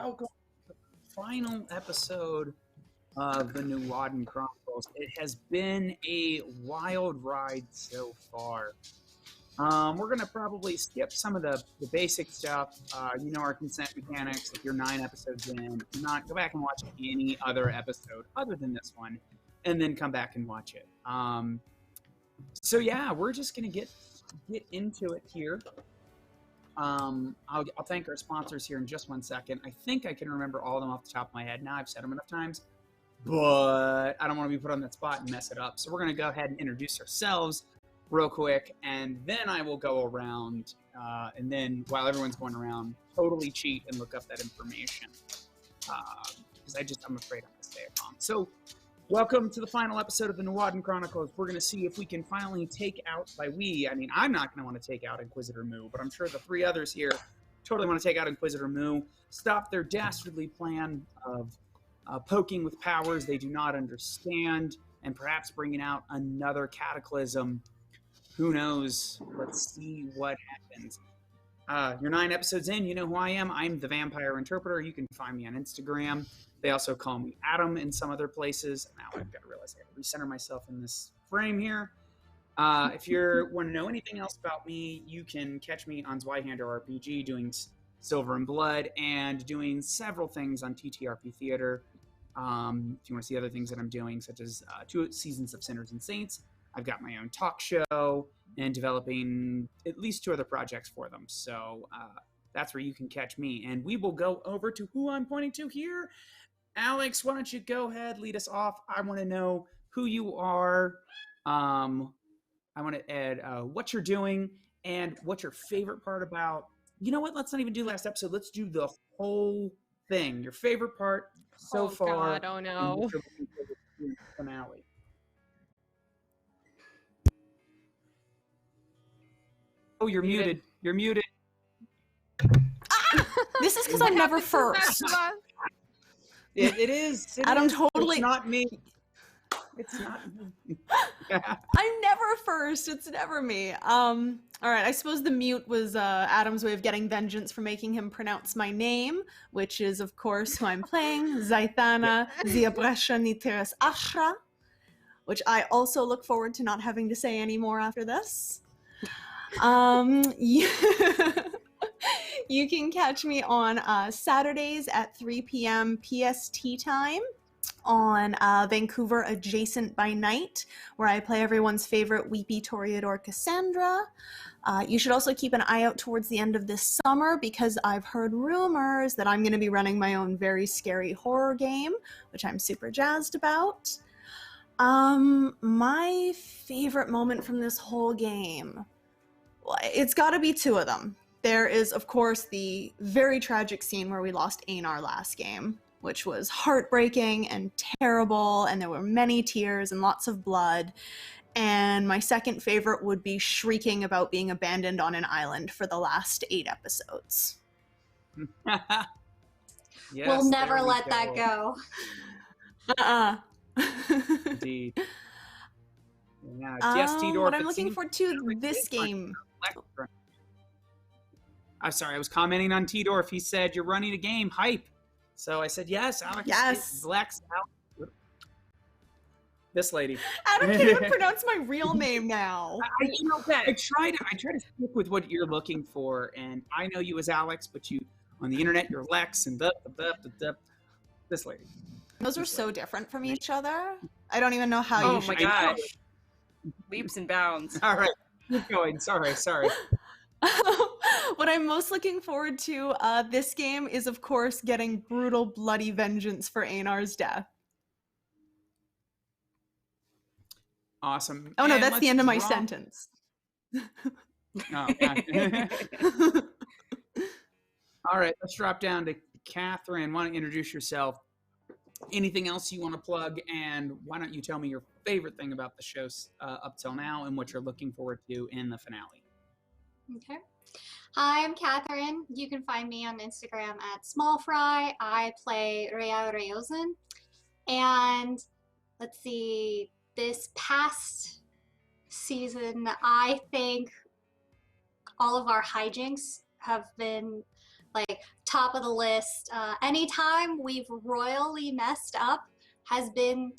welcome to the final episode of the Nuadan Chronicles. It has been a wild ride so far. We're going to probably skip some of the basic stuff. Our consent mechanics. If you're 9 episodes in, do not go back and watch any other episode other than this one, and then come back and watch it. We're just going to get into it here. I'll thank our sponsors here in just 1 second. I think I can remember all of them off the top of my head now. I've said them enough times, but I don't want to be put on that spot and mess it up. So we're going to go ahead and introduce ourselves real quick, and then I will go around, and then while everyone's going around, totally cheat and look up that information, because I'm afraid I'm going to say it wrong. So welcome to the final episode of the Nuadan Chronicles. We're going to see if we can finally take out, I'm not going to want to take out Inquisitor Moo, but I'm sure the 3 others here totally want to take out Inquisitor Moo, stop their dastardly plan of poking with powers they do not understand, and perhaps bringing out another cataclysm. Who knows? Let's see what happens. You're 9 episodes in. You know who I am. I'm the Vampire Interpreter. You can find me on Instagram. They also call me Adam in some other places. Now I've got to realize I have to recenter myself in this frame here. If you want to know anything else about me, you can catch me on Zweihander RPG doing Silver and Blood and doing several things on TTRP Theater. If you want to see other things that I'm doing, such as 2 seasons of Sinners and Saints, I've got my own talk show and developing at least 2 other projects for them. So that's where you can catch me. And we will go over to who I'm pointing to here. Alex, why don't you go ahead, lead us off. I want to know who you are. I want to add what you're doing and what's your favorite part about. You know what? Let's not even do last episode. Let's do the whole thing. Your favorite part so far. God, oh no. Finale. Oh, you're muted. You're muted. This is because I'm never first. It is. Adam, totally. It's not me. It's not me. I'm never first. It's never me. All right. I suppose the mute was Adam's way of getting vengeance for making him pronounce my name, which is, of course, who I'm playing, Zaithana Ziabresha Niteres Ashra, which I also look forward to not having to say anymore after this. You can catch me on Saturdays at 3 p.m. PST time on Vancouver Adjacent by Night, where I play everyone's favorite weepy Toreador Cassandra. You should also keep an eye out towards the end of this summer, because I've heard rumors that I'm going to be running my own very scary horror game, which I'm super jazzed about. My favorite moment from this whole game, it's got to be 2 of them. There is, of course, the very tragic scene where we lost Einar last game, which was heartbreaking and terrible, and there were many tears and lots of blood. And my second favorite would be shrieking about being abandoned on an island for the last 8 episodes. Yes, we'll never let that go. Indeed. Yes, Tidor, what I'm looking forward to this game. I'm sorry, I was commenting on Tidorf. He said, "You're running a game, hype." So I said, "Yes, Alex." Yes. Lex, this lady. Adam can't even pronounce my real name now. I try to stick with what you're looking for, and I know you as Alex, but you on the internet you're Lex and this lady. Those are so different from each other. I don't even know how you should. Oh my gosh. Leaps and bounds. All right, keep going. Sorry. What I'm most looking forward to this game is, of course, getting brutal, bloody vengeance for Einar's death. Awesome. Oh no, that's the end of my sentence. Oh, all right, let's drop down to Catherine. Why don't you introduce yourself? Anything else you want to plug? And why don't you tell me your favorite thing about the show up till now and what you're looking forward to in the finale? Okay. Hi, I'm Catherine. You can find me on Instagram at smallfry. I play Rhea Reyozen. And let's see, this past season, I think all of our hijinks have been like top of the list. Anytime we've royally messed up has been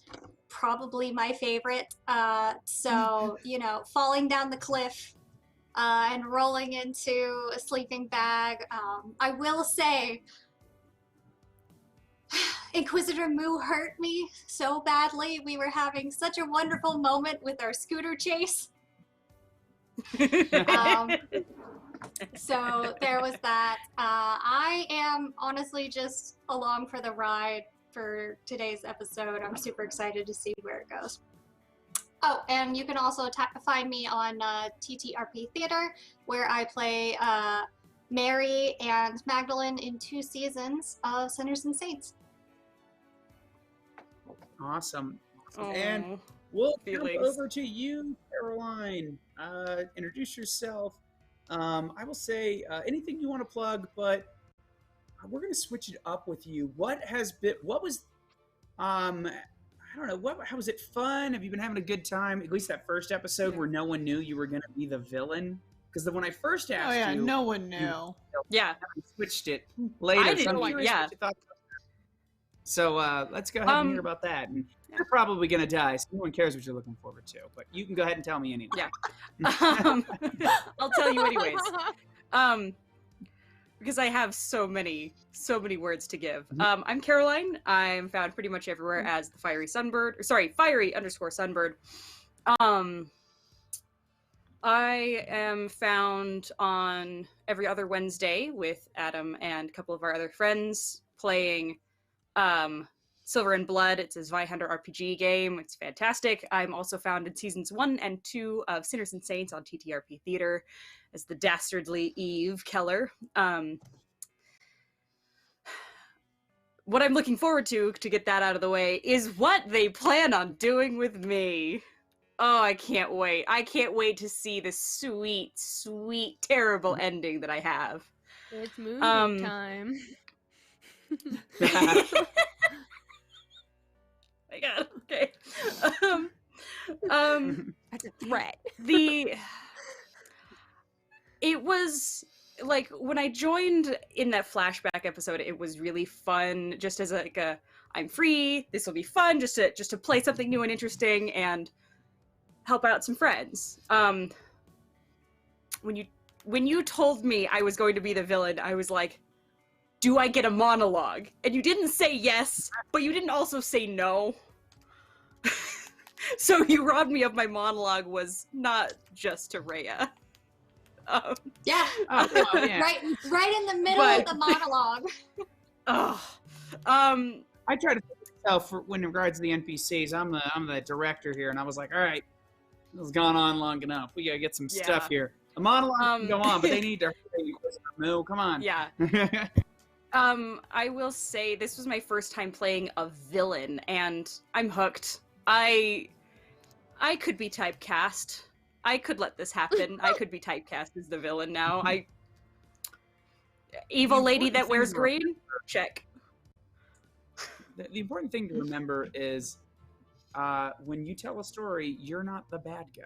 probably my favorite. So, falling down the cliff and rolling into a sleeping bag. I will say, Inquisitor Moo hurt me so badly. We were having such a wonderful moment with our scooter chase. So there was that. I am honestly just along for the ride for today's episode. I'm super excited to see where it goes. Oh, and you can also find me on TTRP Theater, where I play Mary and Magdalene in 2 seasons of Sinners and Saints. Awesome. Oh, And we'll jump feelings. over to you, Caroline. Introduce yourself. I will say anything you want to plug, but we're going to switch it up with you. What was, I don't know, how was it fun? Have you been having a good time? At least that first episode where no one knew you were going to be the villain? Because when I first asked you, no one knew. Yeah. you switched it later. I didn't So I'm know, curious yeah. what you thought. So let's go ahead and hear about that. And you're probably going to die, so no one cares what you're looking forward to. But you can go ahead and tell me anyway. Yeah. I'll tell you anyways. Because I have so many words to give. I'm Caroline. I'm found pretty much everywhere as the Fiery Sunbird. Fiery_Sunbird. I am found on every other Wednesday with Adam and a couple of our other friends playing Silver and Blood. It's a Zweihander RPG game. It's fantastic. I'm also found in seasons 1 and 2 of Sinners and Saints on TTRP Theater as the dastardly Eve Keller. What I'm looking forward to get that out of the way, is what they plan on doing with me. Oh, I can't wait. I can't wait to see the sweet, sweet, terrible ending that I have. It's movie time. My God. Okay. That's a threat. It was like when I joined in that flashback episode, it was really fun. Just as I'm free. This will be fun. Just to play something new and interesting and help out some friends. When you told me I was going to be the villain, I was like, do I get a monologue? And you didn't say yes, but you didn't also say no. So you robbed me of my monologue was not just to Rhea. Yeah. Oh, well, yeah. Right in the middle of the monologue. I try to think of myself when in regards to the NPCs. I'm the director here, and I was like, all right, this has gone on long enough. We gotta get some stuff here. The monologue can go on, but they need to move. Come on. Yeah. I will say this was my first time playing a villain, and I'm hooked. I could be typecast. I could let this happen. I could be typecast as the villain now. Evil lady that wears green? Check. The important thing to remember is when you tell a story, you're not the bad guy.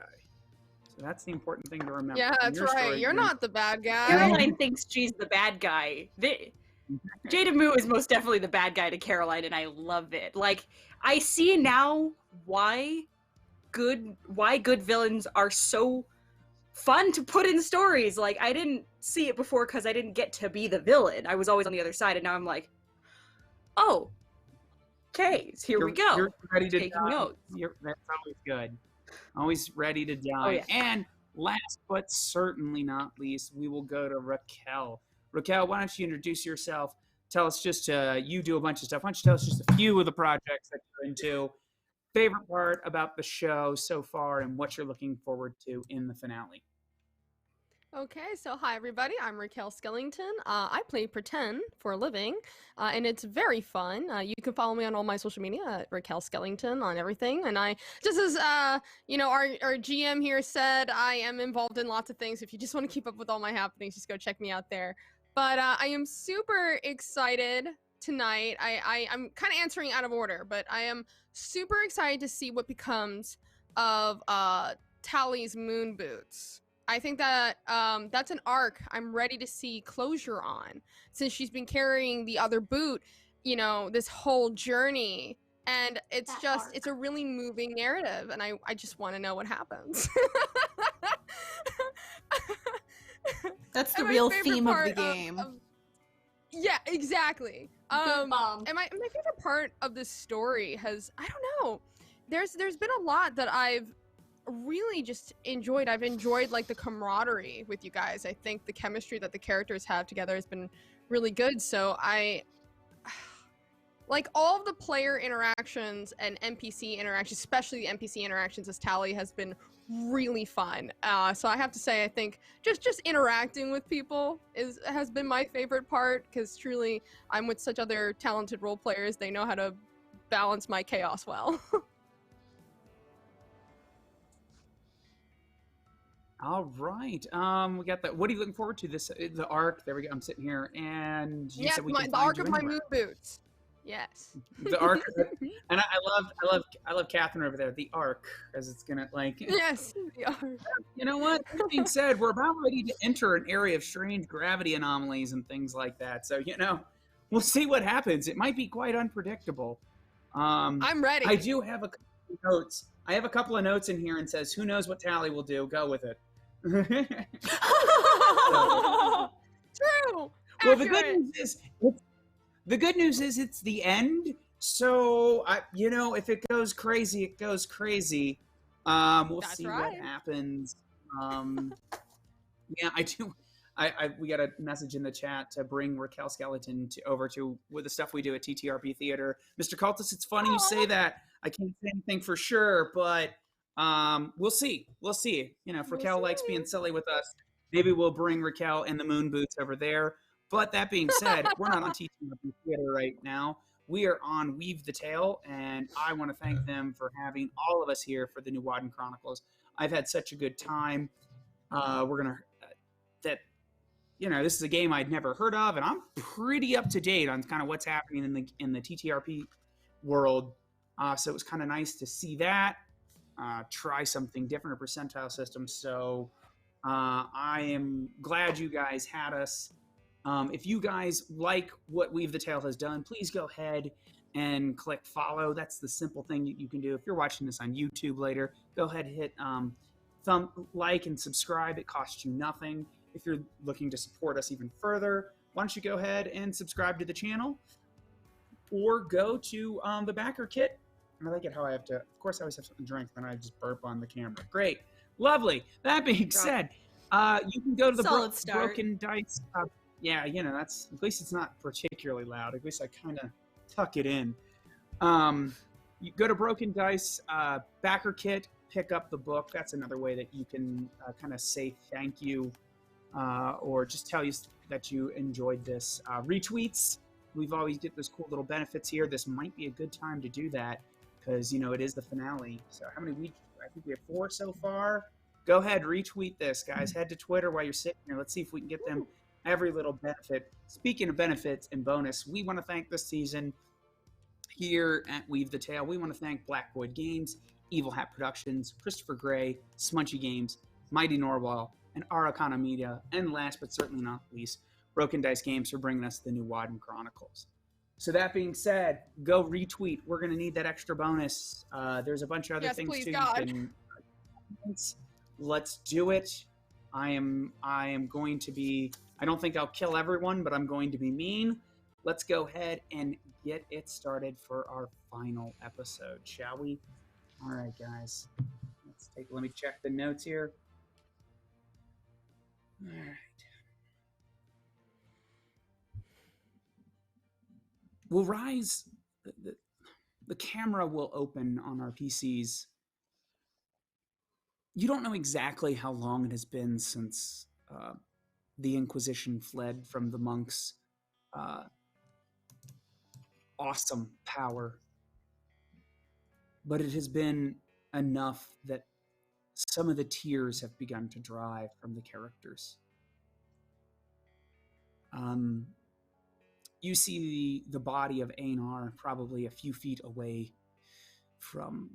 So that's the important thing to remember. Yeah, that's right. Story, You're not the bad guy. Caroline thinks she's the bad guy. Jada Moo is most definitely the bad guy to Caroline, and I love it. Like, I see now why good villains are so fun to put in stories. Like, I didn't see it before because I didn't get to be the villain. I was always on the other side, and now I'm like, oh, okay, here we go. You're ready to Taking die. notes. That's always good. Always ready to die. Oh, yeah. And last but certainly not least, we will go to Raquel. Raquel, why don't you introduce yourself? Tell us just, you do a bunch of stuff. Why don't you tell us just a few of the projects that you're into, favorite part about the show so far, and what you're looking forward to in the finale. Okay, so hi everybody, I'm Raquel Skellington. I play Pretend for a living, and it's very fun. You can follow me on all my social media at Raquel Skellington on everything. And I, just as our GM here said, I am involved in lots of things. If you just want to keep up with all my happenings, just go check me out there. But I am super excited tonight. I'm kind of answering out of order, but I am super excited to see what becomes of Tally's moon boots. I think that that's an arc I'm ready to see closure on, since she's been carrying the other boot, you know, this whole journey. And it's That just, arc. it's a really moving narrative, and I just want to know what happens. That's the And my real favorite theme of the part game. yeah, exactly. Boot bomb. And my favorite part of this story has, I don't know, there's been a lot that I've really just enjoyed. I've enjoyed like the camaraderie with you guys. I think the chemistry that the characters have together has been really good. So I like all of the player interactions and NPC interactions, especially the NPC interactions as Tally, has been really fun. So I have to say, I think just interacting with people has been my favorite part, because truly I'm with such other talented role players. They know how to balance my chaos well. All right. We got that. What are you looking forward to? The arc. There we go. I'm sitting here, and you Yeah, said we can the find arc you of my anywhere. moon boots. Yes. The arc, and I love Catherine over there. The arc, as it's gonna like. Yes, the arc. You know what? That being said, we're about ready to enter an area of strange gravity anomalies and things like that. So we'll see what happens. It might be quite unpredictable. I'm ready. I do have a couple of notes. I have a couple of notes in here and says, "Who knows what Tally will do? Go with it." True. Well, the Accurate. good news is it's the end. So if it goes crazy, it goes crazy. We'll That's see right. what happens. Yeah, I do. We got a message in the chat to bring Raquel Skeleton over to with the stuff we do at TTRP Theater. Mr. Cultus, it's funny you say that. I can't say anything for sure, but we'll see. We'll see. If Raquel likes being silly with us, maybe we'll bring Raquel and the Moon Boots over there. But that being said, we're not on TTRP Theater right now. We are on Weave the Tale, and I want to thank them for having all of us here for the Nuadan Chronicles. I've had such a good time. We're gonna this is a game I'd never heard of, and I'm pretty up to date on kind of what's happening in the TTRP world. So it was kind of nice to see that, try something different, a percentile system. So I am glad you guys had us. If you guys like what Weave the Tale has done, please go ahead and click follow. That's the simple thing you can do. If you're watching this on YouTube later, go ahead and hit like and subscribe. It costs you nothing. If you're looking to support us even further, why don't you go ahead and subscribe to the channel, or go to the backer kit. I like it how I have to, of course I always have something to drink, then I just burp on the camera. Great. Lovely. That being said, you can go to the Solid start. Broken Dice. Yeah, that's, at least it's not particularly loud. At least I kind of tuck it in. You go to Broken Dice, backer kit, pick up the book. That's another way that you can kind of say thank you, or just tell you that you enjoyed this. Retweets, we've always get those cool little benefits here. This might be a good time to do that, because it is the finale. So how many weeks? I think we have 4 so far. Go ahead, retweet this, guys. Head to Twitter while you're sitting here. Let's see if we can get them every little benefit. Speaking of benefits and bonus, we want to thank this season here at Weave the Tale. We want to thank Black Void Games, Evil Hat Productions, Christopher Gray, Smunchy Games, Mighty Norwal, and Aracana Media, and last but certainly not least, Broken Dice Games for bringing us the Nuadan Chronicles. So that being said, go retweet. We're going to need that extra bonus. There's a bunch of other things please, too. God. Let's do it. I am going to be, I don't think I'll kill everyone, but I'm going to be mean. Let's go ahead and get it started for our final episode, shall we? All right, guys. Let me check the notes here. All right. We'll rise. The camera will open on our PCs. You don't know exactly how long it has been since the Inquisition fled from the monks' awesome power. But it has been enough that some of the tears have begun to dry from the characters. You see the body of Einar probably a few feet away from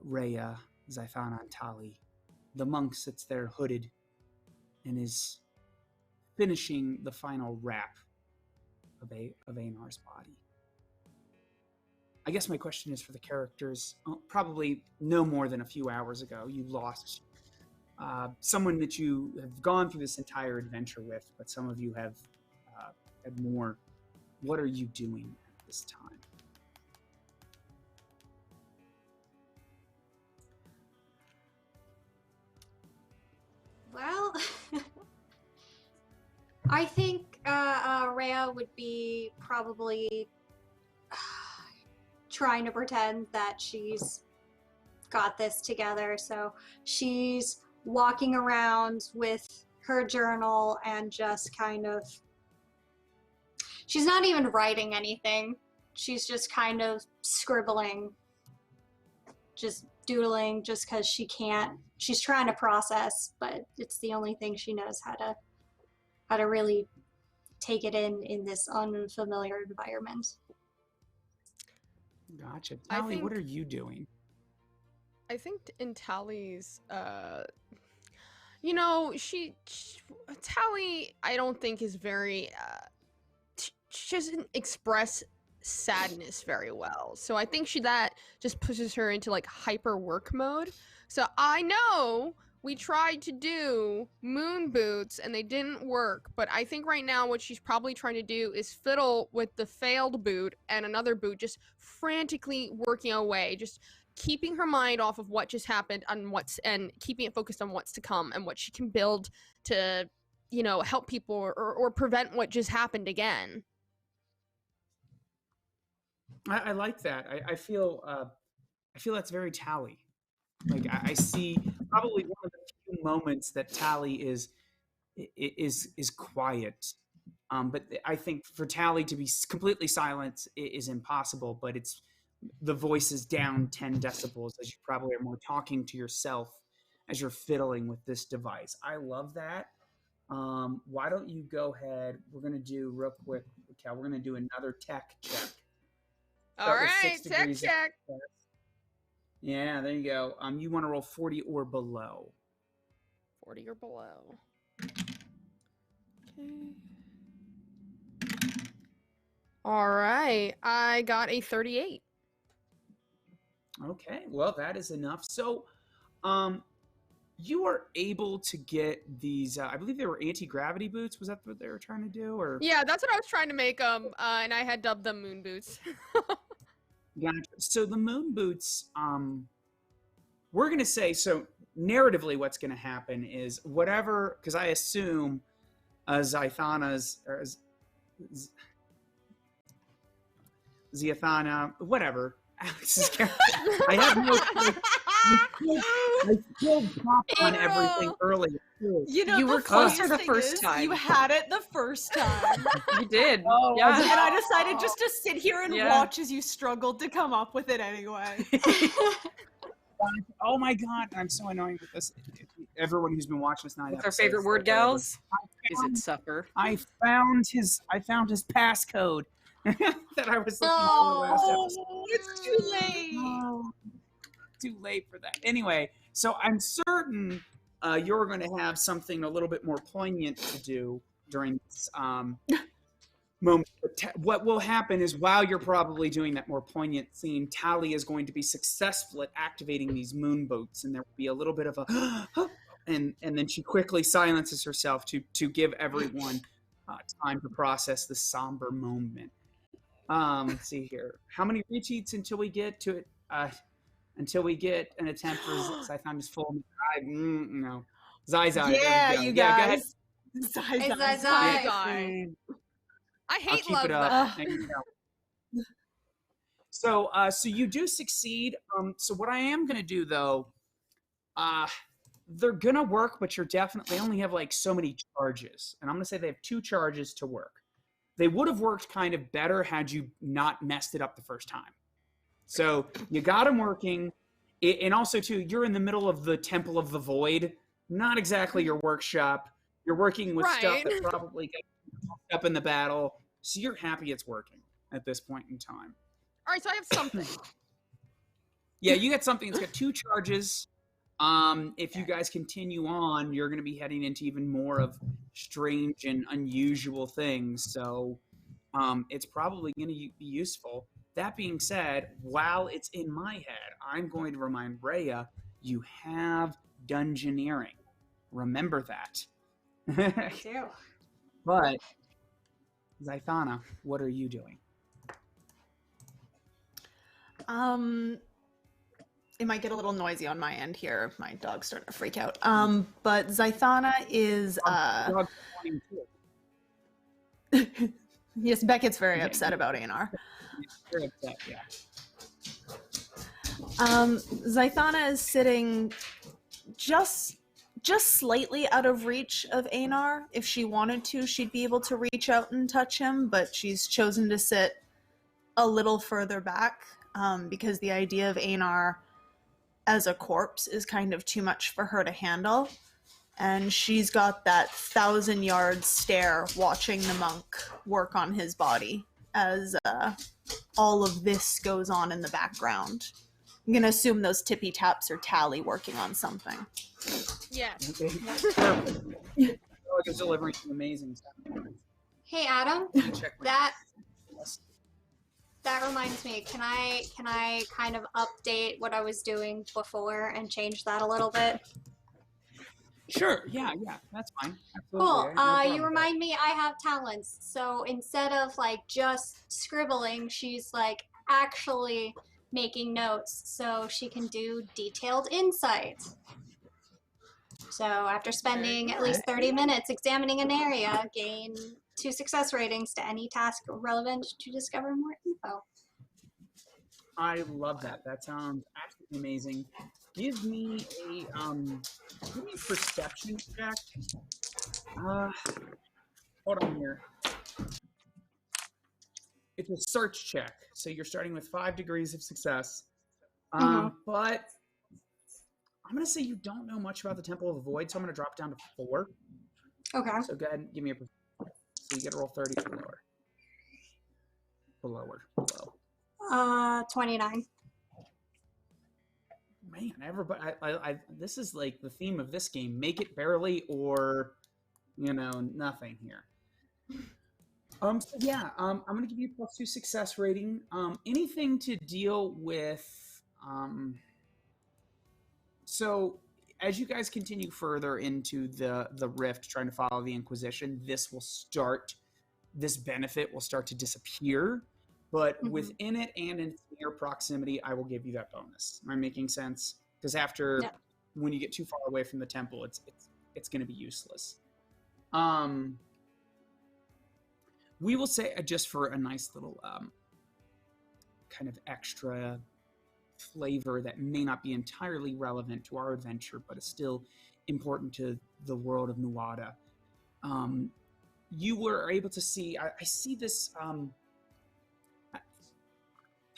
Rhea, Zyphana, and Tali. The monk sits there hooded and is finishing the final wrap of Einar's body. I guess my question is for the characters. Probably no more than a few hours ago, you lost someone that you have gone through this entire adventure with, but some of you have had more. What are you doing at this time? Well, I think Rhea would be probably trying to pretend that she's got this together. So she's walking around with her journal and just kind of, she's not even writing anything. She's just kind of scribbling, just doodling, just because she can't. She's trying to process, but it's the only thing she knows how to really take it in this unfamiliar environment. Gotcha. Tally, what are you doing? I think in Tally's, you know, Tally, I don't think is very, she doesn't express sadness very well. So I think that just pushes her into like hyper work mode. So I know we tried to do moon boots and they didn't work, but I think right now what she's probably trying to do is fiddle with the failed boot and another boot, just frantically working away, just keeping her mind off of what just happened and keeping it focused on what's to come and what she can build to, you know, help people or prevent what just happened again. I like that. I feel that's very Tally. Like I see probably one of the few moments that Tally is quiet. But I think for Tally to be completely silent is impossible. But it's the voice is down 10 decibels as you probably are more talking to yourself as you're fiddling with this device. I love that. Why don't you go ahead? We're gonna do real quick, Cal. We're gonna do another tech check. All right, tech check. Yeah, there you go. You want to roll 40 or below. 40 or below. Okay. All right, I got a 38. Okay, well, that is enough. So, you are able to get these, I believe they were anti-gravity boots. Was that what they were trying to do? Or yeah, that's what I was trying to make them, and I had dubbed them moon boots. Gotcha. So the moon boots, we're going to say, so narratively what's going to happen is whatever, because I assume Zythana's, or Zythana, whatever, Alex's character, I have no I killed Pop on everything earlier. You know, you were closer the first time. You had it the first time. You did. Oh, yeah. And I decided just to sit here and watch as you struggled to come up with it anyway. Oh my god, I'm so annoying with this. Everyone who's been watching this 9 episodes. What's our favorite word, gals? Is it suffer? I found his passcode that I was looking for last episode. It's too late. Oh, too late for that. Anyway, so I'm certain you're going to have something a little bit more poignant to do during this moment. What will happen is while you're probably doing that more poignant scene, Tally is going to be successful at activating these moon boats, and there will be a little bit of a and then she quickly silences herself to give everyone time to process the somber moment. Let's see here. How many recheats until we get to it? Until we get an attempt for Zythana's full. No. Zai. Yeah, you guys. Zai. I hate love. So you do succeed. So what I am gonna do though, they're gonna work, but they only have like so many charges, and I'm gonna say they have 2 charges to work. They would have worked kind of better had you not messed it up the first time. So you got them working, and also too, you're in the middle of the Temple of the Void, not exactly your workshop. You're working with stuff that probably gets up in the battle, so you're happy it's working at this point in time. All right, so I have something. Yeah, you got something. It's got 2 charges. If you guys continue on, you're going to be heading into even more of strange and unusual things. So it's probably going to be useful. That being said, while it's in my head, I'm going to remind Rhea, you have dungeoneering. Remember that. I do. But, Zythana, what are you doing? It might get a little noisy on my end here. My dog's starting to freak out. But Zythana is Dog's wanting to. yes, Beckett's very Yeah. upset about Anar. Very upset, yeah. Zythana is sitting just slightly out of reach of Anar. If she wanted to, she'd be able to reach out and touch him, but she's chosen to sit a little further back because the idea of Anar as a corpse is kind of too much for her to handle. And she's got that 1,000-yard stare watching the monk work on his body as all of this goes on in the background. I'm going to assume those tippy taps are Tally working on something. Yes. Okay. Perfect. The dog is delivering some amazing stuff. Hey Adam, Check my- that reminds me. Can I kind of update what I was doing before and change that a little bit? Sure. Yeah. That's fine. Absolutely. Cool. I have no problem You with remind me I have talents. So instead of like just scribbling, she's like actually making notes so she can do detailed insight. So after spending at least 30 minutes examining an area, gain 2 success ratings to any task relevant to discover more info. I love that. That sounds absolutely amazing. Give me a perception check. Hold on here. It's a search check, so you're starting with 5 degrees of success. But I'm gonna say you don't know much about the Temple of the Void, so I'm gonna drop it down to 4. Okay. So go ahead and give me a. So you get to roll 30 or lower. Below. 29. Man, everybody, I this is like the theme of this game. Make it barely or, nothing here. So yeah, I'm gonna give you a +2 success rating. Anything to deal with, so as you guys continue further into the rift, trying to follow the Inquisition, this benefit will start to disappear. But within it and in near proximity, I will give you that bonus. Am I making sense? Because when you get too far away from the temple, it's going to be useless. We will say, just for a nice little kind of extra flavor that may not be entirely relevant to our adventure, but is still important to the world of Nuada. You were able to see, I see this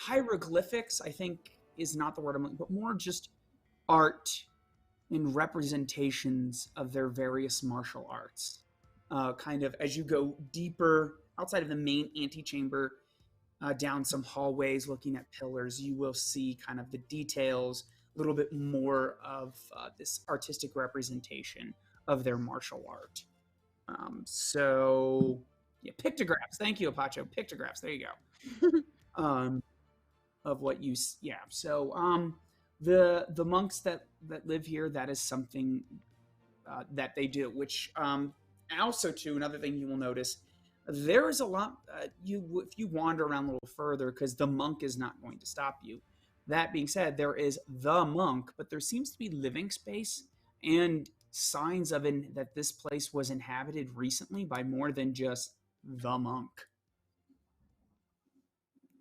hieroglyphics, I think is not the word I'm looking, but more just art and representations of their various martial arts. Kind of as you go deeper outside of the main antechamber, down some hallways, looking at pillars, you will see kind of the details, a little bit more of this artistic representation of their martial art. So, yeah, pictographs. Thank you, Apacho. Pictographs. There you go. Of what you, yeah. So, the monks that live here, that is something that they do. Which, also too, another thing you will notice. There is a lot, if you wander around a little further, because the monk is not going to stop you. That being said, there is the monk, but there seems to be living space and signs of that this place was inhabited recently by more than just the monk.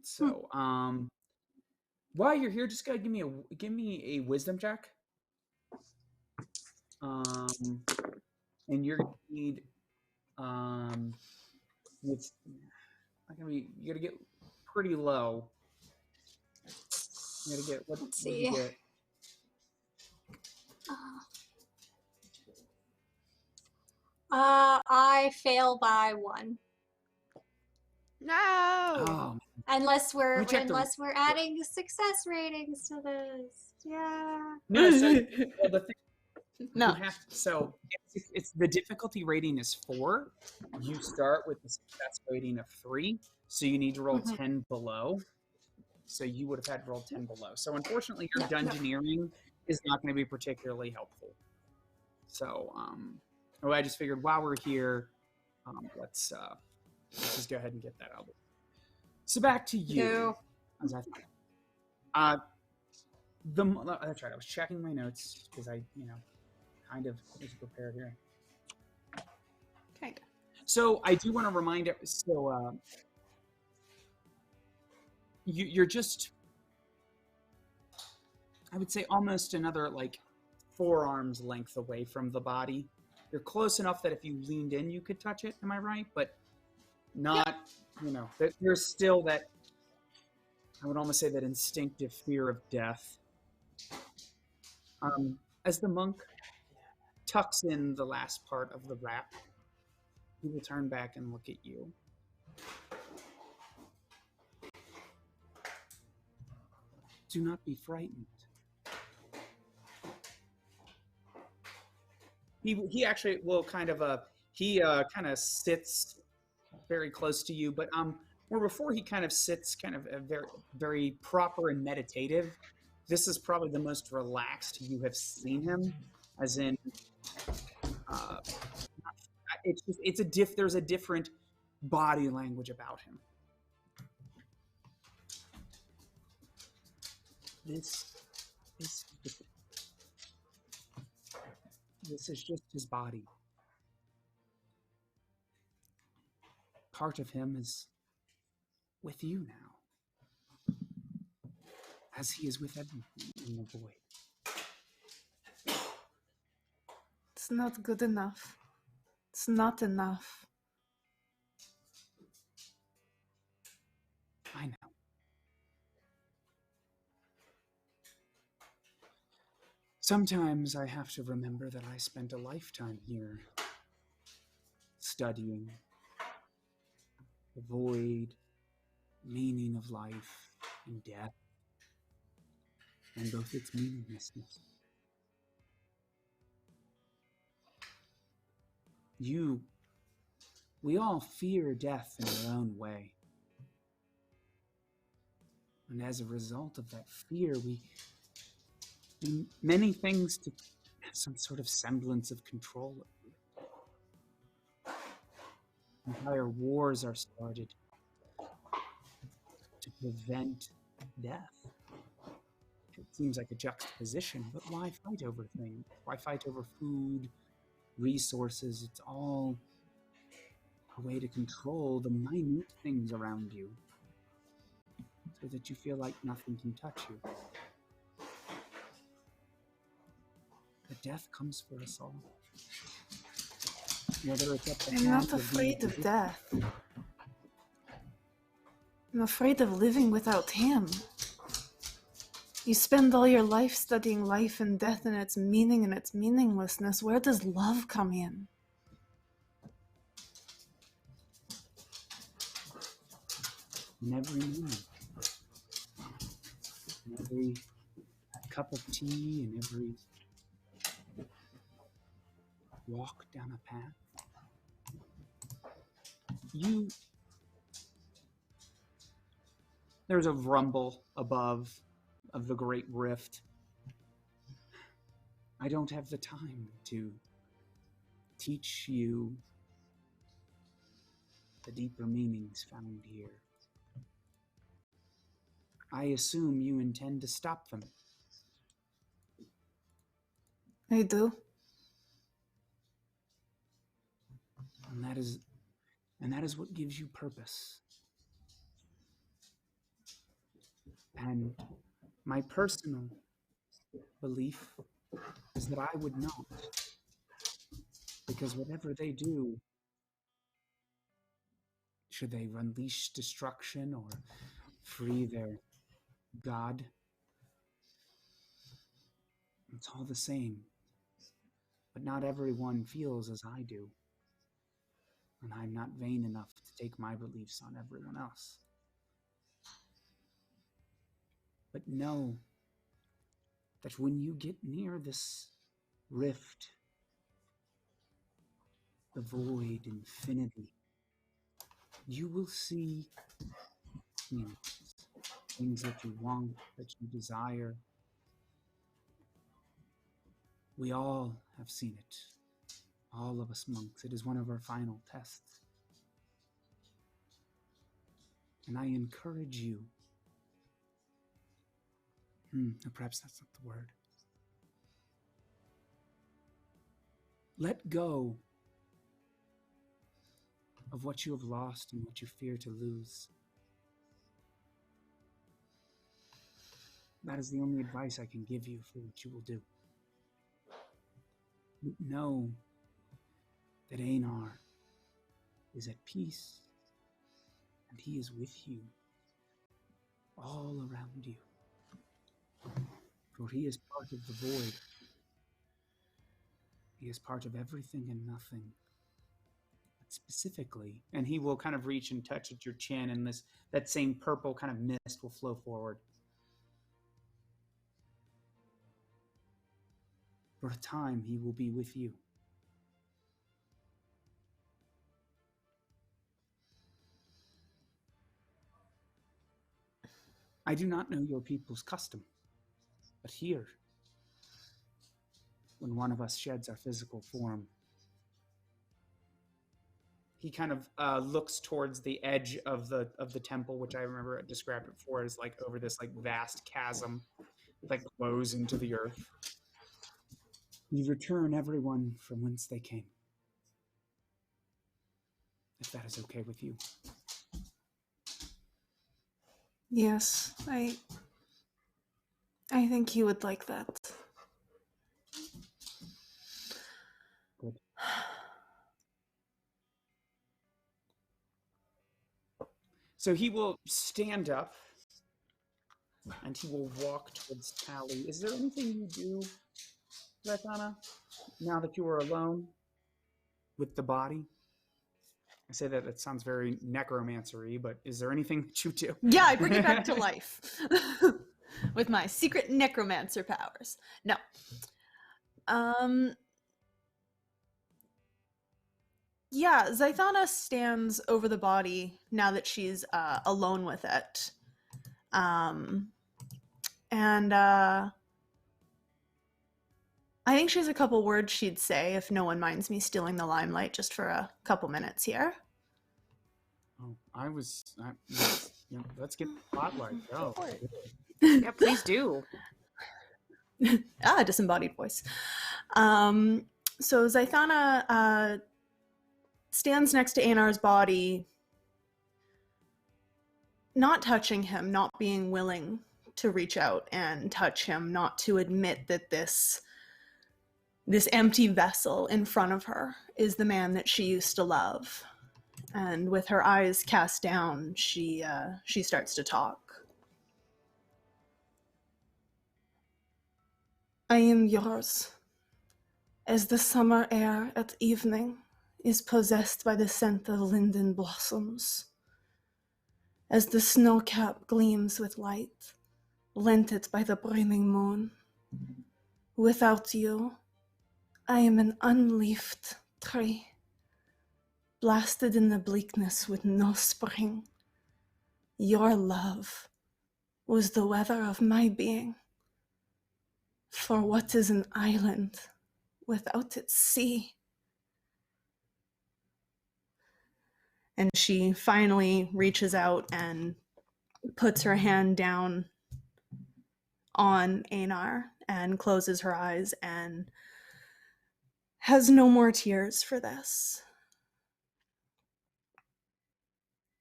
So, while you're here, just gotta give me a wisdom check. And you're gonna need it's not gonna be. You gotta get pretty low. You gotta get what? Let's What you see. get? I fail by 1. No. Oh, Unless we're check adding success ratings to this. Yeah. No, so well, the thing you No. have so it's the difficulty rating is 4. You start with the success rating of 3, so you need to roll 10 below. So you would have had to roll 10 below. So unfortunately, your dungeoneering is not going to be particularly helpful. So I just figured while we're here, let's just go ahead and get that out. So back to you. As I that's right. I was checking my notes because I, kind of was prepared here. Kind of. So I do want to remind it. So you're just, I would say, almost another like 4 arms length away from the body. You're close enough that if you leaned in, you could touch it. Am I right? But not, there's still that. I would almost say that instinctive fear of death. As the monk tucks in the last part of the wrap, he will turn back and look at you. Do not be frightened. He actually will kind of sits very close to you, but where before he kind of sits kind of a very very proper and meditative. This is probably the most relaxed you have seen him, as in there's a different body language about him. This is just his body. Part of him is with you now, as he is with everything in the void. It's not good enough. It's not enough. I know. Sometimes I have to remember that I spent a lifetime here, studying the void, meaning of life and death, and both its meaninglessness. We all fear death in our own way. And as a result of that fear, we do many things to have some sort of semblance of control over it. Entire wars are started to prevent death. It seems like a juxtaposition, but why fight over things? Why fight over food, resources? It's all a way to control the minute things around you, so that you feel like nothing can touch you. But death comes for us all. Whether it's at the I'm not afraid of death. I'm afraid of living without him. You spend all your life studying life and death and its meaning and its meaninglessness. Where does love come in? In every moment. In every cup of tea, in every walk down a path. There's a rumble above of the great rift. I don't have the time to teach you the deeper meanings found here. I assume you intend to stop them. I do. And that is what gives you purpose. And my personal belief is that I would not. Because whatever they do, should they unleash destruction or free their God, it's all the same. But not everyone feels as I do. And I'm not vain enough to take my beliefs on everyone else. But know that when you get near this rift, the void, infinity, you will see things that you want, that you desire. We all have seen it. All of us monks. It is one of our final tests. And I encourage you, perhaps that's not the word. Let go of what you have lost and what you fear to lose. That is the only advice I can give you for what you will do. Know that Einar is at peace, and he is with you, all around you. For he is part of the void. He is part of everything and nothing. But specifically, and he will kind of reach and touch at your chin, and that same purple kind of mist will flow forward. For a time, he will be with you. I do not know your people's custom, but here, when one of us sheds our physical form, he kind of looks towards the edge of the temple, which I remember I described it before as like over this like vast chasm that glows into the earth. You return everyone from whence they came, if that is okay with you. Yes, I think he would like that. Good. So he will stand up and he will walk towards Tally. Is there anything you do, Zathana, now that you are alone with the body? I say that it sounds very necromancer-y, but is there anything that you do? Yeah, I bring it back to life with my secret necromancer powers. No. Yeah, Zaithana stands over the body now that she's alone with it. And I think she has a couple words she'd say if no one minds me stealing the limelight just for a couple minutes here. Oh, let's get the spotlight. Oh, Yeah, please do. Disembodied voice. So Zaithana stands next to Einar's body, not touching him, not being willing to reach out and touch him, not to admit that this empty vessel in front of her is the man that she used to love. And with her eyes cast down, she starts to talk. I am yours, as the summer air at evening is possessed by the scent of linden blossoms, as the snow cap gleams with light, lent it by the brimming moon. Without you, I am an unleafed tree, blasted in the bleakness with no spring. Your love was the weather of my being. For what is an island without its sea? And she finally reaches out and puts her hand down on Einar and closes her eyes and has no more tears for this.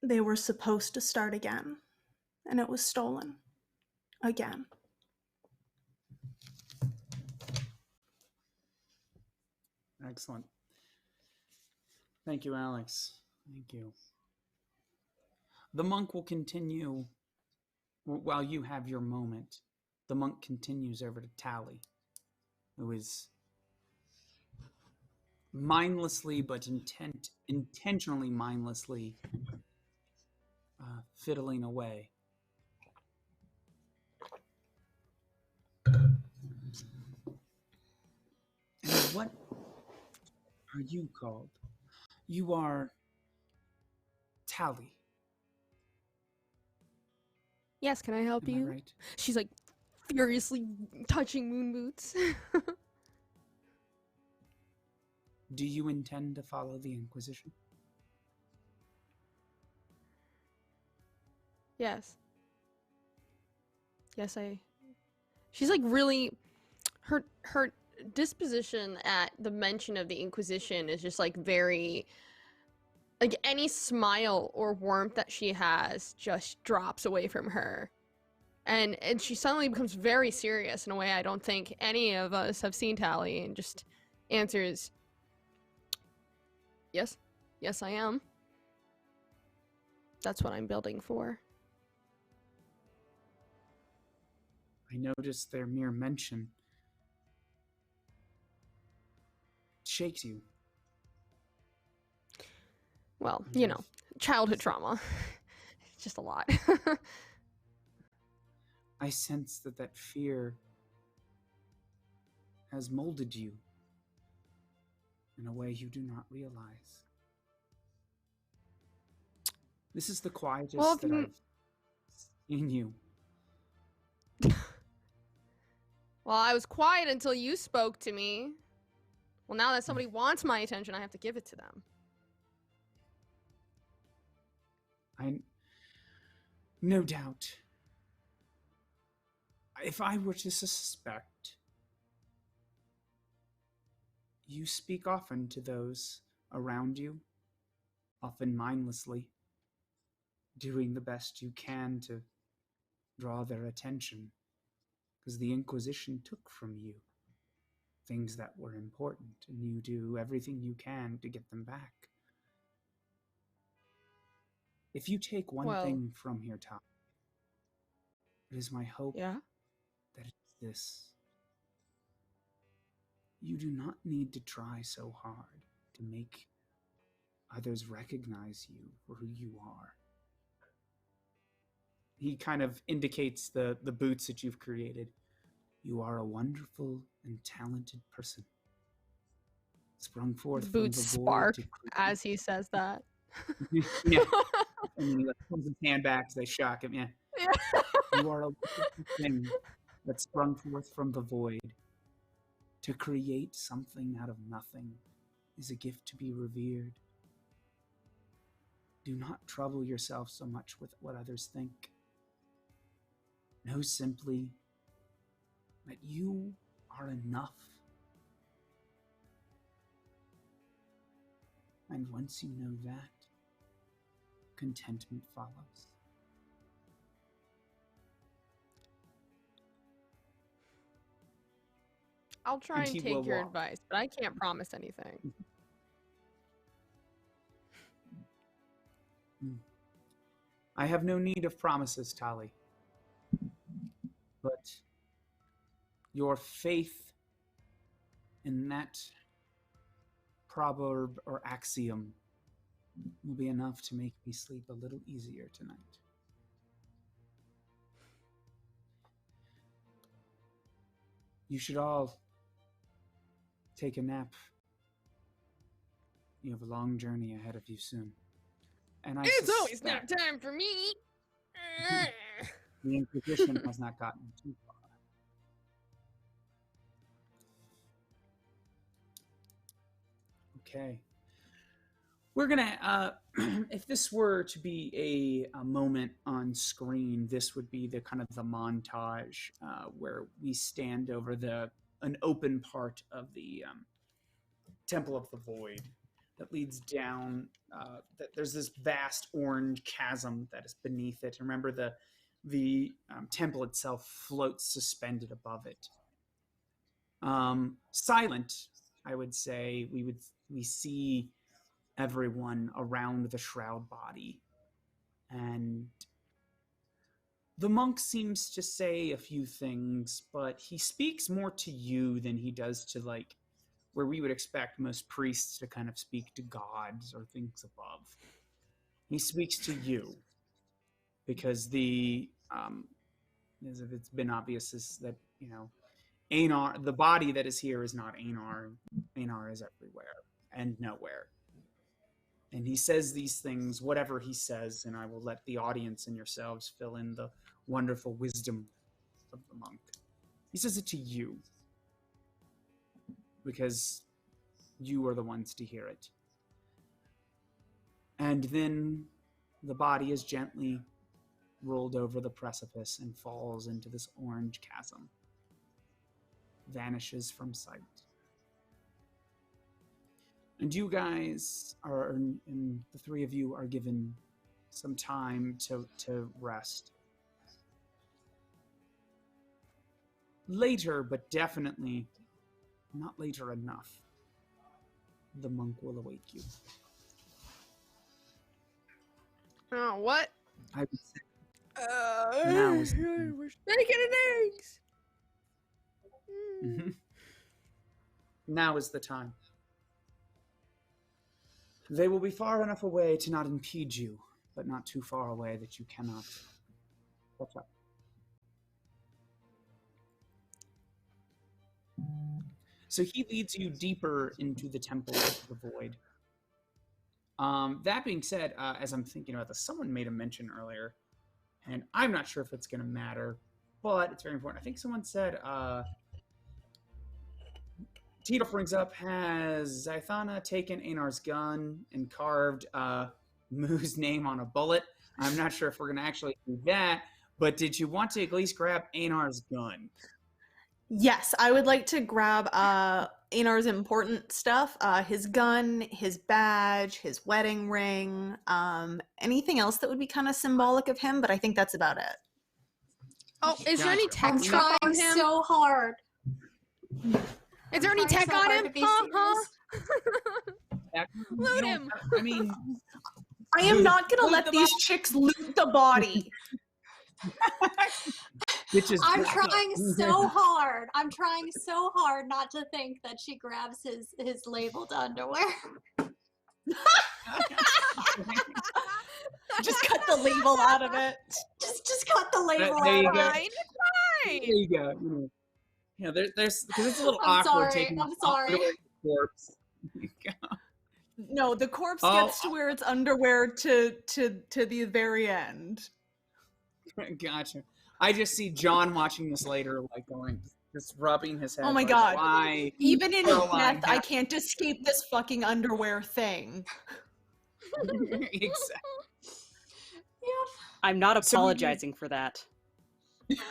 They were supposed to start again, and it was stolen again. excellent. Thank you, Alex. Thank you. The monk will continue while you have your moment. The monk continues over to Tally, who is mindlessly but intentionally mindlessly fiddling away. What are you called? You are Tally. Yes, can I help Am you? I right? She's like furiously touching Moon Boots. Do you intend to follow the Inquisition? Yes. Yes, She's like really her disposition at the mention of the Inquisition is just like very like any smile or warmth that she has just drops away from her. And she suddenly becomes very serious in a way I don't think any of us have seen Tally, and just answers, "Yes. Yes, I am. That's what I'm building for." I noticed their mere mention shakes you. Well, And you know, childhood trauma. It's just a lot. I sense that fear has molded you in a way you do not realize. This is the quietest Well, that I've seen you. Well, I was quiet until you spoke to me. Well, now that somebody wants my attention, I have to give it to them. No doubt. If I were to suspect, you speak often to those around you, often mindlessly, doing the best you can to draw their attention, because the Inquisition took from you things that were important, and you do everything you can to get them back. If you take one thing from here, Tom, it is my hope that it's this. You do not need to try so hard to make others recognize you for who you are. He kind of indicates the boots that you've created. You are a wonderful and talented person, sprung forth The from boots the spark void. as he says that. Yeah. And then he pulls his hand back as they shock him. Yeah. You are a wonderful thing that sprung forth from the void. To create something out of nothing is a gift to be revered. Do not trouble yourself so much with what others think. Know simply that you are enough. And once you know that, contentment follows. I'll try and he take will your walk. advice, but I can't promise anything. I have no need of promises, Tali. But your faith in that proverb or axiom will be enough to make me sleep a little easier tonight. You should all take a nap. You have a long journey ahead of you soon. And It's always nap time for me. The Inquisition has not gotten too far. Okay. We're gonna, if this were to be a moment on screen, this would be the kind of the montage where we stand over an open part of the Temple of the Void that leads down. There's this vast orange chasm that is beneath it. Remember, the temple itself floats suspended above it. Silent, I would say. We see everyone around the shroud body, and the monk seems to say a few things, but he speaks more to you than he does to, like, where we would expect most priests to kind of speak to gods or things above. He speaks to you because as if it's been obvious, is that, Anar, the body that is here is not Anar, Einar is everywhere and nowhere. And he says these things, whatever he says, and I will let the audience and yourselves fill in the wonderful wisdom of the monk. He says it to you, because you are the ones to hear it. And then the body is gently rolled over the precipice and falls into this orange chasm, vanishes from sight. And you guys are, and the three of you are given some time to rest. Later, but definitely not later enough, the monk will awake you. Oh, what? I would say now is we're bacon and eggs. now is the time. They will be far enough away to not impede you, but not too far away that you cannot catch up. So he leads you deeper into the Temple of the Void. That being said, as I'm thinking about this, someone made a mention earlier, and I'm not sure if it's going to matter, but it's very important. I think someone said, Tito brings up, has Zythana taken Einar's gun and carved Moo's name on a bullet? I'm not sure if we're going to actually do that, but did you want to at least grab Einar's gun? Yes, I would like to grab Einar's important stuff, his gun, his badge, his wedding ring, anything else that would be kind of symbolic of him, but I think that's about it. Oh, is there any tech I'm stuff on trying him? so hard. Is there any trying tech so on hard him? to be Huh? Loot him. I am not going to loot let the these body. chicks loot the body. I'm trying so hard. I'm trying so hard not to think that she grabs his labeled underwear. Just cut the label out of it. Just cut the label There you out go. of it. Fine, There fine. you go. There's because it's a little I'm awkward sorry, taking I'm off sorry. underwear corpse. There you go. No, the corpse Oh. gets to wear its underwear to the very end. Gotcha. I just see John watching this later, like going, just rubbing his head. Oh my like, God. Why? Even in Caroline death, I can't escape this fucking underwear thing. Exactly. I'm not So we- apologizing for that. It's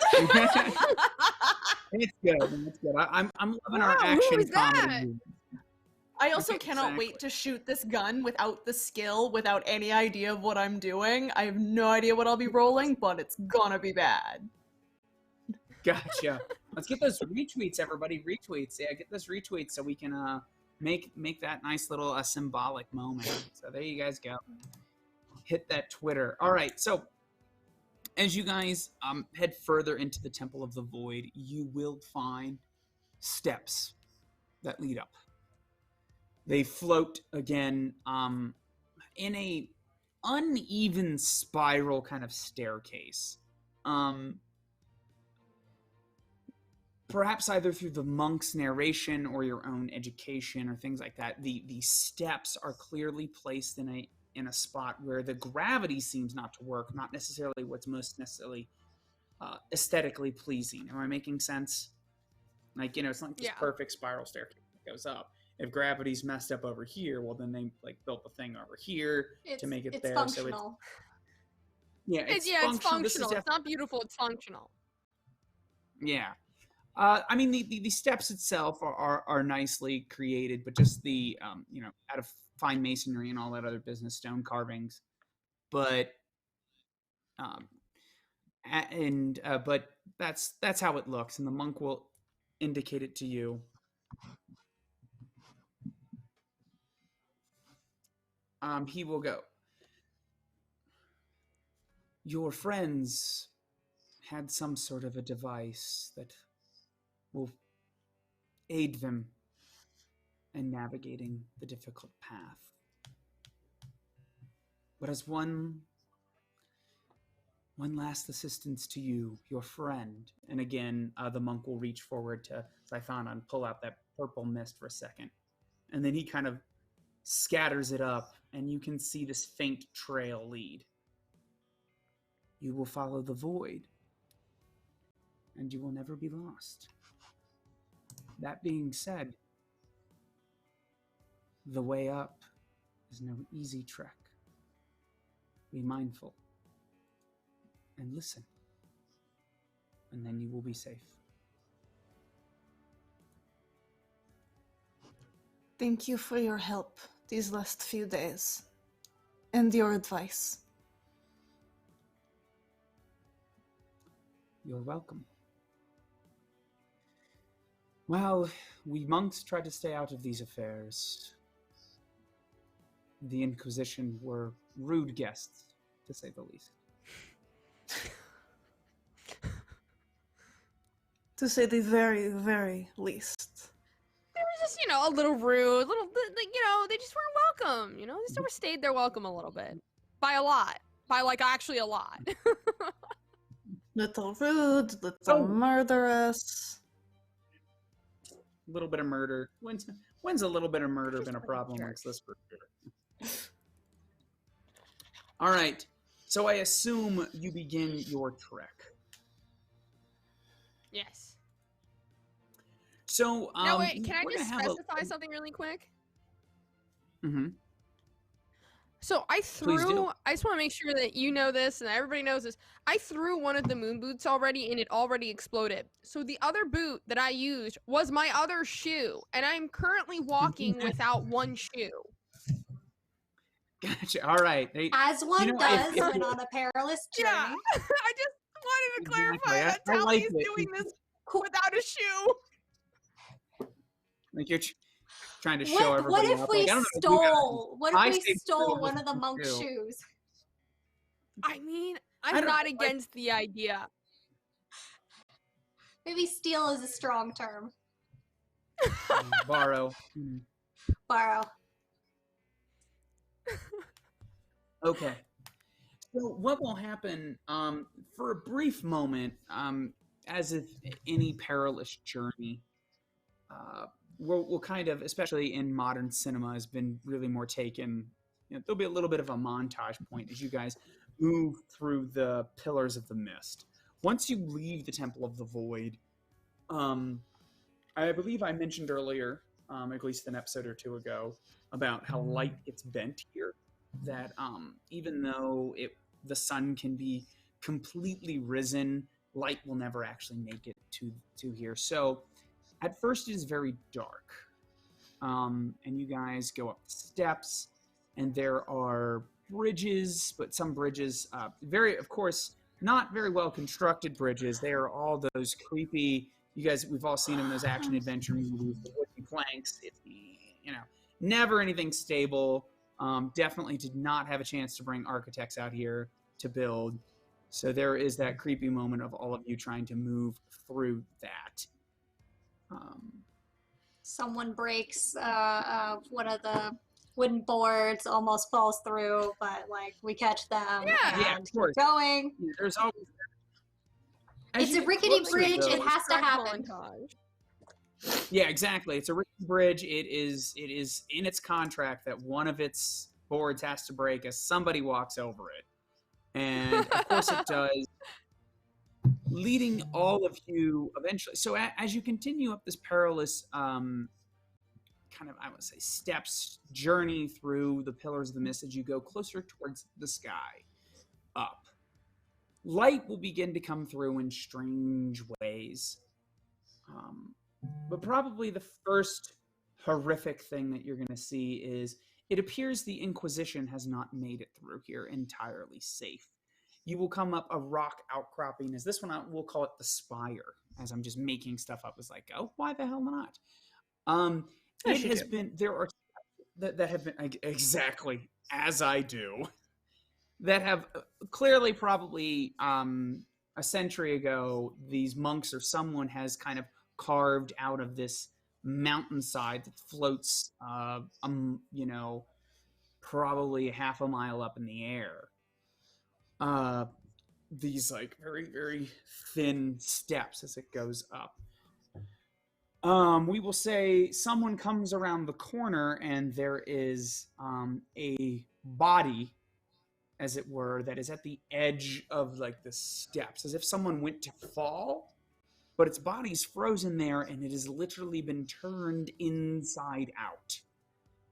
good. It's good. I'm loving our Wow, who action was that? comedy. I also Okay, cannot wait exactly. to shoot this gun without the skill, without any idea of what I'm doing. I have no idea what I'll be rolling, but it's gonna be bad. Gotcha. Let's get those retweets, everybody. Retweets. Yeah, get those retweets so we can make that nice little symbolic moment. So there you guys go. Hit that Twitter. All right. So as you guys head further into the Temple of the Void, you will find steps that lead up. They float again in a uneven spiral kind of staircase. Perhaps either through the monk's narration or your own education or things like that, the steps are clearly placed in a spot where the gravity seems not to work, not necessarily what's most necessarily aesthetically pleasing. Am I making sense? Like, it's not this perfect spiral staircase that goes up. If gravity's messed up over here, well, then they built the thing over here to make it it's there. functional. So it's functional. It's functional. It's not beautiful. It's functional. Yeah. I mean, the steps itself are nicely created, but just the out of fine masonry and all that other business, stone carvings. But but that's how it looks, and the monk will indicate it to you. He will go. Your friends had some sort of a device that will aid them in navigating the difficult path. But as one last assistance to you, your friend, and again, the monk will reach forward to Zythana and pull out that purple mist for a second. and then he kind of scatters it up, and you can see this faint trail lead. You will follow the void, and you will never be lost. That being said, the way up is no easy trek. Be mindful and listen, and then you will be safe. Thank you for your help these last few days and your advice. You're welcome. Well, we monks tried to stay out of these affairs. The Inquisition were rude guests, to say the least. To say the very, very least. They were just, a little rude, they just weren't welcome, They just overstayed their welcome a little bit. By a lot. By, actually a lot. Little rude, little murderous. A little bit of murder. When's a little bit of murder been a problem amongst this group here? All right. So I assume you begin your trek. Yes. So, now wait, can I just specify something really quick? Mm-hmm. So I Please do. just want to make sure that you know this and everybody knows this. I threw one of the moon boots already and it already exploded. So the other boot that I used was my other shoe, and I'm currently walking without one shoe. Gotcha. All right. As one does when on a perilous journey. Yeah, I just wanted to clarify that I Tally like is it. doing this without a shoe. Like you're trying to show everybody. What if up. we Like, I don't know, stole? What I if we say stole shoe one of the with monk's shoe. shoes? I mean, I I'm don't not know, against the idea. Maybe steal is a strong term. Borrow. Borrow. Okay. So what will happen for a brief moment, as if any perilous journey, we'll kind of, especially in modern cinema, has been really more taken. There'll be a little bit of a montage point as you guys move through the pillars of the mist. Once you leave the Temple of the Void, I believe I mentioned earlier, at least an episode or two ago, about how light gets bent here. That even though the sun can be completely risen, light will never actually make it to here. So at first it is very dark, and you guys go up the steps, and there are bridges, but some bridges, of course, not very well constructed bridges. They are all those creepy. We've all seen them in those action adventure movies, the wooden planks. It's, never anything stable. Definitely did not have a chance to bring architects out here to build. So there is that creepy moment of all of you trying to move through that. Someone breaks one of the wooden boards, almost falls through, but we catch them and of course. keep going. Yeah, there's always. It's a rickety bridge. It has to happen. Yeah, exactly. It's a rickety bridge. It is in its contract that one of its boards has to break as somebody walks over it. And of course it does, leading all of you eventually. So as you continue up this perilous kind of, I would say, steps journey through the pillars of the mist, as you go closer towards the sky up, light will begin to come through in strange ways. But probably the first horrific thing that you're going to see is it appears the Inquisition has not made it through here entirely safe. You will come up a rock outcropping. As this one, we'll call it the Spire, as I'm just making stuff up. It's like, oh, why the hell not? It has been, there are that have been, exactly as I do, that have clearly probably a century ago, these monks or someone has kind of carved out of this mountainside that floats, probably half a mile up in the air. These very, very thin steps as it goes up. We will say someone comes around the corner and there is a body, as it were, that is at the edge of like the steps, as if someone went to fall, but its body's frozen there and it has literally been turned inside out.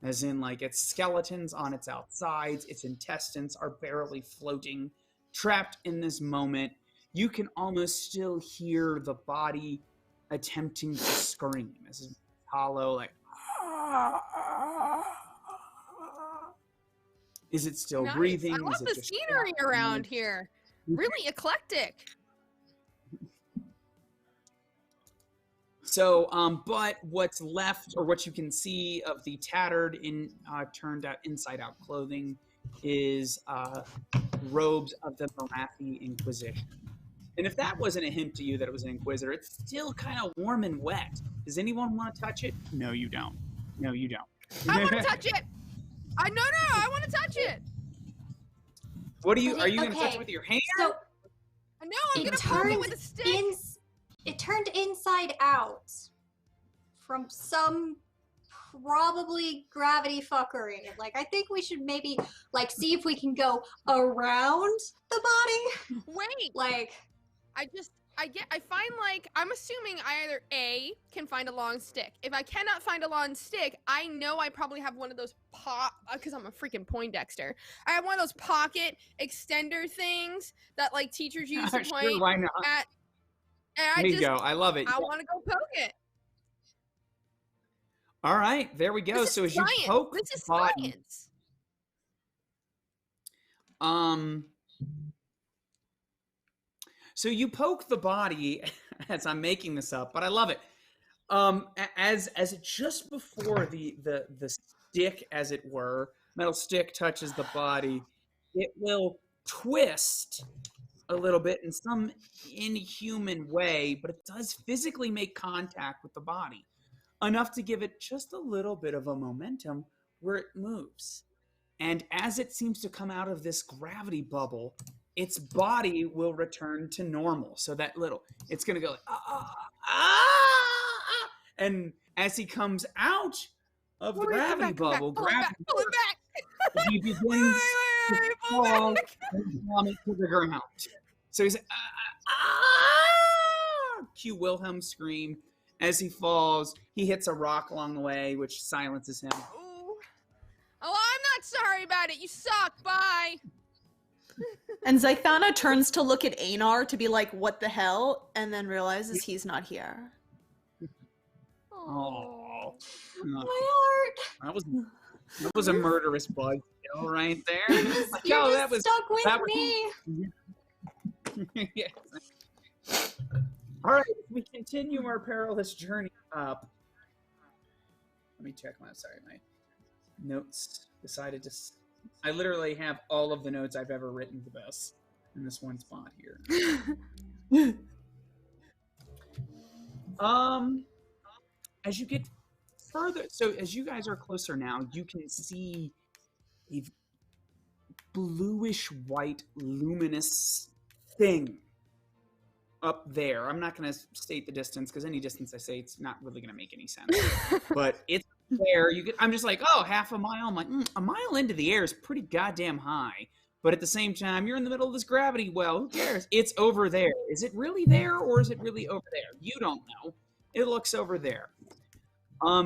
As in, like, its skeletons on its outsides, its intestines are barely floating, trapped in this moment. You can almost still hear the body attempting to scream. This is hollow, like. Is it still Nice. breathing? I love Is it the just scenery around here. Really eclectic. So, but what's left, or what you can see of the tattered, turned out inside out clothing, is robes of the Morathi Inquisition. And if that wasn't a hint to you that it was an Inquisitor, it's still kind of warm and wet. Does anyone want to touch it? No, you don't. No, you don't. I want to touch it. No, I want to touch it. What are you going to Okay. touch it with your hand? So No, I'm it gonna poke it turned with a stick. it turned inside out from some probably gravity fuckery. Like, I think we should maybe like see if we can go around the body. Wait, Like, I find, like, I'm assuming I either A, can find a long stick. If I cannot find a long stick, I know I probably have one of those because I'm a freaking Poindexter. I have one of those pocket extender things that, like, teachers use to point Sure, why not? at. And There you go. I love it. I want to go poke it. All right, there we go. This is So as science. you poke This is the body, science. So you poke the body as I'm making this up, but I love it. As just before the stick, as it were, metal stick touches the body, it will twist a little bit in some inhuman way, but it does physically make contact with the body, enough to give it just a little bit of a momentum where it moves. And as it seems to come out of this gravity bubble, its body will return to normal. So that it's going to go like, and as he comes out of the gravity bubble, he begins to fall and vomit to the ground. So he's cue Wilhelm scream. As he falls, he hits a rock along the way, which silences him. Ooh. Oh, I'm not sorry about it. You suck. Bye. And Zythana turns to look at Einar to be like, what the hell? And then realizes he's not here. Oh, my heart. that was a murderous bug right there. You're just stuck with me. Yeah. All right, we continue our perilous journey up. Let me check my notes. Decided to. I literally have all of the notes I've ever written to this in this one spot here. As you get further, so as you guys are closer now, you can see a bluish white luminous thing up there. I'm not going to state the distance because any distance I say, it's not really going to make any sense. But it's there. I'm just like, oh, half a mile. I'm like, a mile into the air is pretty goddamn high. But at the same time, you're in the middle of this gravity well. Who cares? It's over there. Is it really there or is it really over there? You don't know. It looks over there.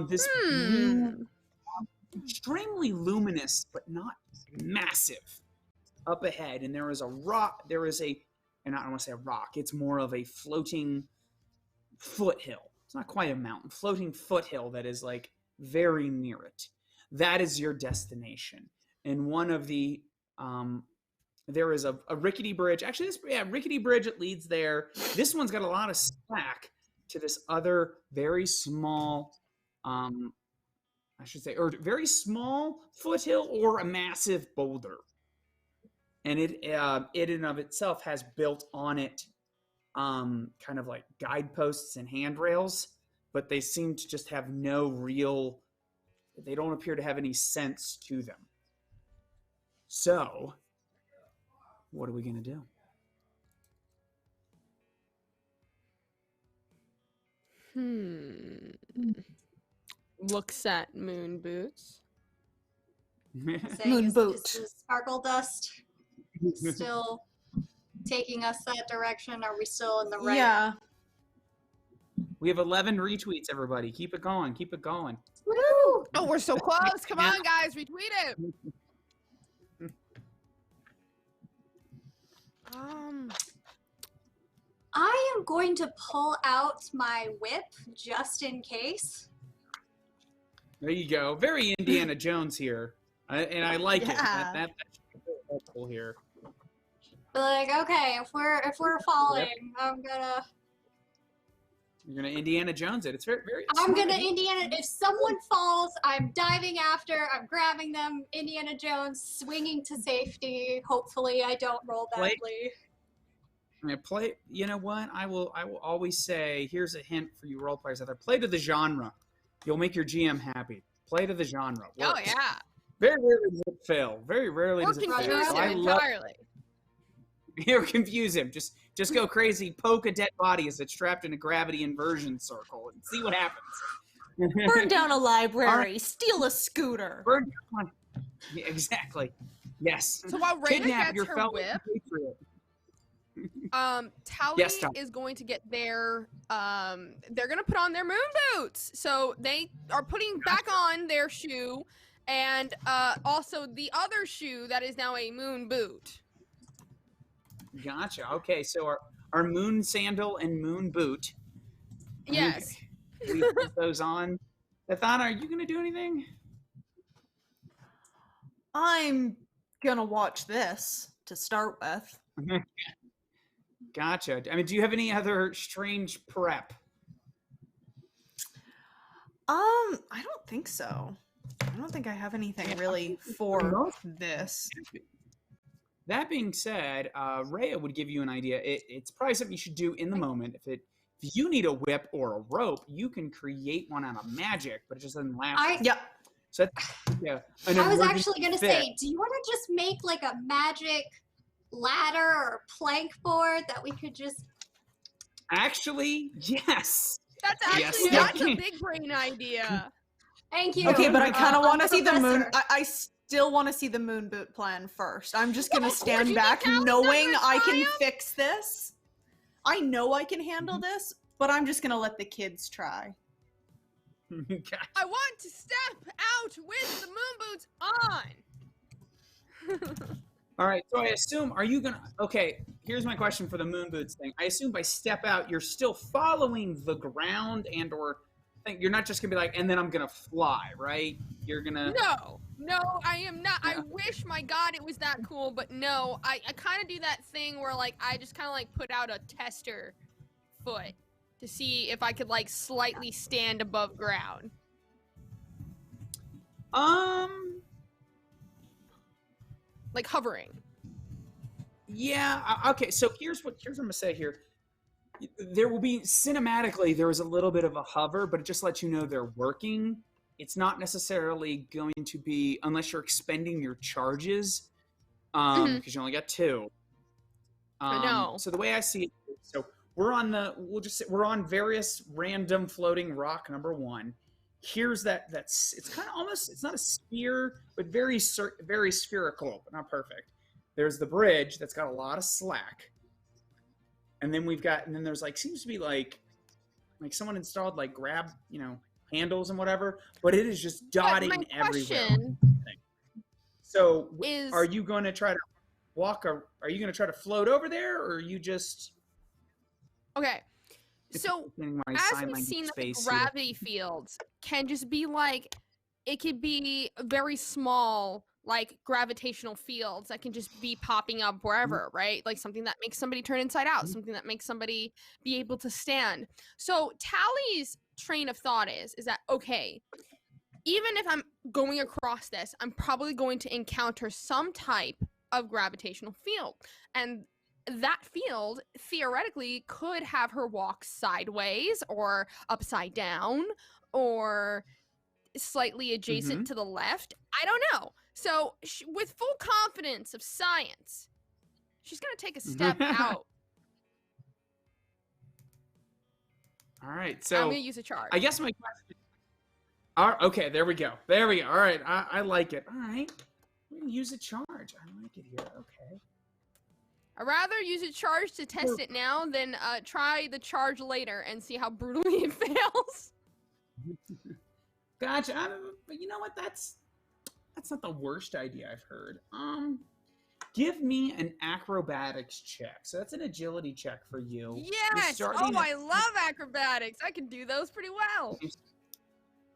This blue, extremely luminous, but not massive, up ahead. And there is a rock. And I don't want to say a rock. It's more of a floating foothill. It's not quite a mountain. Floating foothill that is like very near it. That is your destination. And one of the there is a rickety bridge. Actually, rickety bridge that leads there. This one's got a lot of slack to this other very small, I should say, or very small foothill or a massive boulder. And it in and of itself has built on it kind of like guideposts and handrails, but they seem to just have they don't appear to have any sense to them. So, what are we going to do? looks at Moon Boots. Saying, Moon is boot. the sparkle dust still taking us that direction? Are we still in the right? Yeah. We have 11 retweets, everybody. Keep it going. Keep it going. Woo! Oh, we're so close. Come on, guys. Retweet it. I am going to pull out my whip just in case. There you go. Very Indiana Jones here. And I like it. Yeah. That's really helpful here. Be like, okay, if we're falling, I'm gonna You're gonna Indiana Jones it. It's very, very. I'm smart. gonna Indiana. If someone falls, I'm diving after. I'm grabbing them. Indiana Jones, swinging to safety. Hopefully, I don't roll Play- badly. I mean, play. You know what? I will always say. Here's a hint for you role players out there: play to the genre. You'll make your GM happy. Play to the genre. Oh Works. yeah. Very rarely does it fail. Very rarely Or does it confuse fail. So I him love. entirely. Or confuse him. Just go crazy. Poke a dead body as it's trapped in a gravity inversion circle and see what happens. Burn down a library. Steal a scooter. Burn down. Yeah, exactly. Yes. So while Raina Kidnap gets your her fellow whip, compatriot. Tally Yes, Tom. is going to get their they're gonna put on their moon boots. So they are putting back on their shoe and also the other shoe that is now a moon boot. Gotcha. Okay, so our moon sandal and moon boot. Yes. We put those on. Athana, are you going to do anything? I'm gonna watch this to start with. Gotcha. I mean, do you have any other strange prep? I don't think so. I don't think I have anything really for this. That being said, Rhea would give you an idea. It's probably something you should do in the moment. If you need a whip or a rope, you can create one out of magic, but it just doesn't last. Yep. So that's, yeah. I was actually gonna say, do you want to just make like a magic ladder or plank board that we could just? Actually, yes. That's actually Yes, that's a definitely. big brain idea. Thank you. Okay, but I kind of want to see the moon. Professor. I still want to see the moon boot plan first. I'm just gonna Of course, stand you back, think Cal's knowing gonna I can triumph? fix this. I know I can handle this, but I'm just gonna let the kids try. I want to step out with the moon boots on. All right, so I assume, are you gonna? Okay, here's my question for the moon boots thing. I assume by step out, you're still following the ground, and/or you're not just gonna be like, and then I'm gonna fly, right? You're gonna. No, I am not. I wish, my God, it was that cool, but no. I kind of do that thing where, like, I just kind of, like, put out a tester foot to see if I could, like, slightly stand above ground. Like, hovering. Yeah. Okay. So here's what I'm gonna say here. There will be cinematically. There is a little bit of a hover, but it just lets you know they're working. It's not necessarily going to be unless you're expending your charges, because you only got 2. I know. So the way I see it, so we're on various random floating rock number 1. Here's that's it's kind of almost, it's not a sphere, but very spherical, but not perfect. There's the bridge that's got a lot of slack, and then there's like seems to be like someone installed like grab handles and whatever, but it is just dotting my everywhere. question So is, are you going to try to are you going to try to float over there, or are you just okay. So as we've seen, the gravity fields can just be like, it could be very small, like gravitational fields that can just be popping up wherever, right? Like something that makes somebody turn inside out, something that makes somebody be able to stand. So Tally's train of thought is that, okay, even if I'm going across this, I'm probably going to encounter some type of gravitational field. And that field theoretically could have her walk sideways or upside down or slightly adjacent to the left. I don't know. So with full confidence of science, she's going to take a step out. All right. So I'm going to use a chart. I guess my question. Okay, there we go. There we go. All right, I like it. All right, we're gonna use a charge. I like it here. Okay. I'd rather use a charge to test it now than try the charge later and see how brutally it fails. Gotcha. But you know what? That's not the worst idea I've heard. Give me an acrobatics check. So that's an agility check for you. Yes! Oh, I love acrobatics. I can do those pretty well.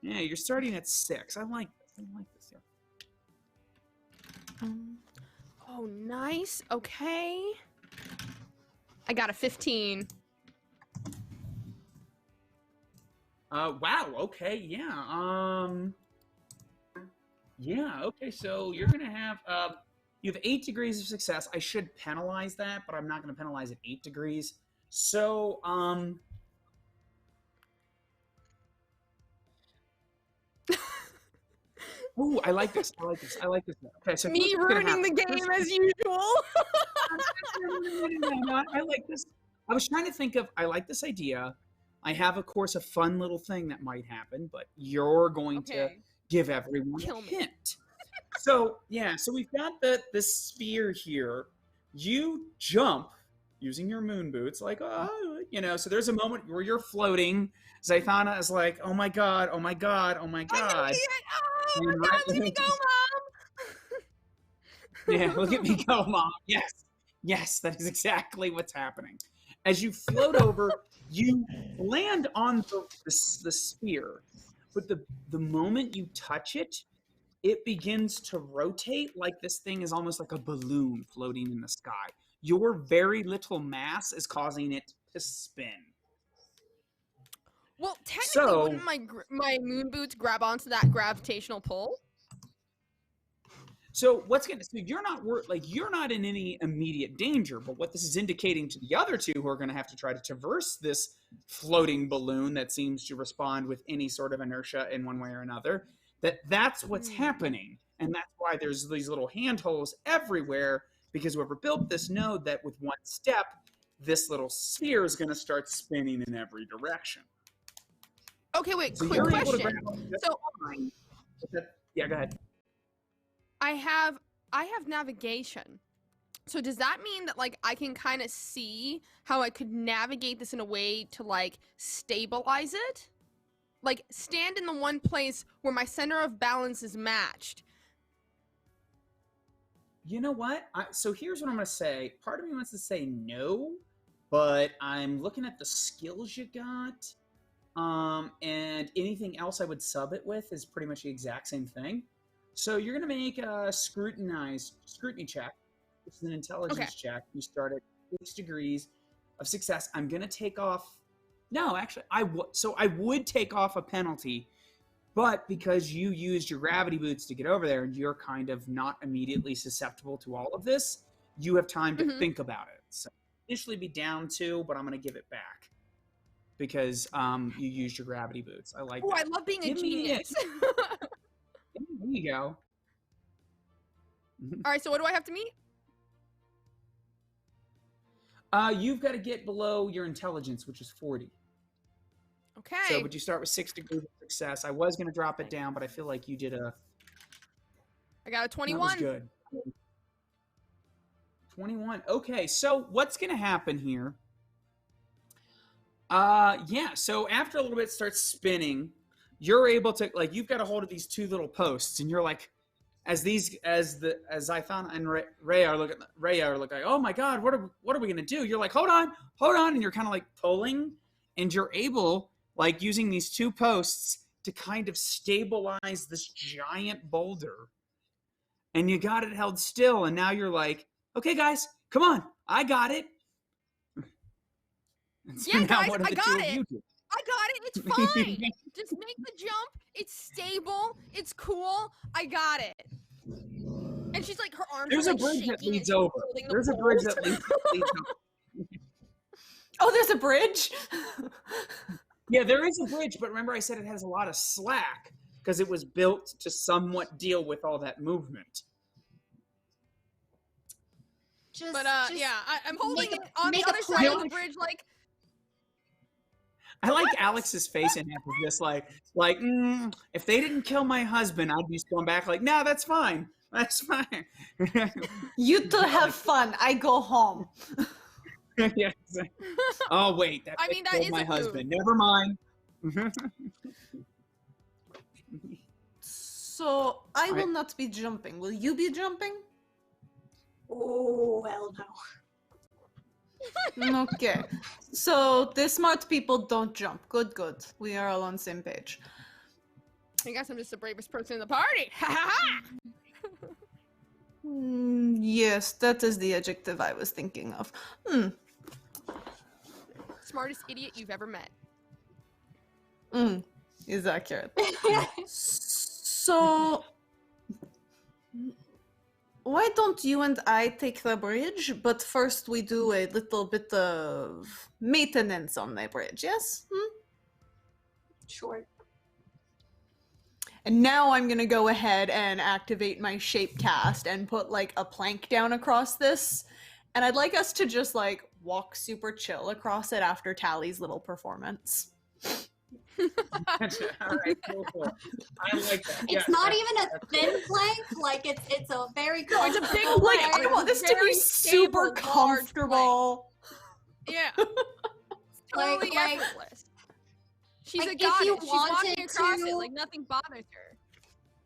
Yeah, you're starting at 6. I like this. I like this. Yeah. Oh, nice. Okay. I got a 15. Wow. Okay. Yeah. Yeah. Okay. So you're gonna have you have 8 degrees of success. I should penalize that, but I'm not gonna penalize at 8 degrees. So Ooh, I like this. I like this. I like this. Okay, so Me ruining the game as usual. No, I like this. I was trying to think of. I like this idea. I have, of course, a fun little thing that might happen, but you're going to give everyone a hint. So yeah, so we've got the sphere here. You jump using your moon boots, like So there's a moment where you're floating. Zaithana is like, "Oh my god! Oh my god! Oh my god!" Oh my god, look at me go, Mom! Yeah, look at me go, Mom. Yes, that is exactly what's happening. As you float over, you land on the sphere, but the moment you touch it, it begins to rotate like this thing is almost like a balloon floating in the sky. Your very little mass is causing it to spin. Well, technically, wouldn't my moon boots grab onto that gravitational pull? So you're not in any immediate danger, but what this is indicating to the other two who are going to have to try to traverse this floating balloon that seems to respond with any sort of inertia in one way or another, that's what's happening. And that's why there's these little handholds everywhere, because whoever built this node that with one step, this little sphere is going to start spinning in every direction. Okay, wait, so quick question. Yeah, go ahead. I have navigation. So does that mean that like I can kind of see how I could navigate this in a way to like stabilize it? Like stand in the one place where my center of balance is matched. You know what? So here's what I'm going to say. Part of me wants to say no, but I'm looking at the skills you got. And anything else I would sub it with is pretty much the exact same thing. So you're going to make a scrutiny check. This is an intelligence check. You start at 6 degrees of success. I'm going to take off. No, actually, I would take off a penalty, but because you used your gravity boots to get over there and you're kind of not immediately susceptible to all of this, you have time to think about it. So initially be down 2, but I'm going to give it back because you used your gravity boots. I like that. Oh, I love being a genius. There you go. All right, so what do I have to meet? You've got to get below your intelligence, which is 40. Okay. So, but you start with 6 degrees of success. I was going to drop it down, but I feel like you did I got a 21. That was good. 21. Okay, so what's going to happen here? So after a little bit starts spinning, you're able to, like, you've got a hold of these 2 little posts, and you're like, as Zythana and Ray are looking, like, oh my God, what are we gonna do? You're like, hold on, and you're kind of like pulling, and you're able, like, using these 2 posts to kind of stabilize this giant boulder, and you got it held still, and now you're like, okay, guys, come on, I got it. So yeah, guys, I got it. I got it. It's fine. Just make the jump. It's stable. It's cool. I got it. And she's like, her arms There's are a bridge that leads over. There's a bridge that leads over. Oh, there's a bridge? Yeah, there is a bridge, but remember I said it has a lot of slack because it was built to somewhat deal with all that movement. I'm holding it on the other side of the bridge, like. I like Alex's face in half of this, if they didn't kill my husband, I'd be going back like, no, that's fine. That's fine. You two have fun. I go home. Yes. Oh wait, that I mean, that killed is my a husband. move. Never mind. So I will not be jumping. Will you be jumping? Oh, hell no. Okay. So the smart people don't jump. Good, good. We are all on the same page. I guess I'm just the bravest person in the party. Ha ha ha! Yes, that is the adjective I was thinking of. Smartest idiot you've ever met. Is accurate. So, why don't you and I take the bridge, but first we do a little bit of maintenance on the bridge, yes? Sure. And now I'm gonna go ahead and activate my shape cast and put like a plank down across this. And I'd like us to just like walk super chill across it after Tally's little performance. All right, cool. I like that. It's not even a thin plank. Like it's a very It's a big comfortable Like, plank. I want this to be Very super stable, large comfortable. Yeah. Like- Totally like- effortless. She's like, a if goddess. you She's walking wanted across it to- like nothing bothers her.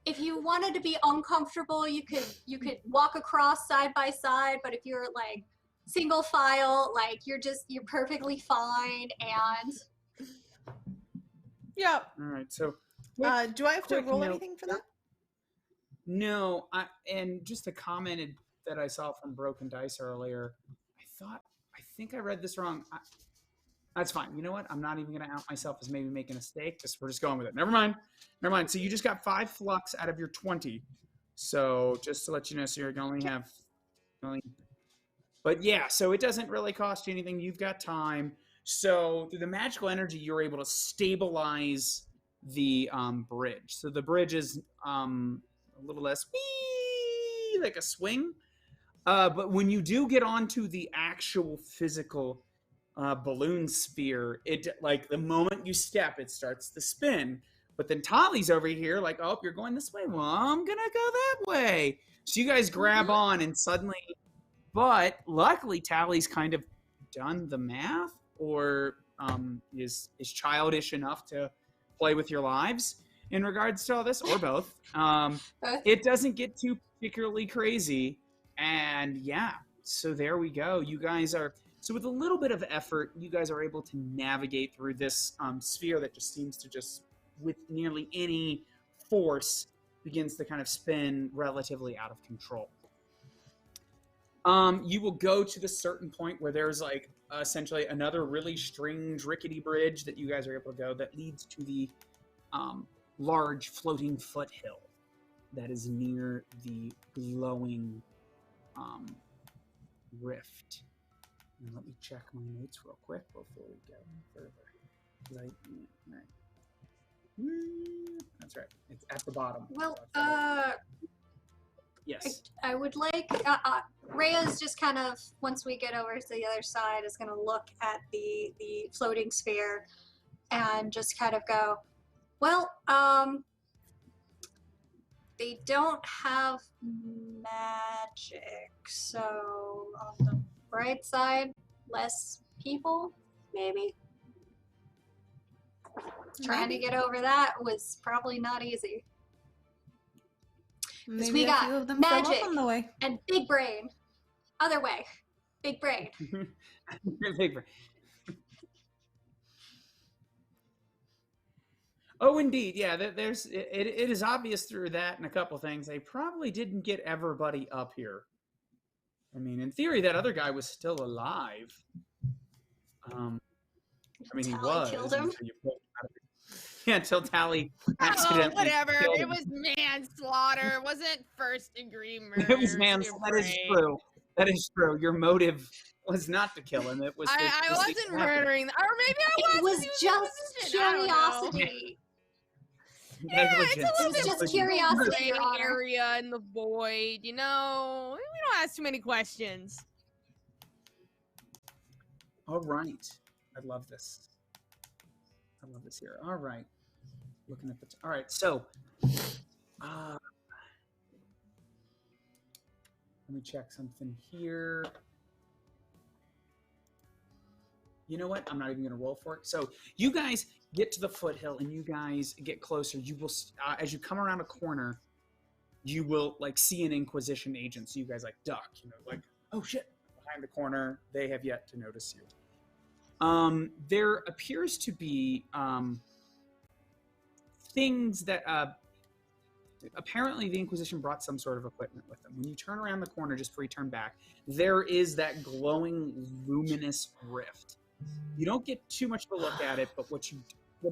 If you wanted to be uncomfortable, you could walk across side by side. But if you're like single file, like you're perfectly fine. And Yeah. All right, so Do I have to quick roll note. anything for that? no, and just a comment that I saw from Broken Dice earlier. I think I read this wrong. That's fine. You know what? I'm not even going to out myself as maybe making a mistake. We're just going with it. Never mind. So you just got 5 flux out of your 20. So just to let you know, so you're going to only have. But yeah, so it doesn't really cost you anything. You've got time. So through the magical energy, you're able to stabilize the bridge. So the bridge is a little less like a swing. But when you do get onto the actual physical balloon sphere, it like the moment you step, it starts to spin. But then Tali's over here, like, oh, you're going this way. Well, I'm gonna go that way. So you guys grab on, and suddenly, but luckily, Tali's kind of done the math, or is childish enough to play with your lives in regards to all this, or both. It doesn't get too particularly crazy, and yeah. So there we go. You guys are. So with a little bit of effort, you guys are able to navigate through this sphere that just seems to just, with nearly any force, begins to kind of spin relatively out of control. You will go to the certain point where there's like essentially another really strange rickety bridge that you guys are able to go that leads to the large floating foothill that is near the glowing rift. And let me check my notes real quick before we go further. That's right. It's at the bottom. well, Yes. I would like Rhea's just kind of, once we get over to the other side, is going to look at the floating sphere and just kind of go, well, they don't have magic, so on the bright side, less people, maybe. Trying to get over that was probably not easy. Maybe we a got few of them fell off magic. on the way. And big brain. Other way. Big brain. Big brain. Oh, indeed. Yeah, there's it is obvious through that and a couple things. They probably didn't get everybody up here. I mean, in theory, that other guy was still alive. I mean, he Tally was. killed him. Until you pulled him out of it. Yeah, until Tally accidentally. Oh, whatever. killed It him. was manslaughter. It wasn't first degree murder. It was manslaughter. That is true. That is true. Your motive was not to kill him. It was. I wasn't murdering, or maybe I It was. was he just innocent. I don't know. curiosity. Yeah, it's a little It was bit just of a curiosity, gray Your Honor. area in the void. You know, we don't ask too many questions. All right. I love this. I love this here. All right. Looking at the. All right. So, let me check something here. You know what? I'm not even going to roll for it. So you guys get to the foothill and you guys get closer. You will, as you come around a corner, you will like see an Inquisition agent. So you guys like duck, like, oh shit, behind the corner. They have yet to notice you. There appears to be things that apparently the Inquisition brought some sort of equipment with them. When you turn around the corner just before you turn back, there is that glowing, luminous rift. You don't get too much of a look at it, but what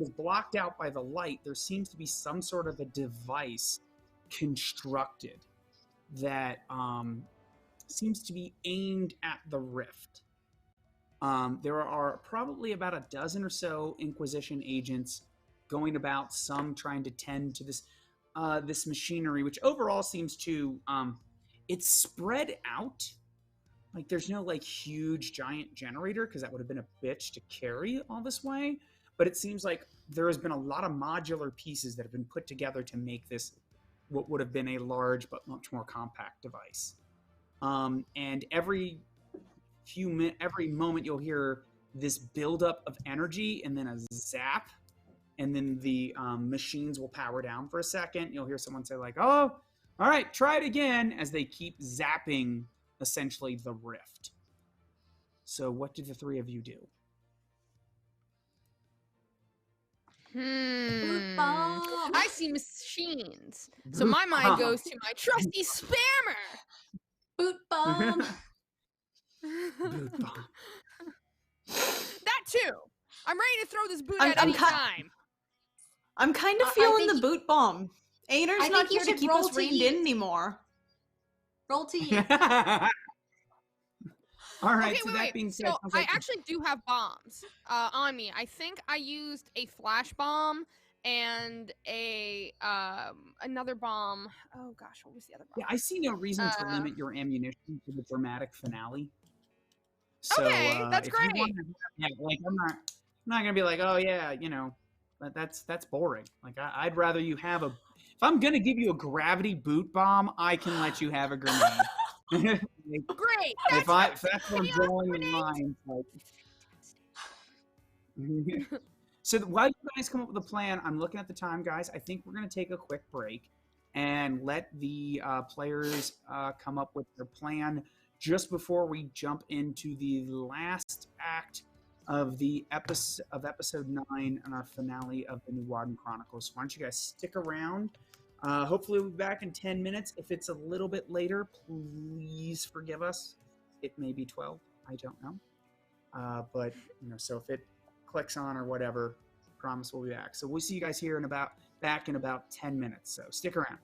is blocked out by the light, there seems to be some sort of a device constructed that seems to be aimed at the rift. There are probably about a dozen or so Inquisition agents going about, some trying to tend to this machinery, which overall seems to it's spread out. Like there's no like huge giant generator because that would have been a bitch to carry all this way. But it seems like there has been a lot of modular pieces that have been put together to make this what would have been a large but much more compact device. And every moment you'll hear this buildup of energy and then a zap, and then the machines will power down for a second. You'll hear someone say like, "Oh, all right, try it again," as they keep zapping essentially the rift. So what did the three of you do? Boot bomb. I see machines. So my mind goes to my trusty spammer. Boot bomb. Boot bomb. That too. I'm ready to throw this boot I'm at any ki- time. I'm kind of I feeling think the boot bomb. Ainer's I not think you here to should keep roll us to reined eat. in anymore. Roll to eat. All right. Okay, So wait, that wait. being said, So sounds I like actually do have bombs on me. I think I used a flash bomb and a another bomb. Oh gosh, what was the other bomb? yeah, I see no reason to limit your ammunition to the dramatic finale. So Okay, that's if you great. want to, yeah, like I'm not gonna be like, oh yeah, but that's boring. Like I'd rather you have a. If I'm gonna give you a gravity boot bomb, I can let you have a grenade. Like, Great. if That's that's what I'm drawing the line, like. So while you guys come up with a plan, I'm looking at the time, guys. I think we're gonna take a quick break and let the players come up with their plan just before we jump into the last act of the episode 9 and our finale of the Nuadan Chronicles. So why don't you guys stick around? Hopefully we'll be back in 10 minutes. If it's a little bit later, please forgive us. It may be 12. I don't know. But so if it clicks on or whatever, promise we'll be back. So we'll see you guys here back in about 10 minutes. So stick around.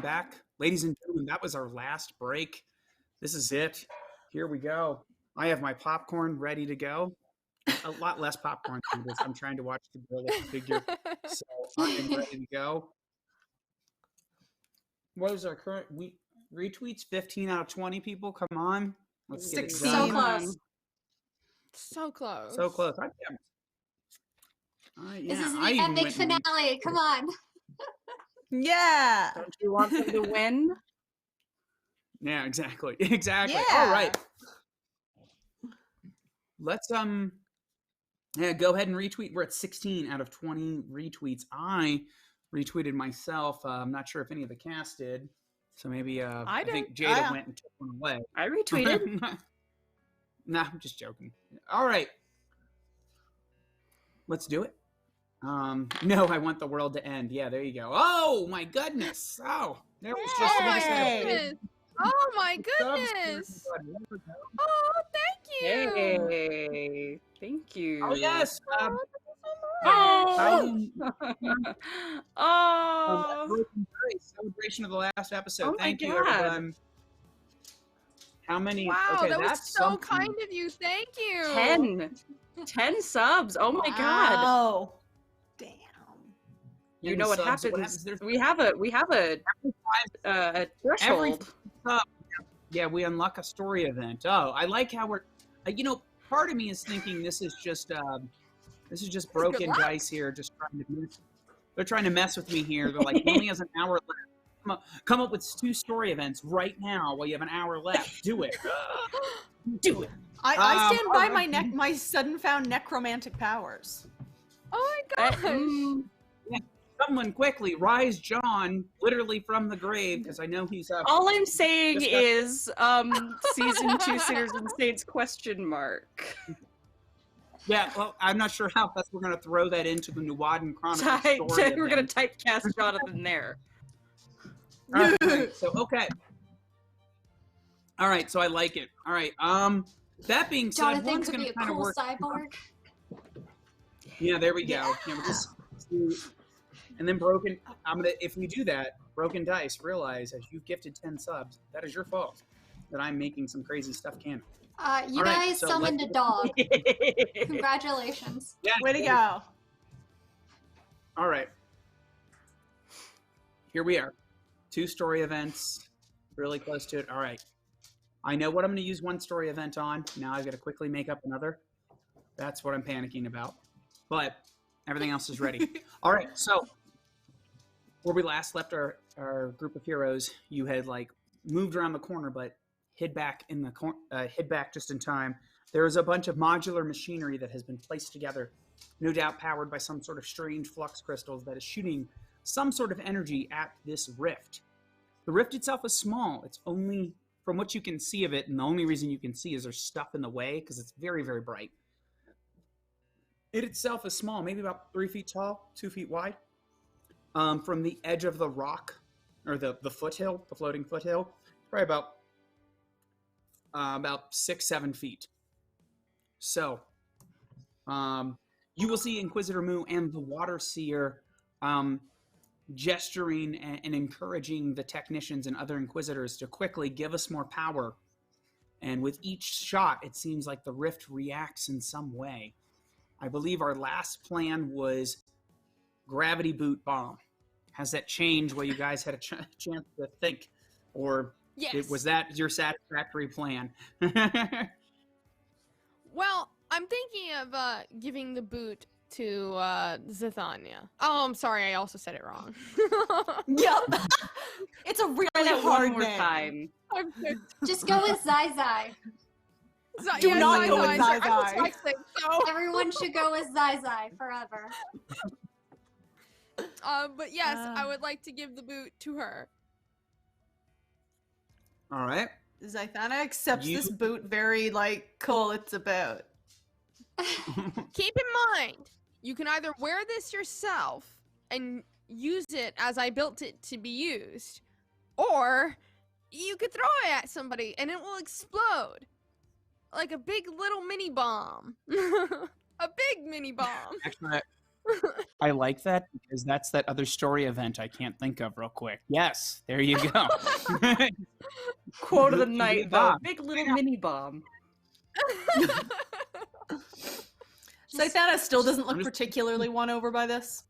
back. Ladies and gentlemen, that was our last break. This is it. Here we go. I have my popcorn ready to go. A lot less popcorn than this. I'm trying to watch the gorilla figure. So I am ready to go. What is our current retweets? 15 out of 20 people? Come on. Let's get it 16. done. So close. So close. So close. This is the I even epic went and finale. Come on. Yeah. Don't you want them to win? Yeah, exactly. Exactly. Yeah. All right. Let's yeah, go ahead and retweet. We're at 16 out of 20 retweets. I retweeted myself. I'm not sure if any of the cast did. So maybe I think Jada went and took one away. I retweeted. Nah, I'm just joking. All right. Let's do it. No, I want the world to end. Yeah, there you go. Oh my goodness. Oh, there was just Hey. Oh my subs for goodness. everybody. There we go. Oh, thank you. Hey, thank you. Oh yes. Oh. Oh. Oh. Celebration of the last episode. Oh my Thank you, God. everyone. How many? Wow, okay, that was that's so something. kind of you. Thank you. 10 subs. Oh my God. Wow. Damn. You know what Subs, happens? There's We have a threshold. sub. Yeah, we unlock a story event. Oh, I like how we're. Part of me is thinking this is just broken luck. dice here, just trying to. They're trying to mess with me here. They're like, he only has an hour left. Come up with 2 story events right now while you have an hour left. Do it. Do it. I stand by alright. my sudden found necromantic powers. Oh my gosh. Someone quickly rise John literally from the grave because I know he's up. All I'm saying Just got- is season 2 Sinners and Saints ? Yeah, well, I'm not sure how fast we're going to throw that into the Nuadan Chronicles story. We're gonna event. typecast Jonathan there. All right, so okay. All right, so I like it. All right. That being said, Jonathan one's could going be to a kind of cool work. cyborg. Yeah, there we go. Yeah, we'll just and then broken. If we do that, broken dice. Realize as you've gifted 10 subs, that is your fault. That I'm making some crazy stuff canon. You All right, guys so summoned a let's- dog. Congratulations. Yeah. Way to go. All right. Here we are. 2 story events. Really close to it. All right. I know what I'm going to use 1 story event on. Now I've got to quickly make up another. That's what I'm panicking about. But everything else is ready. All right. So where we last left our group of heroes, you had moved around the corner, but hid back just in time. There is a bunch of modular machinery that has been placed together, no doubt powered by some sort of strange flux crystals that is shooting some sort of energy at this rift. The rift itself is small. It's only from what you can see of it, and the only reason you can see is there's stuff in the way because it's very, very bright. It itself is small, maybe about 3 feet tall, 2 feet wide. From the edge of the rock, or the foothill, the floating foothill, probably about 6-7 feet. So, you will see Inquisitor Mu and the Water Seer gesturing and encouraging the technicians and other Inquisitors to quickly give us more power. And with each shot, it seems like the rift reacts in some way. I believe our last plan was gravity boot bomb. Has that changed while you guys had a chance to think? Or Yes. was that your satisfactory plan? Well, I'm thinking of giving the boot to Zathania. Oh, I'm sorry. I also said it wrong. Yep. It's a really Try that hard one more name. time. Just go with Zai Zai. Do not go with Zai I Zai. was texting, so. Everyone should go with Zai Zai forever. But yes, I would like to give the boot to her. All right. Zythana accepts You- this boot very, cool, it's a boot. Keep in mind, you can either wear this yourself and use it as I built it to be used, or you could throw it at somebody and it will explode. Like a big little mini bomb. A big mini bomb. Actually, I like that because that's that other story event I can't think of real quick. Yes, there you go. Quote of the Big night, though. bomb. Big little mini bomb. Saithana still doesn't look I'm just- particularly won over by this.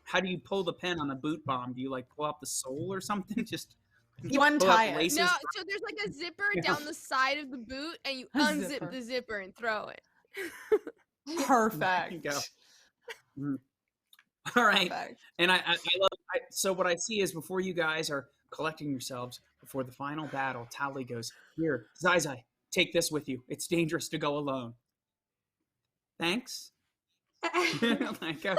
How do you pull the pin on a boot bomb? Do you like pull out the sole or something? Just You pull out untie the it. laces? No, so there's like a zipper Yeah. down the side of the boot, and you A unzip zipper. the zipper and throw it. Perfect. There you go. All right. Perfect. And I love. So what I see is before you guys are collecting yourselves before the final battle, Tally goes, "Here, Zai, take this with you. It's dangerous to go alone." Thanks. Like, yeah.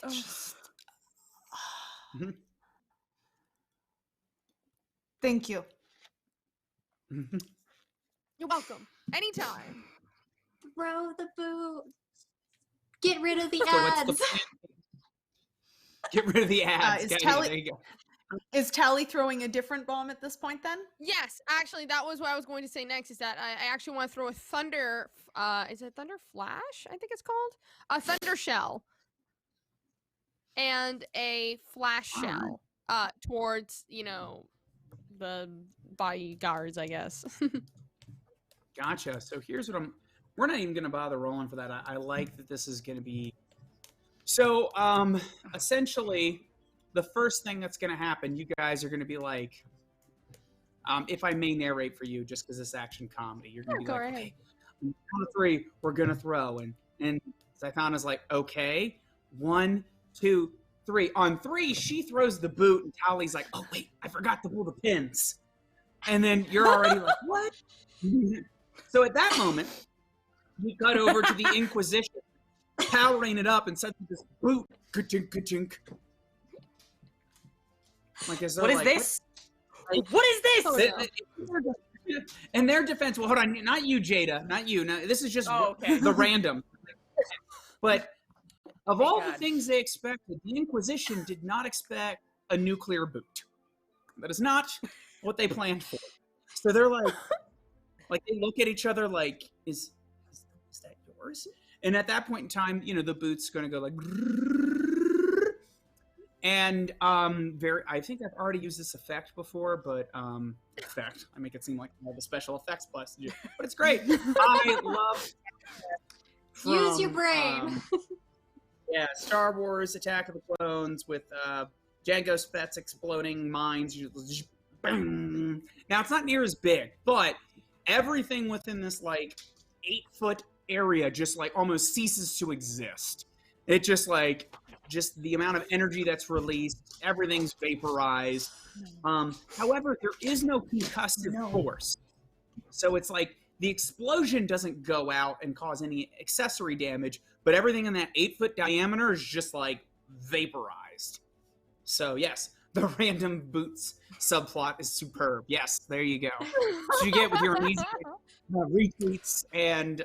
I just- Mhm. Thank you. Mhm. You're welcome. Anytime. Throw the boot. Get rid of the So what's ads. the plan? Get rid of the ads. is Got it. Tally- There you go. Is Tally throwing a different bomb at this point then? Yes, actually, that was what I was going to say next. Is that I actually want to throw a thunder. Is it thunder flash? I think it's called a thunder shell, and a flash Alright. shell. Towards the bodyguards, I guess. Gotcha. So here's what we're not even going to bother rolling for that. I like that this is going to be. So essentially, the first thing that's going to happen, you guys are going to be like, if I may narrate for you, just because it's action comedy, you're going to be Go like, right okay, on the count of 3, we're going to throw. And Saithana's like, okay, 1, 2, 3. On 3, she throws the boot, and Tally's like, oh, wait, I forgot to pull the pins. And then you're already like, what? So at that moment, we cut over to the Inquisition, powering it up, and suddenly this boot, ka-chink, ka-chink. Like, as though, What is like, this? What is this? Oh, no. And their defense, well, hold on, not you, Jada, not you. No, this is just Oh, okay. the random. But of Thank all the God. things they expected, the Inquisition did not expect a nuclear boot. That is not what they planned for. So they're like they look at each other like, is that yours? And at that point in time, the boot's going to go like, and I think I've already used this effect before, but effect, I make it seem like all the special effects plus, but it's great. I love. Use your from, brain. Yeah, Star Wars: Attack of the Clones with Jango Fett's exploding mines. Now it's not near as big, but everything within this 8-foot area just almost ceases to exist. It just the amount of energy that's released, everything's vaporized. However, there is no concussive force, so it's the explosion doesn't go out and cause any accessory damage, but everything in that 8-foot diameter is just vaporized. So yes, the random boots subplot is superb. Yes, there you go. So you get with your amazing retweets and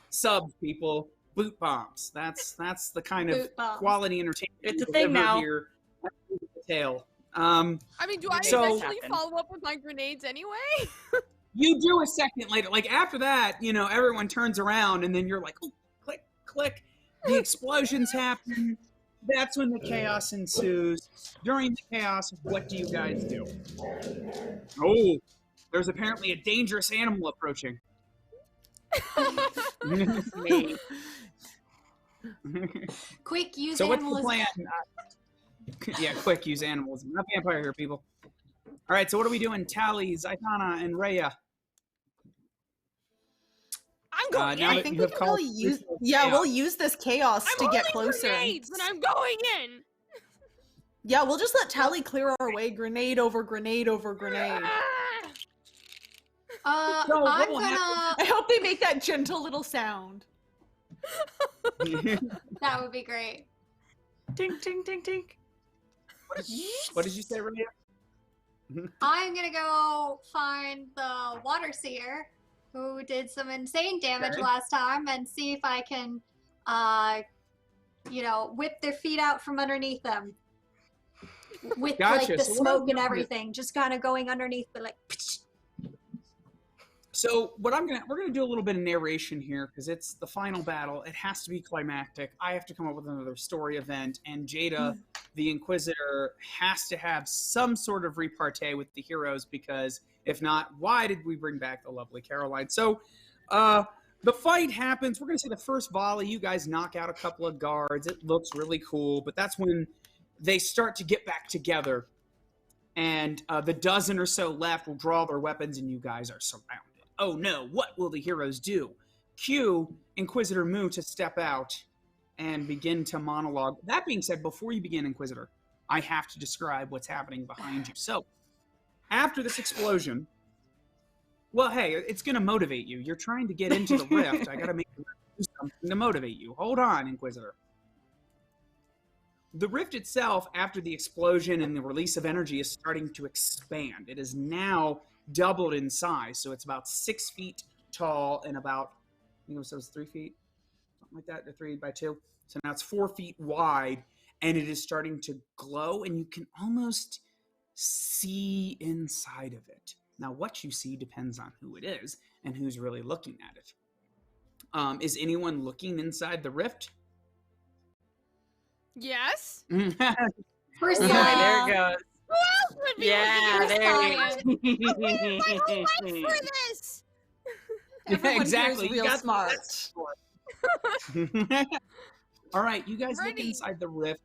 subs, people. Boot bombs. That's the kind of Boot bombs. quality entertainment It's a we thing deliver now. here at the Tale. I mean, do I So- eventually Happen. follow up with my grenades anyway? You do a second later. After that, everyone turns around and then you're like, oh, click, click. The explosions happen. That's when the chaos ensues. During the chaos, what do you guys do? Oh, there's apparently a dangerous animal approaching. Me. Quick, use So what's the animalism. plan? Yeah, quick, use animals. Not vampire here, people. All right, so what are we doing? Tally, Zaitana, and Rhea. I'm going now in. I that think you we have can called really use. Crystal Yeah, Chaos. we'll use this chaos I'm to get holding closer. grenades, and I'm going in. Yeah, we'll just let Tally clear our way, grenade over grenade over grenade. So what I'm will gonna. I hope they make that gentle little sound. That would be great. Tink, tink, tink, tink. What did you say, Rhea? I'm gonna go find the water seer who did some insane damage Okay. last time and see if I can, whip their feet out from underneath them. With Gotcha. the So what are smoke we and doing? everything, just kind of going underneath, but So we're gonna do a little bit of narration here because it's the final battle. It has to be climactic. I have to come up with another story event, and Jada, the Inquisitor, has to have some sort of repartee with the heroes because if not, why did we bring back the lovely Caroline? So, the fight happens. We're gonna say the first volley. You guys knock out a couple of guards. It looks really cool, but that's when they start to get back together, and the dozen or so left will draw their weapons, and you guys are surrounded. Oh no, what will the heroes do? Cue Inquisitor Mu to step out and begin to monologue. That being said, before you begin, Inquisitor, I have to describe what's happening behind you. So, after this explosion, well, hey, it's going to motivate you. You're trying to get into the rift. I got to make you do something to motivate you. Hold on, Inquisitor. The rift itself, after the explosion and the release of energy, is starting to expand. It is now doubled in size, so it's about 6 feet tall and about, I think it was 3 feet, something like that, or 3 by 2. So now it's 4 feet wide, and it is starting to glow, and you can almost see inside of it. Now, what you see depends on who it is and who's really looking at it. Is anyone looking inside the rift? Yes. First Oh boy, there it goes. Who else would be Yeah, looking there at you this? I waited my whole life for this. Everyone Exactly. here's You real got smart. All right, you guys look Ready. inside the rift.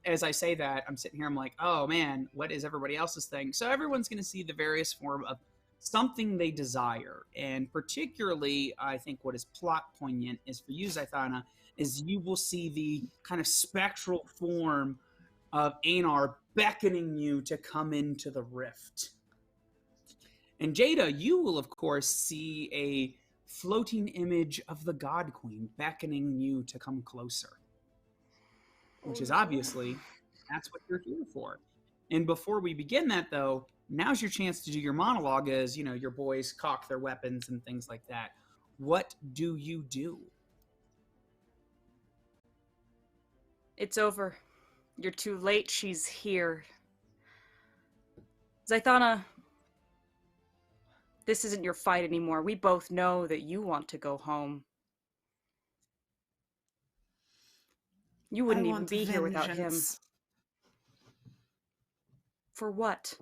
As I say that, I'm sitting here, I'm like, oh man, what is everybody else's thing? So everyone's going to see the various form of something they desire. And particularly, I think what is plot poignant is for you, Zaithana, is you will see the kind of spectral form of Anar beckoning you to come into the rift. And Jada, you will, of course, see a floating image of the God Queen beckoning you to come closer. Which is obviously, that's what you're here for. And before we begin that, though, now's your chance to do your monologue as, your boys cock their weapons and things like that. What do you do? It's over. You're too late. She's here. Zaithana, this isn't your fight anymore. We both know that you want to go home. You wouldn't I even want be here without him. vengeance. For what?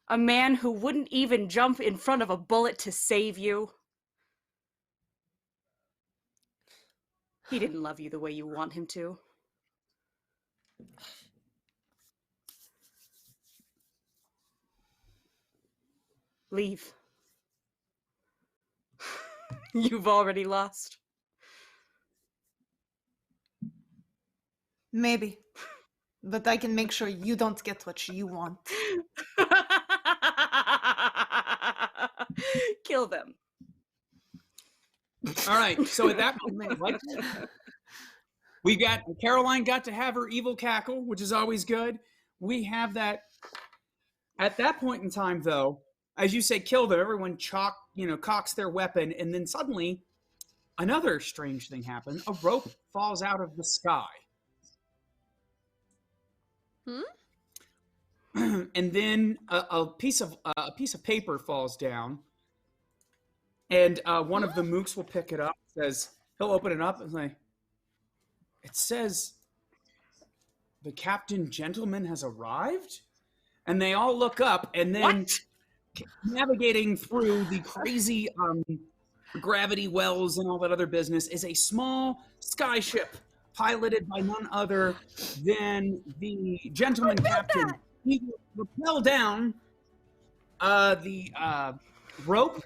A man who wouldn't even jump in front of a bullet to save you? He didn't love you the way you want him to. Leave. You've already lost. Maybe. But I can make sure you don't get what you want. Kill them. All right, so at that moment, like, Caroline got to have her evil cackle, which is always good. We have that. At that point in time, though, as you say, kill them, everyone cocks their weapon, and then suddenly another strange thing happens. A rope falls out of the sky. And then a piece of paper falls down, and one of the mooks will pick it up. He'll open it up and say, "It says the captain gentleman has arrived," and they all look up, and then navigating through the crazy gravity wells and all that other business is a small skyship piloted by none other than the gentleman captain. He will rappel down the rope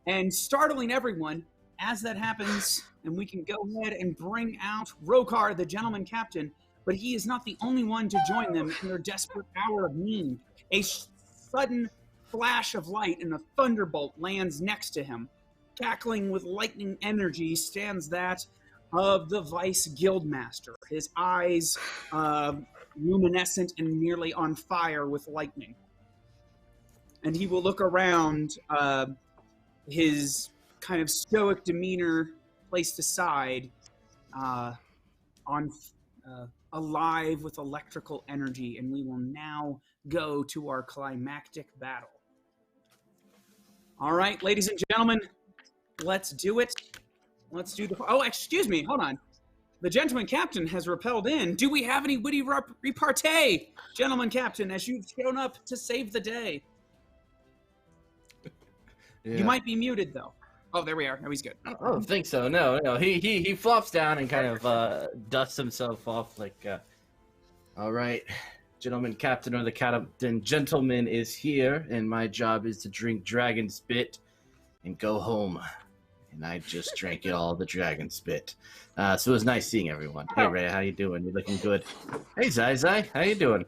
and startling everyone. As that happens, and we can go ahead and bring out Rokar, the gentleman captain, but he is not the only one to join them in their desperate hour of need. A sudden flash of light and a thunderbolt lands next to him. Cackling with lightning energy stands that of the Vice Guildmaster, his eyes luminescent and nearly on fire with lightning. And he will look around, his kind of stoic demeanor placed aside, alive with electrical energy, and we will now go to our climactic battle. All right, ladies and gentlemen, let's do it. Let's do the. Oh, excuse me. Hold on. The gentleman captain has repelled in. Do we have any witty repartee, gentleman captain, as you've shown up to save the day? Yeah. You might be muted though. Oh, there we are. No, he's good. I don't think so. No. He flops down and kind of dusts himself off like, all right, gentleman captain or the captain gentleman is here, and my job is to drink dragon spit and go home. And I just drank it all, the dragon spit. So it was nice seeing everyone. Hey, Ray, how you doing? You looking good? Hey, Zai, how you doing?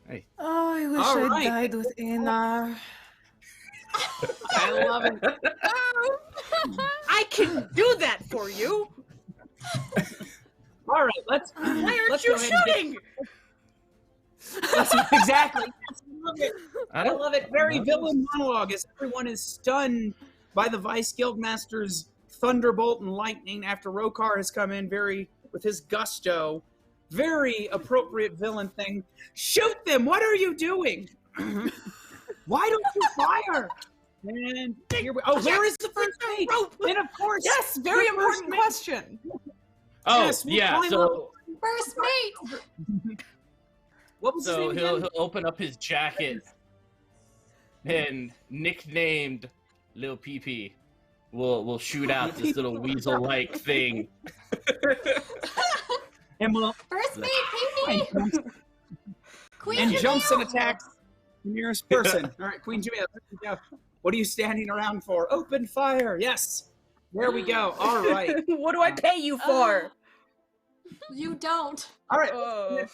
Hey. Oh, I wish All I right. died with Anar. I love it. I can do that for you. All right, let's. Why let's aren't you go ahead and get- shooting? Exactly. Yes, I love it. I don't- love it. Very villain monologue as everyone is stunned by the Vice Guildmaster's thunderbolt and lightning after Rokar has come in with his gusto. Very appropriate villain thing. Shoot them! What are you doing? Why don't you fire? And here we. Oh, where is the first mate? And of course, Yes, very the first important mate. question. Oh, Yes, we'll yeah. climb So First mate! What was his so name he'll again? open up his jacket, and nicknamed Lil Pee will shoot out this little weasel-like thing. And we'll First mate, Pee Pee! Queen and jumps and Jamil. attacks the nearest person. All right, Queen Jamil, there we go. What are you standing around for? Open fire. Yes. There we go. All right. What do I pay you for? You don't. All right. Oh.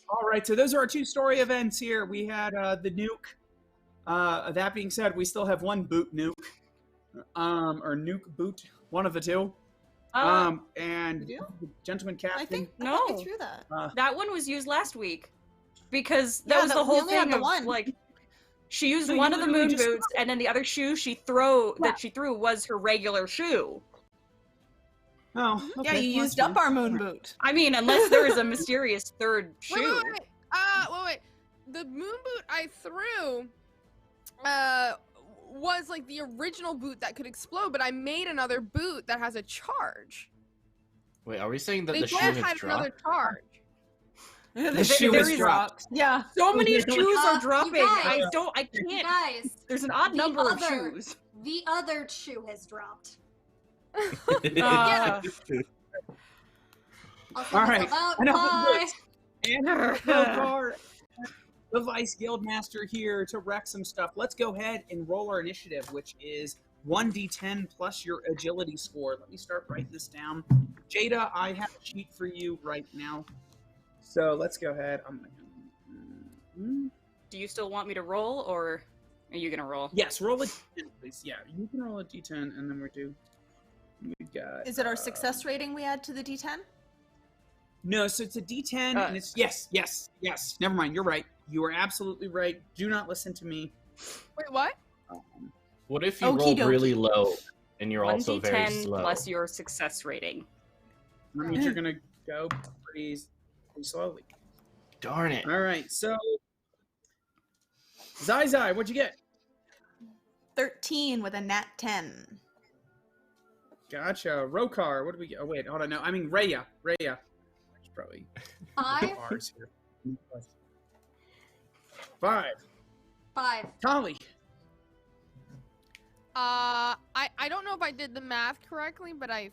All right. So those are our two story events here. We had the nuke. That being said, we still have one boot nuke. Or nuke boot. One of the two. And We do? the gentleman I captain. think I No. thought we threw that. That one was used last week because that Yeah, was that- the we whole only had thing the of one. like she used No, one you of the literally moon just- boots and then the other shoe she threw was her regular shoe. Oh, Yeah, okay, you well, used that's up fine. our moon boot. I mean, unless there is a mysterious third shoe. Wait. The moon boot I threw was like the original boot that could explode, but I made another boot that has a charge. Wait, are we saying that They the shoe both has had another dropped? charge. The shoe there is is- dropped. Yeah. So many You shoes you are dropping. I guys. You can't. guys, There's an odd the number of other- shoes. the other shoe has dropped. Uh, I'll send All right. myself out. Enough Bye. of this. And Rokar, the Vice Guildmaster here to wreck some stuff. Let's go ahead and roll our initiative, which is 1d10 plus your agility score. Let me start writing this down. Jada, I have a sheet for you right now. So let's go ahead. do you still want me to roll, or are you gonna roll? Yes, roll a d10, please. Yeah, you can roll a d10, and then we got. Is it our success rating we add to the D10? No, so it's a d10, and it's yes. Never mind. You're right. You are absolutely right. Do not listen to me. Wait, what? What if you Okie rolled dokie. really low and you're also very 1d10 slow? plus your success rating. That means you're gonna go pretty slowly. Darn it. All right, so Zai, what'd you get? 13 with a nat 10. Gotcha. Rokar, what do we get? Oh wait, hold on. No, I mean Raya. There's probably 5. R's here. 5. 5. Tolly. I don't know if I did the math correctly, but I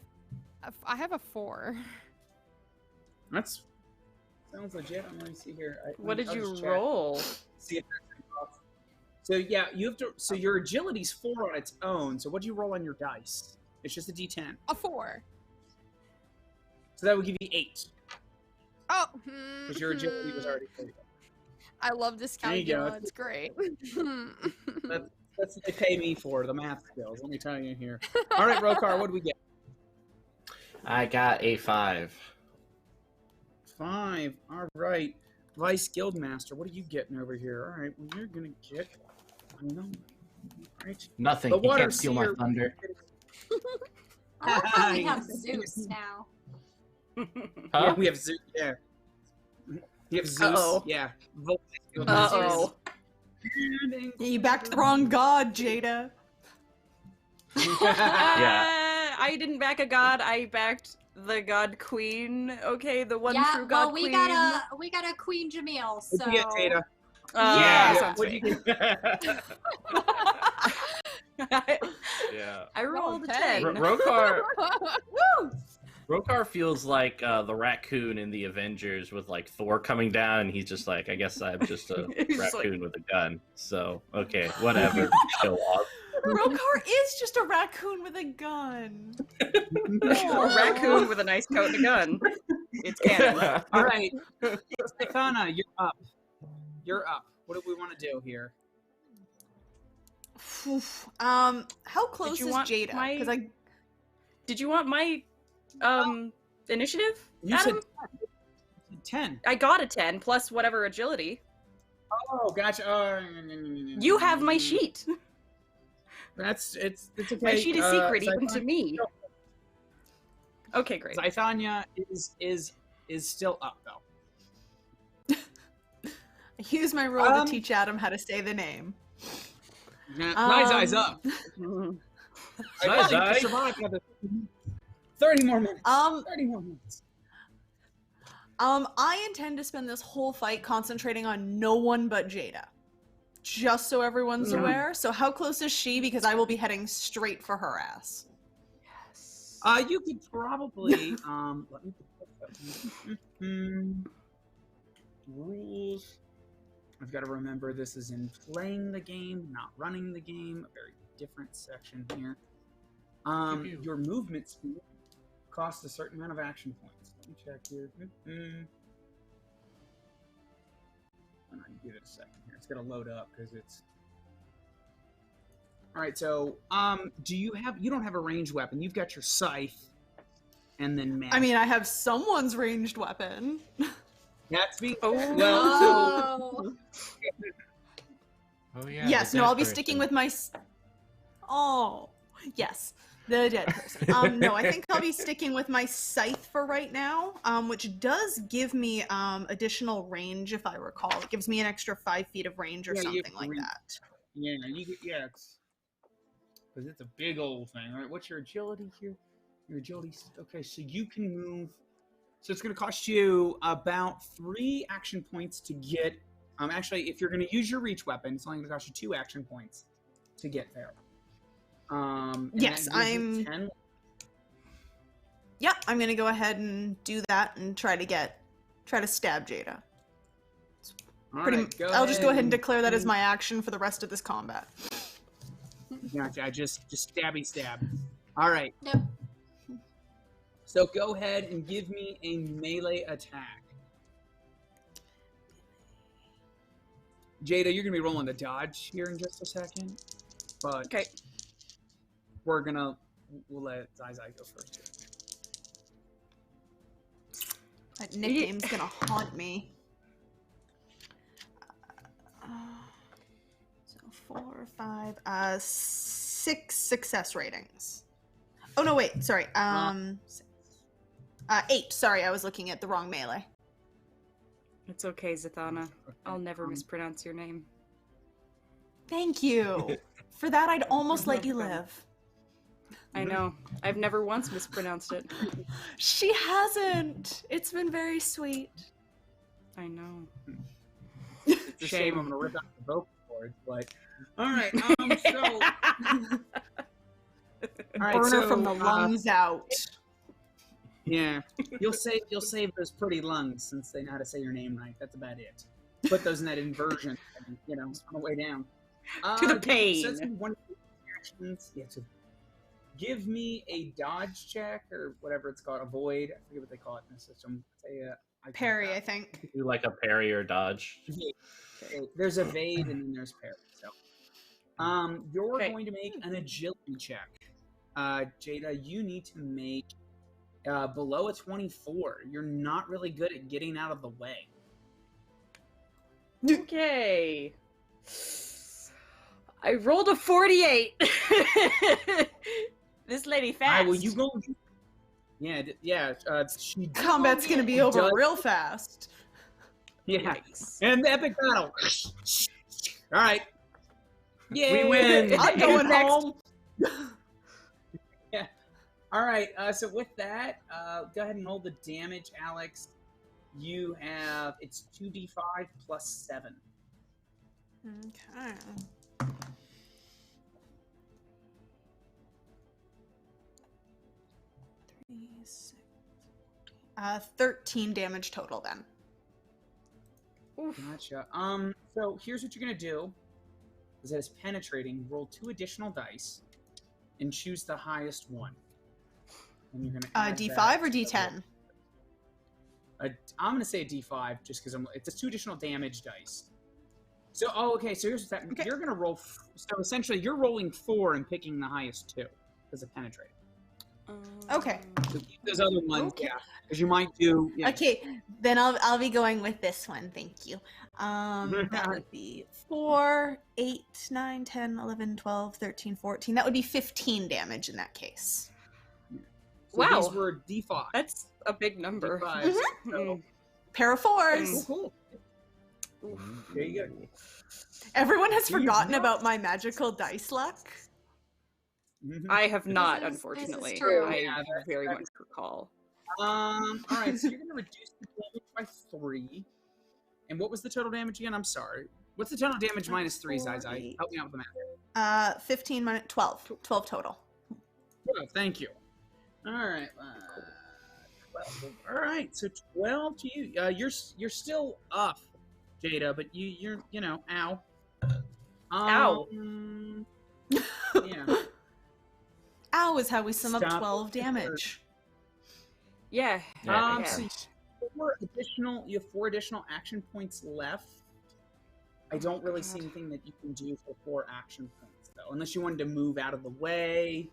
have a 4. That's sounds legit. I'm gonna see here. What did I'll you just check. roll? See if there's any bugs. So yeah, you have to. So your agility's 4 on its own. So what do you roll on your dice? It's just a D10. A 4. So that would give you 8 Oh. because your agility was already 3. I love this There you go. calculator. It's great. That's what they pay me for, the math skills. Let me tell you here. All right, Rokar, what do we get? I got a 5. 5. All right. Vice Guildmaster, what are you getting over here? All right, well, you're going to get... I don't know. All right. Nothing. The He water can't steal my seer- thunder. I love how we have Zeus now. Yeah, Huh? we have Zeus. Yeah. We have Zeus. Uh-oh. Yeah. Vice Guildmaster. Uh-oh. You backed the wrong god, Jada. I didn't back a god. I backed the god queen. Okay, the one true god well, we queen. got a Queen Jamil. So What'd you get, Jada? Yeah, sounds What'd you right. get? Yeah. I rolled a Okay. 10. Rokar feels like the raccoon in the Avengers with like Thor coming down, and he's just like, I guess I'm just a He's just raccoon with a gun. So okay, whatever. Show off. Rokar is just a raccoon with a gun. A raccoon with a nice coat and a gun. It's canon. All right, Stefana, you're up. You're up. What do we want to do here? How close you is want Jada? my- Because Did you want my initiative? You Adam? said 10. I got a 10 plus whatever agility. Oh, gotcha. You have my sheet. It's okay. My sheet is secret even to Zythania- me. Okay, great. Zythania is still up though. I use my roll to teach Adam how to say the name. Zai's up. I think to survive another 30 more minutes. 30 more minutes. I intend to spend this whole fight concentrating on no one but Jada. Just so everyone's aware. So how close is she? Because I will be heading straight for her ass. Yes. You could probably let me put rules. I've got to remember this is in playing the game, not running the game. A very different section here. Your movement speed costs a certain amount of action points. Let me check here. I'm gonna give it a second here. It's gonna load up because it's. All right. So, you don't have a ranged weapon. You've got your scythe, and then magic. I mean, I have someone's ranged weapon. That's me. Oh. Well, Oh yeah. Yes, the no, dead I'll be person. sticking with my. Oh, yes, the dead person. No, I think I'll be sticking with my scythe for right now, which does give me additional range, if I recall. It gives me an extra 5 feet of range or Yeah, you have something like range. that. yeah, it's because it's a big old thing, right? What's your agility here? Your agility. Okay, so you can move. So it's going to cost you about 3 action points to get. Actually, if you're going to use your reach weapon, it's only going to cost you 2 action points to get there. And Yes, that gives you 10. Yep, I'm gonna go ahead and do that and try to stab Jada. All Pretty, right, I'll just go ahead and declare that as my action for the rest of this combat. Gotcha. Just stabby stab. All right. Yep. So go ahead and give me a melee attack. Jada, you're gonna be rolling the dodge here in just a second, but Okay. we'll let Zai go first. That nickname's gonna haunt me. So 4, 5, 6 success ratings. Oh no, wait, sorry. 8. Sorry, I was looking at the wrong melee. It's okay, Zathana. I'll never mispronounce your name. Thank you. For that, I'd almost let you live. I know. I've never once mispronounced it. She hasn't. It's been very sweet. I know. It's a shame I'm gonna rip out the vocal cords, but all right. So all right, Burn her so, from the lungs out. Yeah, you'll save those pretty lungs since they know how to say your name right. That's about it. Put those in that inversion, and, on the way down. To the pain. So that's one of the actions. Yeah, give me a dodge check or whatever it's called, avoid. I forget what they call it in the system. Parry, I think. Do like a parry or dodge. Okay, there's evade and then there's parry. So, you're Okay. going to make an agility check. Jada, you need to make below a 24. You're not really good at getting out of the way. Okay. I rolled a 48. This lady fast. Well, you go. Yeah. She Combat's gonna be over does- real fast. Yeah. Yikes. And the epic battle. All right. Yay! We win. I'm going Next. home. Yeah. All right. So with that, go ahead and roll the damage, Alex. You have it's 2d5 plus 7. Okay. Three, 6. 13 damage total then. Gotcha. So here's what you're gonna do. Is that it's penetrating. Roll 2 additional dice, and choose the highest one. And you're gonna add D5 that or to the D10? roll. I'm gonna say a D5 just because it's 2 additional damage dice. So okay. So here's what's happening. Okay. You're gonna roll. So essentially, you're rolling 4 and picking the highest 2 because of penetrating. Okay. So keep those other ones, Okay. yeah, because you might do. Yeah. Okay, then I'll be going with this one. Thank you. That would be 4, 8, 9, 10, 11, 12, 13, 14. That would be 15 damage in that case. So Wow. These were D5. That's a big number. D5s. So, Pair of fours. cool. There you go. Everyone has Do you forgotten know- about my magical dice luck. Mhm. I have not, This is unfortunately. true. I Yeah, that's- very much recall. All right, so you're gonna reduce the damage by 3. And what was the total damage again? I'm sorry. What's the total damage minus 3, Zai? Help me out with the math. 15 minus 12. 12 total. Oh, thank you. All right. 12. All right, so 12 to you. You're still up, Jada, but you're ow. Ow. Yeah. Ow is how we sum up Stop 12 damage. Yeah. Yeah, yeah. So you have 4 additional action points left. I don't really see God. anything that you can do for 4 action points, though, unless you wanted to move out of the way.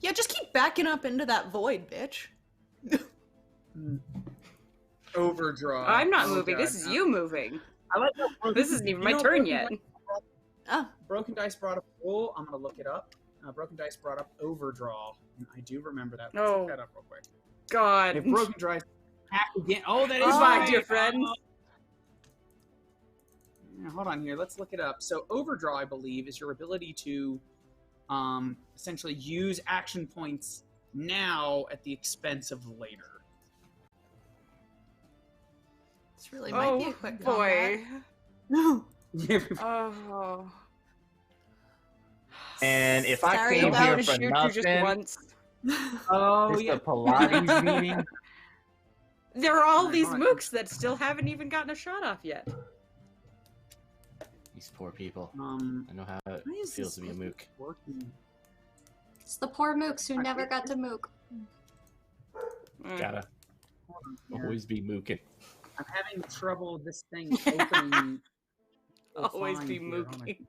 Yeah, just keep backing up into that void, bitch. Overdraw. I'm not Oh, moving. God, This is no. you moving. I like how broken, This isn't even you my know, turn Broken yet. Dice- Oh, Broken Dice brought up. Oh, I'm gonna look it up. Broken Dice brought up overdraw. And I do remember that. Let's Oh. look that up real quick. God. If Broken Dice hack again. Oh, that is Goodbye, right. dear friends. Yeah, hold on here. Let's look it up. So overdraw, I believe, is your ability to essentially use action points now at the expense of later. this really might be Oh a quick boy. combat. Oh. And if I Sorry came about here to for shoot you just nothing, once. Oh, it's yeah. the Pilates meeting. There are all Alright, these hold on. mooks that still haven't even gotten a shot off yet. These poor people. Um, I know how it why is feels this to be a mook. working? It's the poor mooks who never got to mook. Mm. Gotta Hold on here. always be mooking. I'm having trouble with this thing opening. Always Fine be here, hold on. mooking.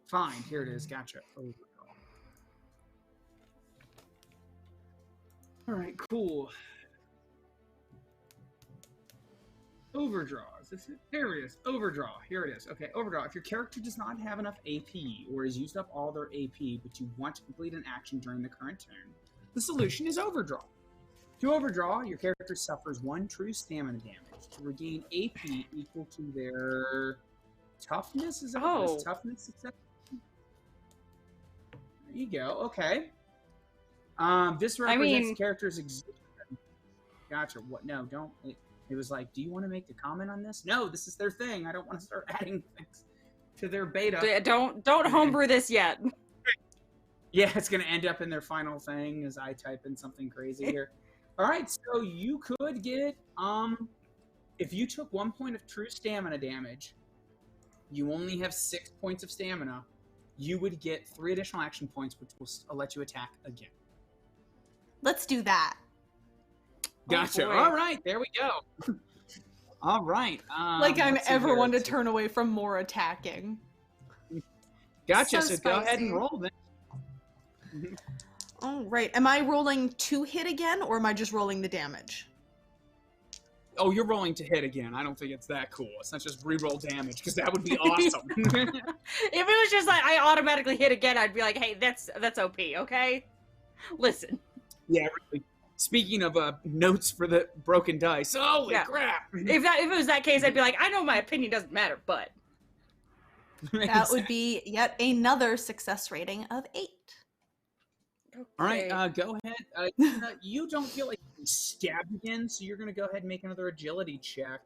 Fine, here it is. Gotcha. Overdraw. All right, cool. Overdraw. Is this it? There it is. Overdraw. Here it is. Okay, overdraw. If your character does not have enough AP or has used up all their AP, but you want to complete an action during the current turn, the solution is overdraw. To overdraw, your character suffers 1 true stamina damage to regain AP equal to their toughness. Is that what it Oh. is? Toughness success? There you go. Okay. This represents mean- character's existence. Gotcha. What? No, don't. It was like, do you want to make a comment on this? No, this is their thing. I don't want to start adding things to their beta. Don't homebrew this yet. Yeah, it's going to end up in their final thing as I type in something crazy here. All right, so you could get, if you took 1 point of true stamina damage, you only have 6 points of stamina, you would get 3 additional action points, which will let you attack again. Let's do that. Gotcha. boy. All right, there we go. All right. Like I'm let's see ever here. one to turn away from more attacking. Gotcha. So So go ahead and spicy. roll then. Oh, right. Am I rolling to hit again, or am I just rolling the damage? Oh, you're rolling to hit again. I don't think it's that cool. It's not just re-roll damage because that would be awesome. If it was just like I automatically hit again, I'd be like, hey, that's OP, okay? Listen. Yeah, really. Speaking of notes for the broken dice, holy Yeah. crap! If it was that case, I'd be like, I know my opinion doesn't matter, but That would be yet another success rating of 8. All right, Okay. go ahead. You don't feel like you stabbed again, so you're going to go ahead and make another agility check.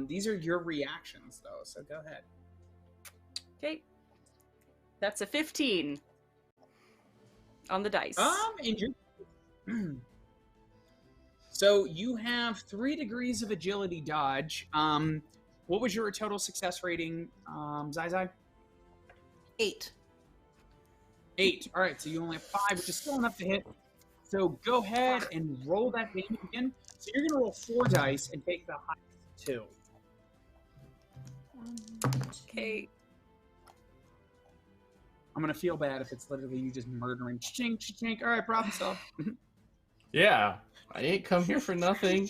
These are your reactions, though, so go ahead. Okay. That's a 15 on the dice. And you're... So you have 3 degrees of agility dodge. What was your total success rating, Zai? 8. 8. All right, so you only have 5, which is still enough to hit. So go ahead and roll that damage again. So you're going to roll 4 dice and take the highest 2. Okay. I'm going to feel bad if it's literally you just murdering. Chink, chink. All right, problem solved. Yeah, I ain't come here for nothing.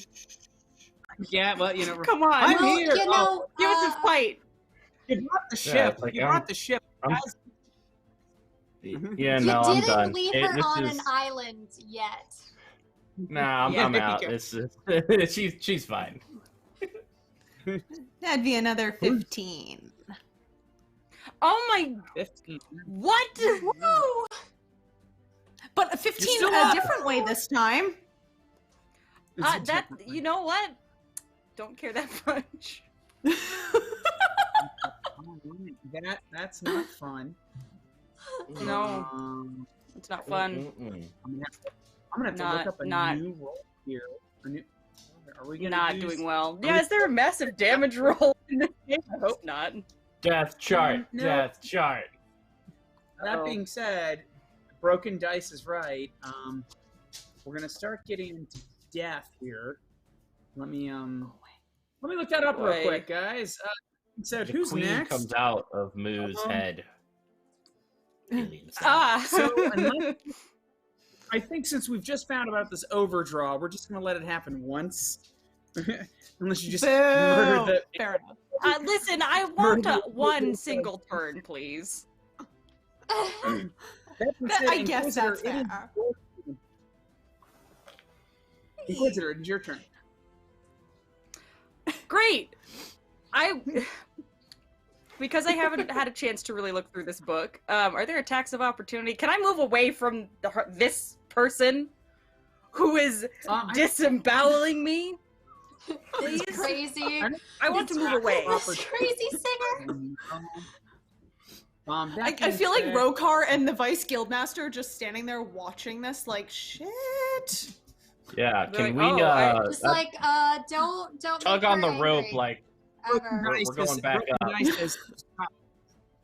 Yeah, well, you know. Come on. I'm Well, here. you know, Give us a fight. You brought the ship. Yeah, it's like, you brought the ship. I'm- Guys, Yeah, you no, I'm didn't done. leave It- her this on is- an island yet. Nah, Yeah, I'm there you out. go. It's she's fine. That'd be another 15. Oh my. 15. What? Woo! But a 15 still a up. different way this time. It's a That, different you know what? Don't care that much. one. That's not fun. No, Um, it's not fun. Mm-mm. I'm gonna have to Not- look up a not- new roll here. Are we gonna Not use- doing well. Yeah, is there a massive damage roll in this game? I hope not. Death chart. No. Death chart. That Uh-oh. being said, broken dice is right. We're gonna start getting into death here. Let me look that up real Boy. quick, guys. So The who's queen next? comes out of Moo's head. Alien style. Ah. So, unless, I think since we've just found about this overdraw, we're just gonna let it happen once. Unless you just murder the. Fair enough. Listen, I want one single turn, please. That being said, I guess Inquisitor, that's it is fair. your turn. Inquisitor, it's your turn. Great. Because I haven't had a chance to really look through this book. Are there attacks of opportunity? Can I move away from this person who is disemboweling me? Please? It's crazy. I want to move away. This crazy singer. That I being feel like said- Rokar and the Vice Guildmaster are just standing there watching this like, shit. Yeah, They're can like, we "Oh, Just like, don't tug make on her the rope angry, like ever. We're going back up.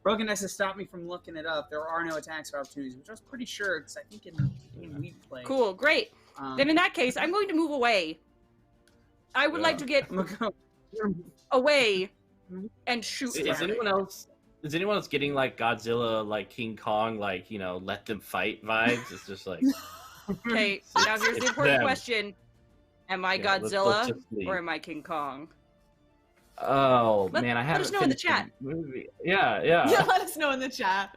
Broken Dice has stopped me from looking it up. There are no attacks or opportunities, which I was pretty sure because I think in the game we played. Cool, great. Then in that case, I'm going to move away. I would like to get away and shoot is her. anyone else getting like Godzilla, like King Kong, like, you know, let them fight vibes? It's just like Okay, now here's the It's important them. question. Am I Yeah, let's Godzilla just leave. or am I King Kong? Oh Let- man, I let haven't us know in the finished chat. movie. Yeah. Yeah, let us know in the chat.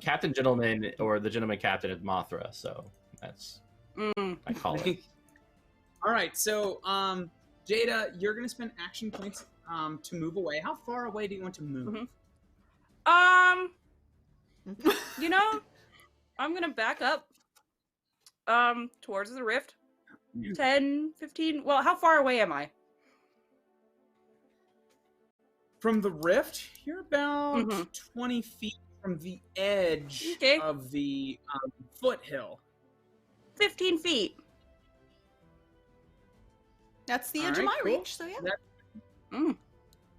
Captain Gentleman or the Gentleman Captain is Mothra, so that's I call it. All right, so Jada, you're gonna spend action points to move away. How far away do you want to move? You know, I'm gonna back up towards the rift. 10, 15. Well, how far away am I? From the rift, you're about Mhm. 20 feet from the edge Okay. of the foothill. 15 feet. That's the All edge right, of my cool. reach, so yeah.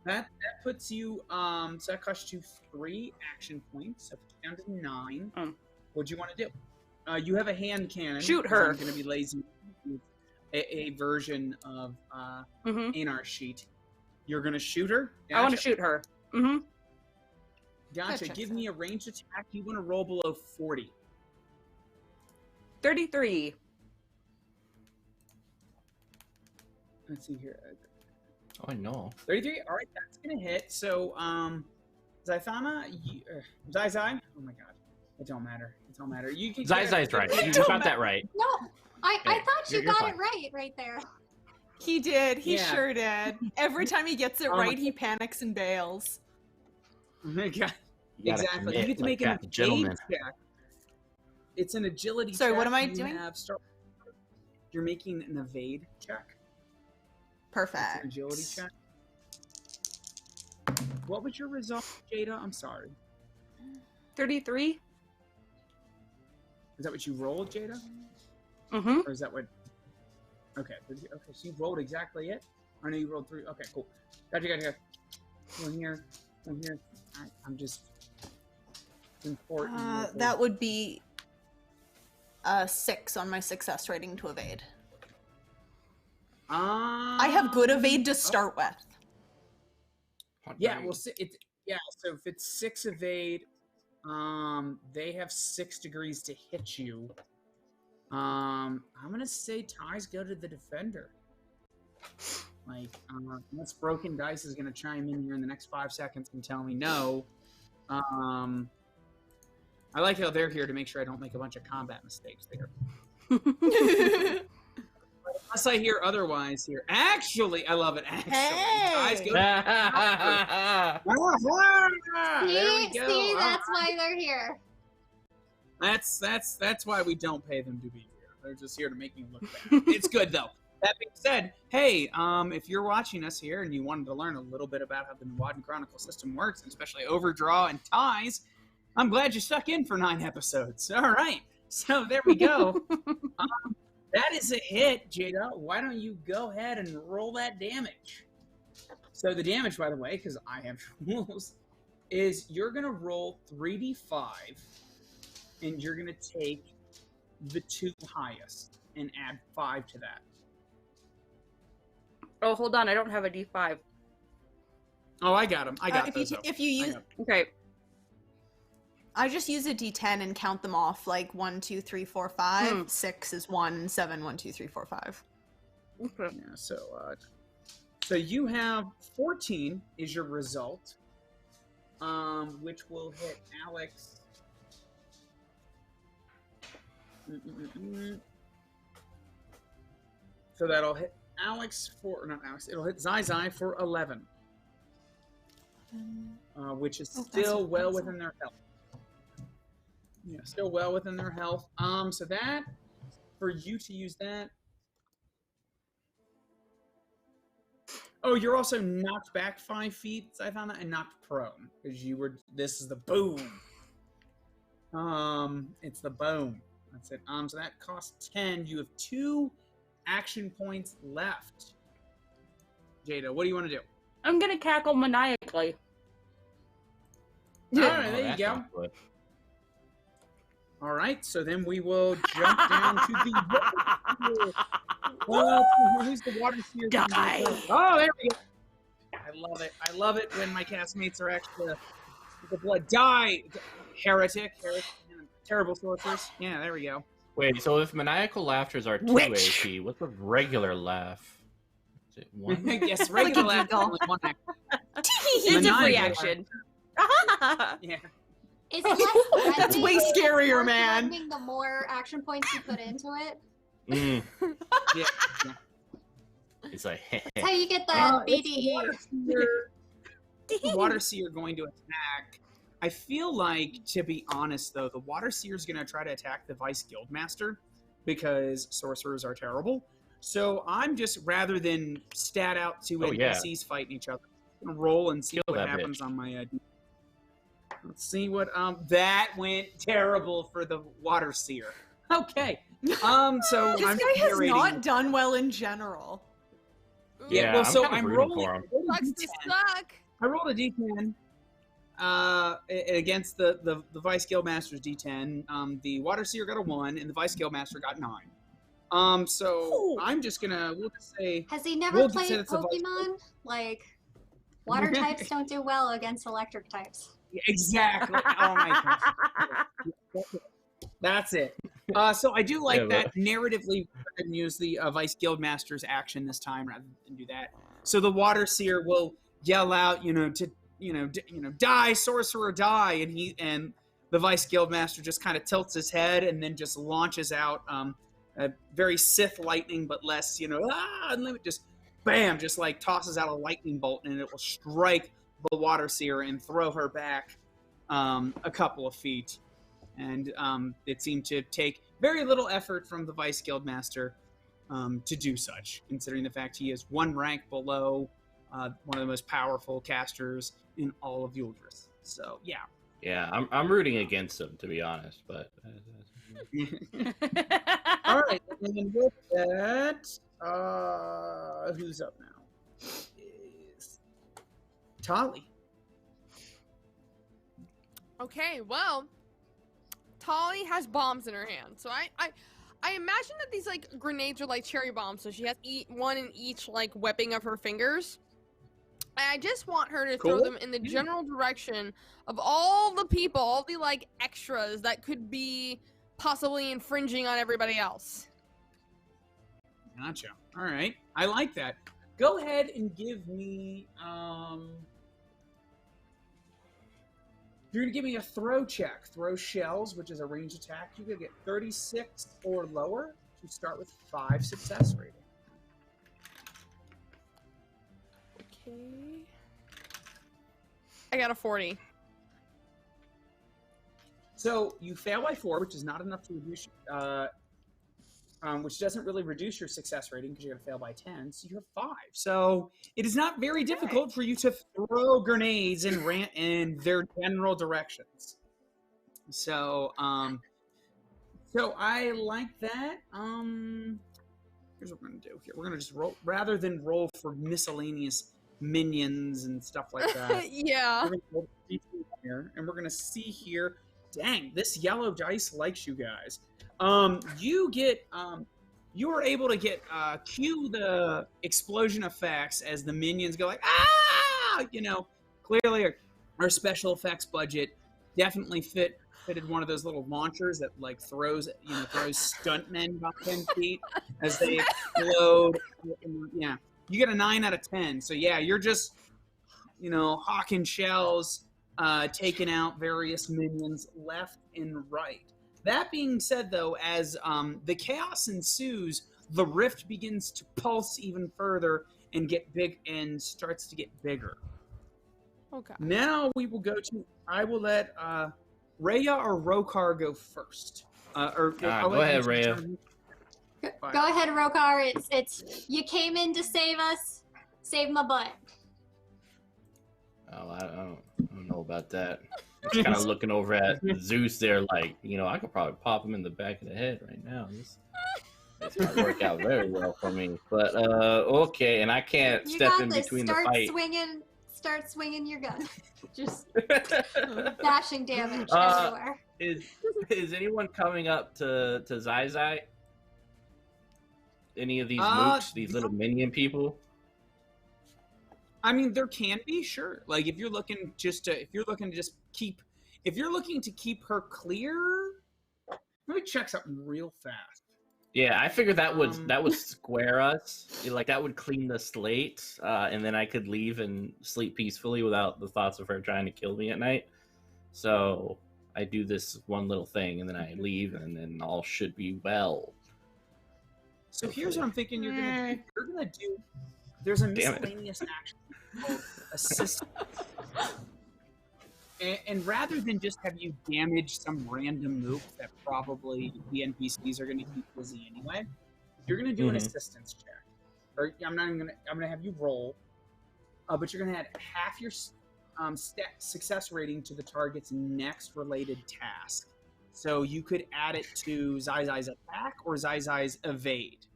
That puts you so that costs you 3 action points, so down to 9. What do you want to do? You have a hand cannon. Shoot 'cause her. I'm going to be lazy. A version of Ainar's sheet. You're going to shoot her. I want to Gotcha. shoot her. Gotcha. That Give checks me a ranged attack. You want to roll below 40. 33. Let's see here. Oh, I know. 33. All right, that's gonna hit. So, Zaithana, Zai. Oh my God, It don't matter. It don't matter. You can. Zai's right. You got that right. No, I thought you you're got fine. it right there. He did. He Yeah. sure did. Every time he gets it Oh my right, he panics and bails. Okay. You gotta Exactly. commit You get to like make an that, gentleman. evade check. It's an agility Sorry, check. what am I You doing? You're making an evade check. It's an Perfect. agility check. What was your result, Jada? I'm sorry. 33. Is that what you rolled, Jada? Mm-hmm. Or is that what? Okay. Okay. So you rolled exactly it. I know you rolled 3. Okay. Cool. Gotcha. One here. I'm just. It's important. That would be 6 on my success rating to evade. I have good evade to start with. Yeah. Well, so if it's 6 evade, they have 6 degrees to hit you. I'm gonna say ties go to the defender. Like, unless Broken Dice is gonna chime in here in the next 5 seconds and tell me no. I like how they're here to make sure I don't make a bunch of combat mistakes there. Unless I hear otherwise here. Actually, I love it. Actually, ties go. There we go. See, that's why they're here. That's why we don't pay them to be here. They're just here to make me look bad. It's good though. That being said, hey, if you're watching us here and you wanted to learn a little bit about how the Nuadan Chronicles system works, and especially overdraw and ties, I'm glad you stuck in for 9 episodes. All right, so there we go. That is a hit, Jada. Why don't you go ahead and roll that damage? So the damage, by the way, because I have rules, is you're gonna roll 3d5, and you're gonna take the 2 highest and add 5 to that. Oh, hold on. I don't have a D5. Oh, I got them. I got if those. you though. if you use, Okay. I just use a D10 and count them off like 1, 2, 3, 4, 5. 6 is 1, 7, 1, 2, 3, 4, 5. Okay. Yeah, so you have 14 is your result, which will hit Alex. So that'll hit Alex for, not Alex, it'll hit Zai for 11, which is still well within their health. Yeah, still well within their health. So that, for you to use that. Oh, you're also knocked back 5 feet. I found that, and knocked prone because you were. This is the boom. It's the boom. That's it. So that costs 10. You have 2 action points left. Jada, what do you want to do? I'm gonna cackle maniacally. All right, there you go. All right, so then we will jump down to the. Who's the water seer? Die. Oh, there we go. I love it. I love it when my castmates are actually the blood. Die, heretic, terrible sorcerers. Yeah, there we go. Wait, so if maniacal laughters are 2 Witch. AP, what's a regular laugh? Is it 1? Yes, regular laugh is only 1 action. It's a free action. Yeah. It's less That's way threatening, scarier, more man. threatening the more action points you put into it. Mm, Yeah. it's like, That's how you get that It's BDE. the water seer going to attack. I feel like, to be honest, though, the water seer is going to try to attack the vice guildmaster because sorcerers are terrible. So I'm just, rather than stat out 2 NPCs fighting each other, I'm gonna roll and see Kill what that happens bitch. on my. Let's see what. That went terrible for the water seer. Okay. So This I'm guy has narrating. not done well in general. Yeah, well, I'm so kinda I'm rooting rolling. for him. Sucks to suck. I rolled a D10 against the Vice Guildmaster's D10. The Water Seer got a 1, and the Vice Guildmaster got 9. So Ooh. I'm just gonna, we'll just say, Has he never We'll just played say it's a Pokemon? Like, water types don't do well against electric types. exactly. Oh my gosh. That's it. So I do like Yeah, that narratively. I can use the Vice Guildmaster's action this time rather than do that. So the Water Seer will yell out, die, sorcerer, die, and the Vice Guildmaster just kind of tilts his head and then just launches out a very Sith lightning, but less, and then it just bam, just like tosses out a lightning bolt, and it will strike the Water Seer and throw her back a couple of feet. And it seemed to take very little effort from the Vice Guildmaster to do such, considering the fact he is one rank below one of the most powerful casters in all of Yuldris. So, yeah. Yeah, I'm rooting against him, to be honest, but... All right, and then with that, who's up now? Is Tali. Okay, well, Tali has bombs in her hand, so I imagine that these like grenades are like cherry bombs, so she has one in each like webbing of her fingers. And I just want her to throw them in the general direction of all the people, all the like extras that could be possibly infringing on everybody else. Gotcha. All right, I like that. Go ahead and give me you're gonna give me a throw check. Throw shells, which is a ranged attack. You're gonna get 36 or lower to start with 5 success rating. Okay. I got a 40. So you fail by 4, which is not enough to reduce, which doesn't really reduce your success rating because you're gonna fail by 10. So you have 5. So it is not very difficult for you to throw grenades in their general directions. So, so I like that. Here's what we're gonna do here. We're gonna just roll rather than roll for miscellaneous minions and stuff like that. Yeah. We're gonna roll here, and we're gonna see here. Dang, this yellow dice likes you guys. You are able to get cue the explosion effects as the minions go like ah. Clearly our special effects budget definitely fitted one of those little launchers that like throws stuntmen about 10 feet as they explode. Yeah, you get a 9 out of 10. So yeah, you're just hawking shells, taking out various minions left and right. That being said, though, as the chaos ensues, the rift begins to pulse even further and get big and starts to get bigger. Okay. Now we will go to. I will let Rhea or Rokar go first. Go ahead, Rhea. Go ahead, Rokar. It's you came in to save us. Save my butt. Oh, I don't know about that. I'm kind of looking over at Zeus there, like, I could probably pop him in the back of the head right now. This might work out very well for me. But okay, and I can't step in between the fight. Start swinging your gun. Just bashing damage everywhere. Is anyone coming up to Zai Zai? Any of these mooks, these little minion people? I mean, there can be, sure. Like if you're looking to keep her clear. Let me check something real fast. Yeah, I figured that would square us. Like that would clean the slate, and then I could leave and sleep peacefully without the thoughts of her trying to kill me at night. So I do this one little thing, and then I leave, and then all should be well. So here's what I'm thinking you're gonna do. You're gonna do. There's a miscellaneous action called assist. And rather than just have you damage some random mook that probably the NPCs are going to keep busy anyway, you're going to do an assistance check. Or I'm going to have you roll, but you're going to add half your success rating to the target's next related task. So you could add it to Zai Zai's attack or Zai Zai's evade.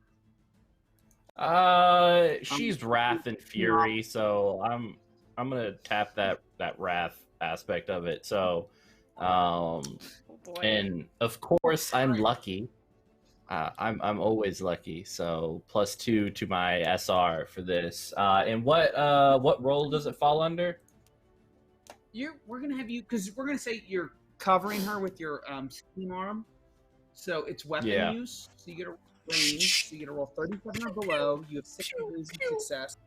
She's Wrath and Fury, so I'm gonna tap that Wrath aspect of it. So, and of course I'm lucky. I'm always lucky. So +2 to my SR for this. And what role does it fall under? We're gonna have you because we're gonna say you're covering her with your steam arm, so it's weapon use. So you get a range. So you get to roll 37 or below. You have 6 degrees of success.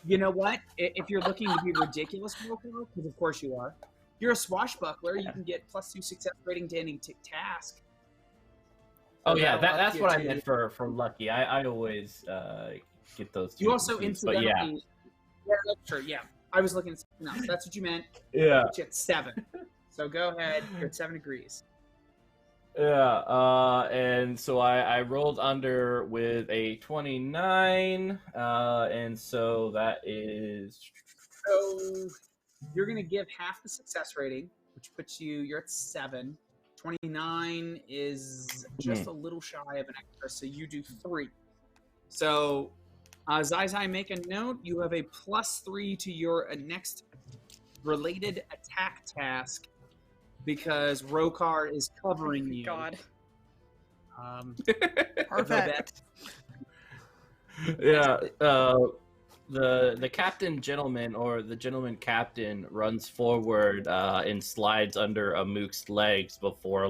You know what? If you're looking to be ridiculous, because of course you are, You're a swashbuckler. You can get +2 success rating to any task. Oh So yeah, that'll up that's you what I to- meant for lucky. I always get those two. You also confused, but yeah. incidentally. Yeah, that's true. Yeah, I was looking at something else. That's what you meant. Yeah. Put you at 7. So go ahead. You're at 7 degrees. Yeah, and so I rolled under with a 29, and so that is... So you're going to give half the success rating, which puts you're at 7. 29 is just a little shy of an extra, so you do 3. So, Zai, make a note. You have a +3 to your next related attack task because Rokar is covering you. God. Perfect. Yeah, the captain gentleman or the gentleman captain runs forward and slides under Amuk's legs before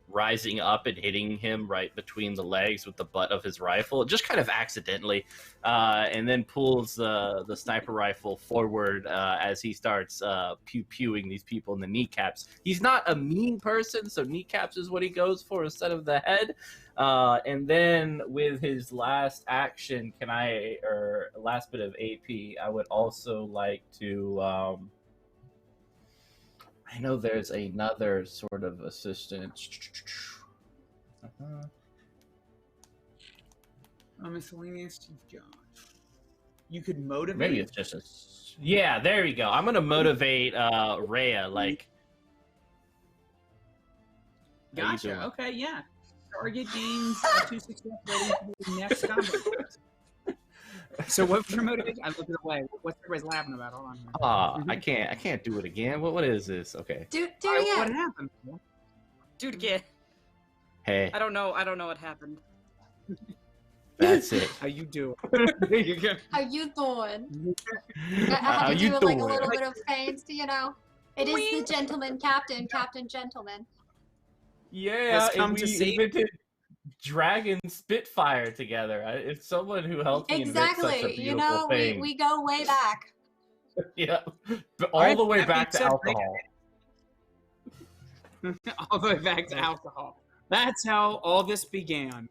rising up and hitting him right between the legs with the butt of his rifle, just kind of accidentally, and then pulls the sniper rifle forward as he starts pew-pewing these people in the kneecaps. He's not a mean person, so kneecaps is what he goes for instead of the head. And then with his last action, last bit of AP, I would also like to... I know there's another sort of assistant. Miscellaneous Chief John. You could motivate. Maybe it's just a... Yeah, there you go. I'm going to motivate Rhea, like... Gotcha. Okay, yeah. Target gains 2 success ratings for the next combat. So what's your motivation? I looked it away. What's everybody's laughing about? Hold on here. I can't do it again. What is this? Okay. Do it What again. happened? Dude, again. Hey, I don't know what happened. that's it. How you doing? There you go. How you doing? I How have to you do like a doing? little bit of feints, you know. It is the gentleman captain, Captain Gentleman. Yeah, Has come and to we save- invented Dragon Spitfire together. It's someone who helped me invent such a Exactly. You beautiful know, thing. we go way back. Yeah, all the way that back to being said, alcohol. All the way back to alcohol. That's how all this began.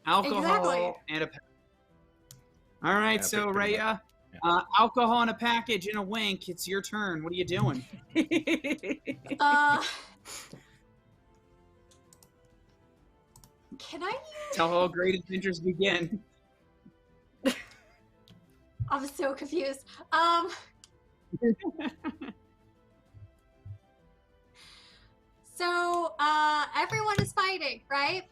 Alcohol Exactly. and a package. All right, Yeah, so pretty Rhea, much. alcohol and a package and a wink. It's your turn. What are you doing? Can I use... Tell how great adventures begin. I'm so confused. So, everyone is fighting, right?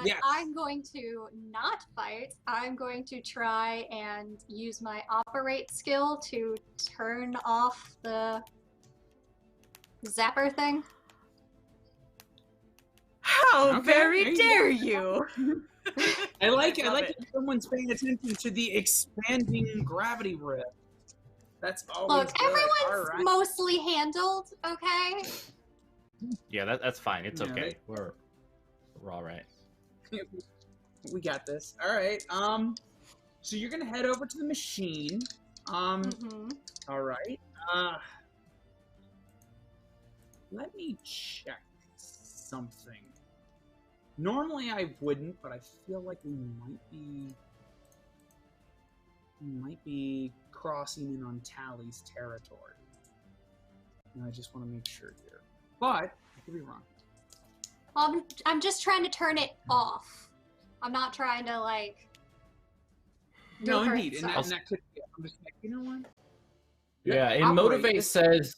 Yes. I'm going to not fight. I'm going to try and use my operate skill to turn off the zapper thing. How Okay, very there dare you you! I like Love it. it. Someone's paying attention to the expanding gravity rift. That's always Look, good. everyone's All right. mostly handled, okay? Yeah, that's fine. It's Yeah, okay. We're all right. We got this. All right. So you're gonna head over to the machine. Mm-hmm. All right. Let me check something. Normally I wouldn't, but I feel like we might be crossing in on Tally's territory. And I just want to make sure here. But I could be wrong. I'm just trying to turn it off. I'm not trying to, like... No, go for indeed. it, And so- that could be. I'm just like, you know what? Yeah, and Operate. motivate This- says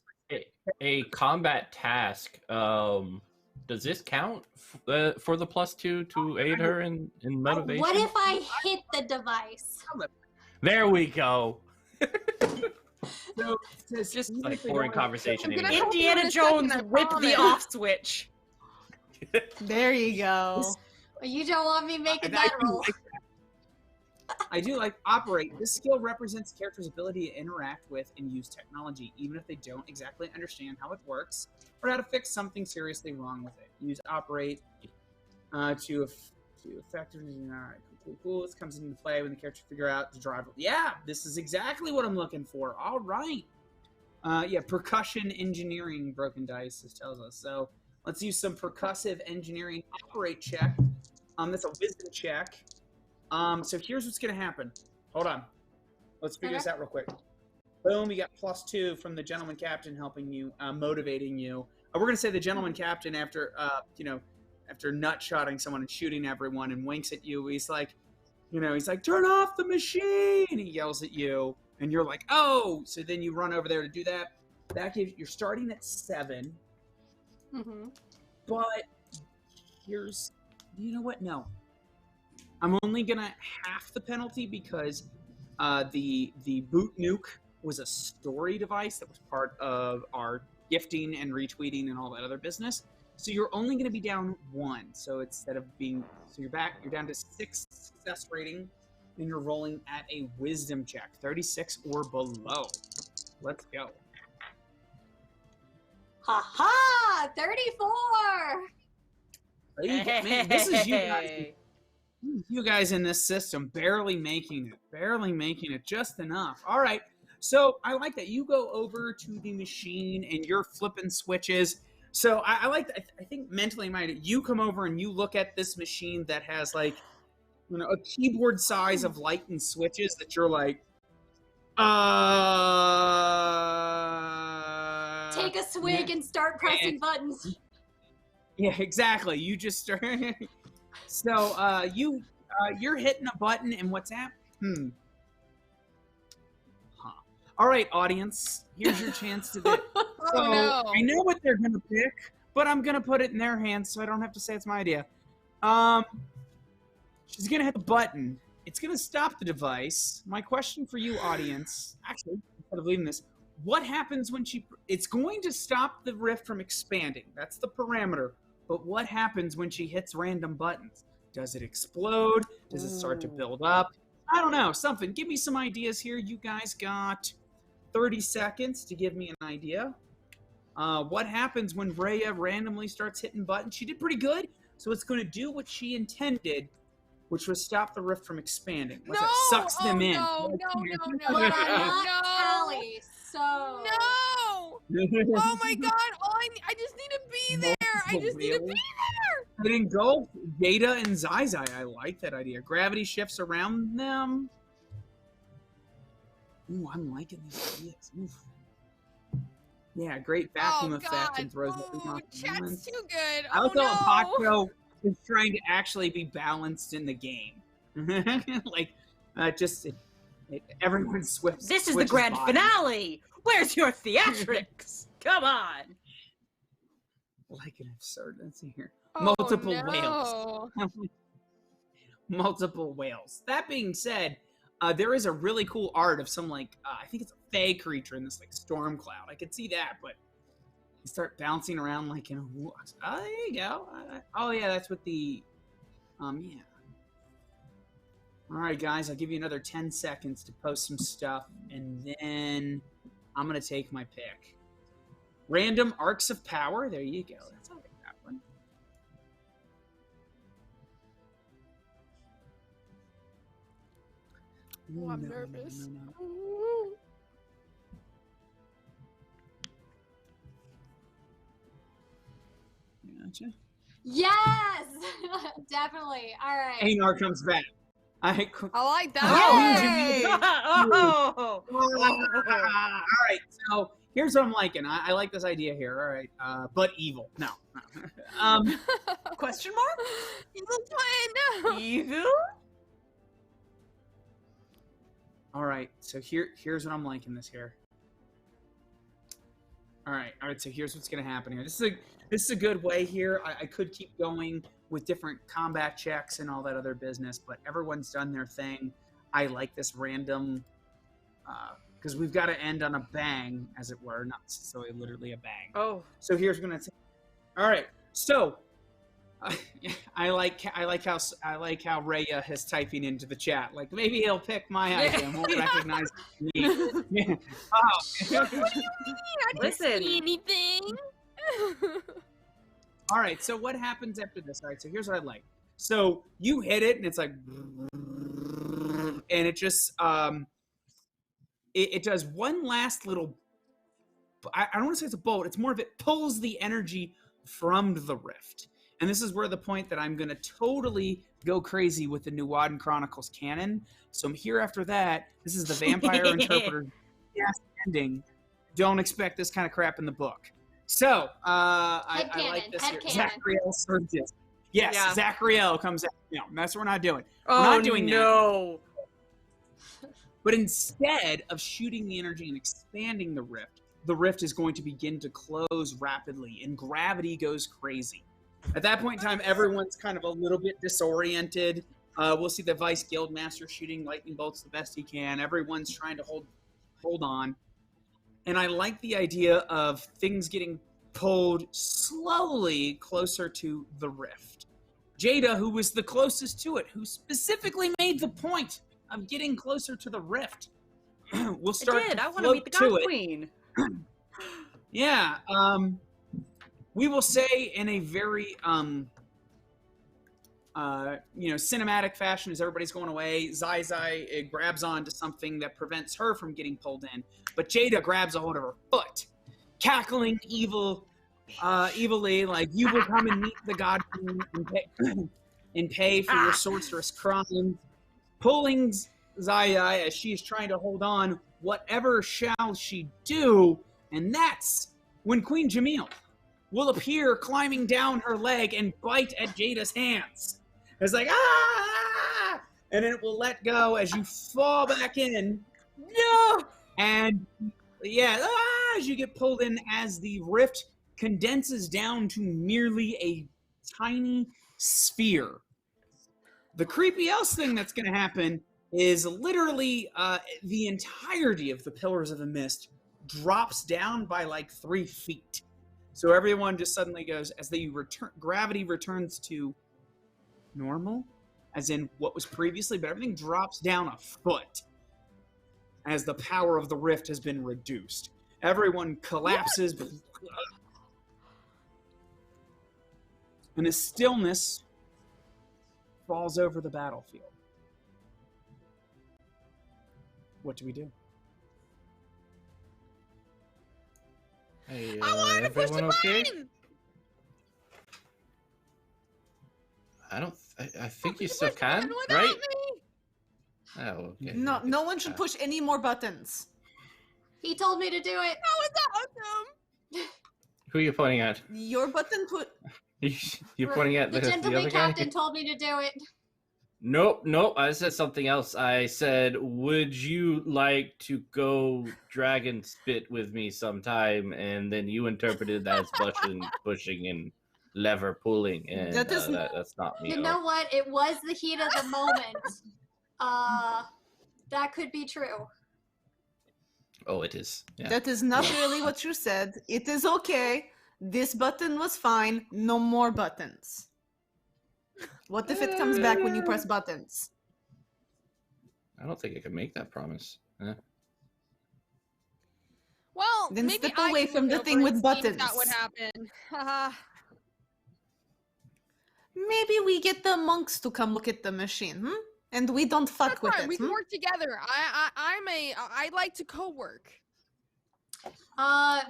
a combat task. Does this count for the +2 to aid her in motivation? What if I hit the device? There we go. So, it says Just even like if they boring don't- conversation. I'm gonna anymore. help you in Indiana a second, Jones I whip the promise. off switch. There you go. You don't want me making I that do roll. like that. I do like operate. This skill represents the character's ability to interact with and use technology, even if they don't exactly understand how it works or how to fix something seriously wrong with it. Use operate to effectively. All right, cool. This comes into play when the character figure out to drive. Yeah, this is exactly what I'm looking for. All right. Yeah, percussion engineering broken dice, this tells us. So let's use some percussive engineering operate check. That's a wisdom check. So here's what's gonna happen. Hold on. Let's figure this out real quick. Boom, you got +2 from the gentleman captain helping you, motivating you. We're gonna say the gentleman captain after after nut-shotting someone and shooting everyone and winks at you, he's like, turn off the machine! He yells at you, and you're like, oh! So then you run over there to do that. That gives you're starting at 7. Mm-hmm. But here's, you know what? No, I'm only gonna half the penalty because the boot nuke was a story device that was part of our gifting and retweeting and all that other business. So you're only going to be down 1. So instead of being, so you're down to 6 success rating, and you're rolling at a wisdom check, 36 or below. Let's go. Ha ha! 34! Man, this is you guys. You guys in this system barely making it just enough. All right. So I like that you go over to the machine and you're flipping switches. So I like that. I think mentally in my head, you come over and you look at this machine that has like, a keyboard size of light and switches that you're like, Take a swig and start pressing buttons. Yeah, exactly. You just start. So you're hitting a button, and what's that? All right, audience. Here's your chance to get. So no. I know what they're gonna pick, but I'm gonna put it in their hands, so I don't have to say it's my idea. She's gonna hit the button. It's gonna stop the device. My question for you, audience, actually, instead of leaving this, what happens when she? It's going to stop the rift from expanding. That's the parameter. But what happens when she hits random buttons? Does it explode? Does it start to build up? I don't know. Something. Give me some ideas here. You guys got 30 seconds to give me an idea. What happens when Rhea randomly starts hitting buttons? She did pretty good, so it's going to do what she intended, which was stop the rift from expanding. What's that? Sucks them in. No. But I'm not Callie, so... No! Oh my god! I just need to be there! I just need to be there! But in Gulf, Data and Zai, I like that idea. Gravity shifts around them. Ooh, I'm liking these ideas. Oof. Yeah, great vacuum effect and throws everything off the Chat's balance. too good. I like no. how Pacho is trying to actually be balanced in the game. Everyone switches. This is the grand finale. Where's your theatrics? Come on. Like an absurd. Let's see here. Oh, Multiple no. whales. Multiple whales. That being said, there is a really cool art of some I think it's a fey creature in this storm cloud. I could see that, but you start bouncing around like in a. Oh, there you go. Oh yeah, that's what the. Yeah. All right, guys, I'll give you another 10 seconds to post some stuff, and then I'm gonna take my pick. Random arcs of power. There you go. That's all right, that one. Oh, I'm nervous. Gotcha. Yes! Definitely. All right. Einar comes back. I like that. Oh! All right, so here's what I'm liking. I like this idea here. All right, but evil. No. Question mark? Evil twin. Evil? All right, so here's what I'm liking this here. All right, so here's what's gonna happen here. This is a good way here. I could keep going with different combat checks and all that other business, but everyone's done their thing. I like this random, because we've got to end on a bang, as it were, not necessarily literally a bang. Oh. So here's what I'm gonna say. All right, so I like how Rhea is typing into the chat. Like maybe he'll pick my idea and won't recognize me. Yeah. Oh. What do you mean? I didn't see anything. All right, so what happens after this? All right, so here's what I'd like. So you hit it, and it's like, and it just, it does one last little I don't want to say it's a bolt. It's more of it pulls the energy from the rift. And this is where the point that I'm going to totally go crazy with the Nuadan Chronicles canon. So I'm here after that. This is the Vampire Interpreter ending. Don't expect this kind of crap in the book. So I like this here. Zachariel Surges. Yes, yeah. Zachariel comes out. No, that's what we're not doing. Oh, we're not doing no. that. But instead of shooting the energy and expanding the rift is going to begin to close rapidly, and gravity goes crazy. At that point in time, everyone's kind of a little bit disoriented. We'll see the Vice Guildmaster shooting lightning bolts the best he can. Everyone's trying to hold on. And I like the idea of things getting pulled slowly closer to the rift. Jada, who was the closest to it, who specifically made the point of getting closer to the rift, will start I want to meet the God Queen. Yeah. We will say in a very cinematic fashion, as everybody's going away, Zai grabs onto something that prevents her from getting pulled in, but Jada grabs a hold of her foot, cackling evilly, like, you will come and meet the God Queen and pay for your sorceress crimes, pulling Zai as she is trying to hold on. Whatever shall she do? And that's when Queen Jamil will appear climbing down her leg and bite at Jada's hands. It's like, ah! And it will let go as you fall back in. No! And yeah, as you get pulled in, as the rift condenses down to merely a tiny sphere. The creepy else thing that's going to happen is literally the entirety of the Pillars of the Mist drops down by like 3 feet. So everyone just suddenly goes, as they return, gravity returns to normal, as in what was previously, but everything drops down a foot as the power of the rift has been reduced. Everyone collapses. What? And a stillness falls over the battlefield. What do we do? Hey, I wanted to push the button! I think you still can, right? Me. Oh, okay. No one should push any more buttons. He told me to do it. That was awesome! Who are you pointing at? Your button put... You're pointing at the the gentleman other captain guy? told me to do it. Nope. I said something else. I said, would you like to go dragon spit with me sometime? And then you interpreted that as pushing and lever pulling. And that's not me. You know what? It was the heat of the moment. That could be true. Oh, it is. Yeah. That is not really what you said. It is okay. This button was fine. No more buttons. What if it comes back when you press buttons? I don't think I can make that promise. Well, then maybe step away from the thing with buttons. That would happen. Maybe we get the monks to come look at the machine, and we don't fuck with it. We can work together. I like to co-work.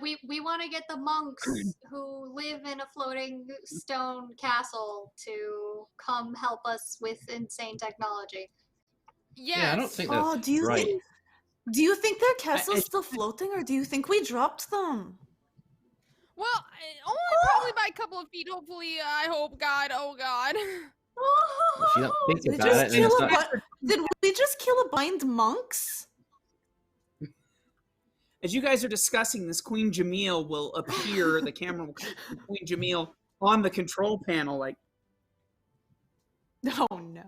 We want to get the monks who live in a floating stone castle to come help us with insane technology. Yes. Yeah, I don't think that's right. Do you think their castle's still floating, or do you think we dropped them? Well, only probably by a couple of feet. Hopefully, I hope, God. Oh, God. If you don't think about it, did we just kill a bind monks? As you guys are discussing this, Queen Jamil will appear, the camera will come to Queen Jamil on the control panel, like, oh no.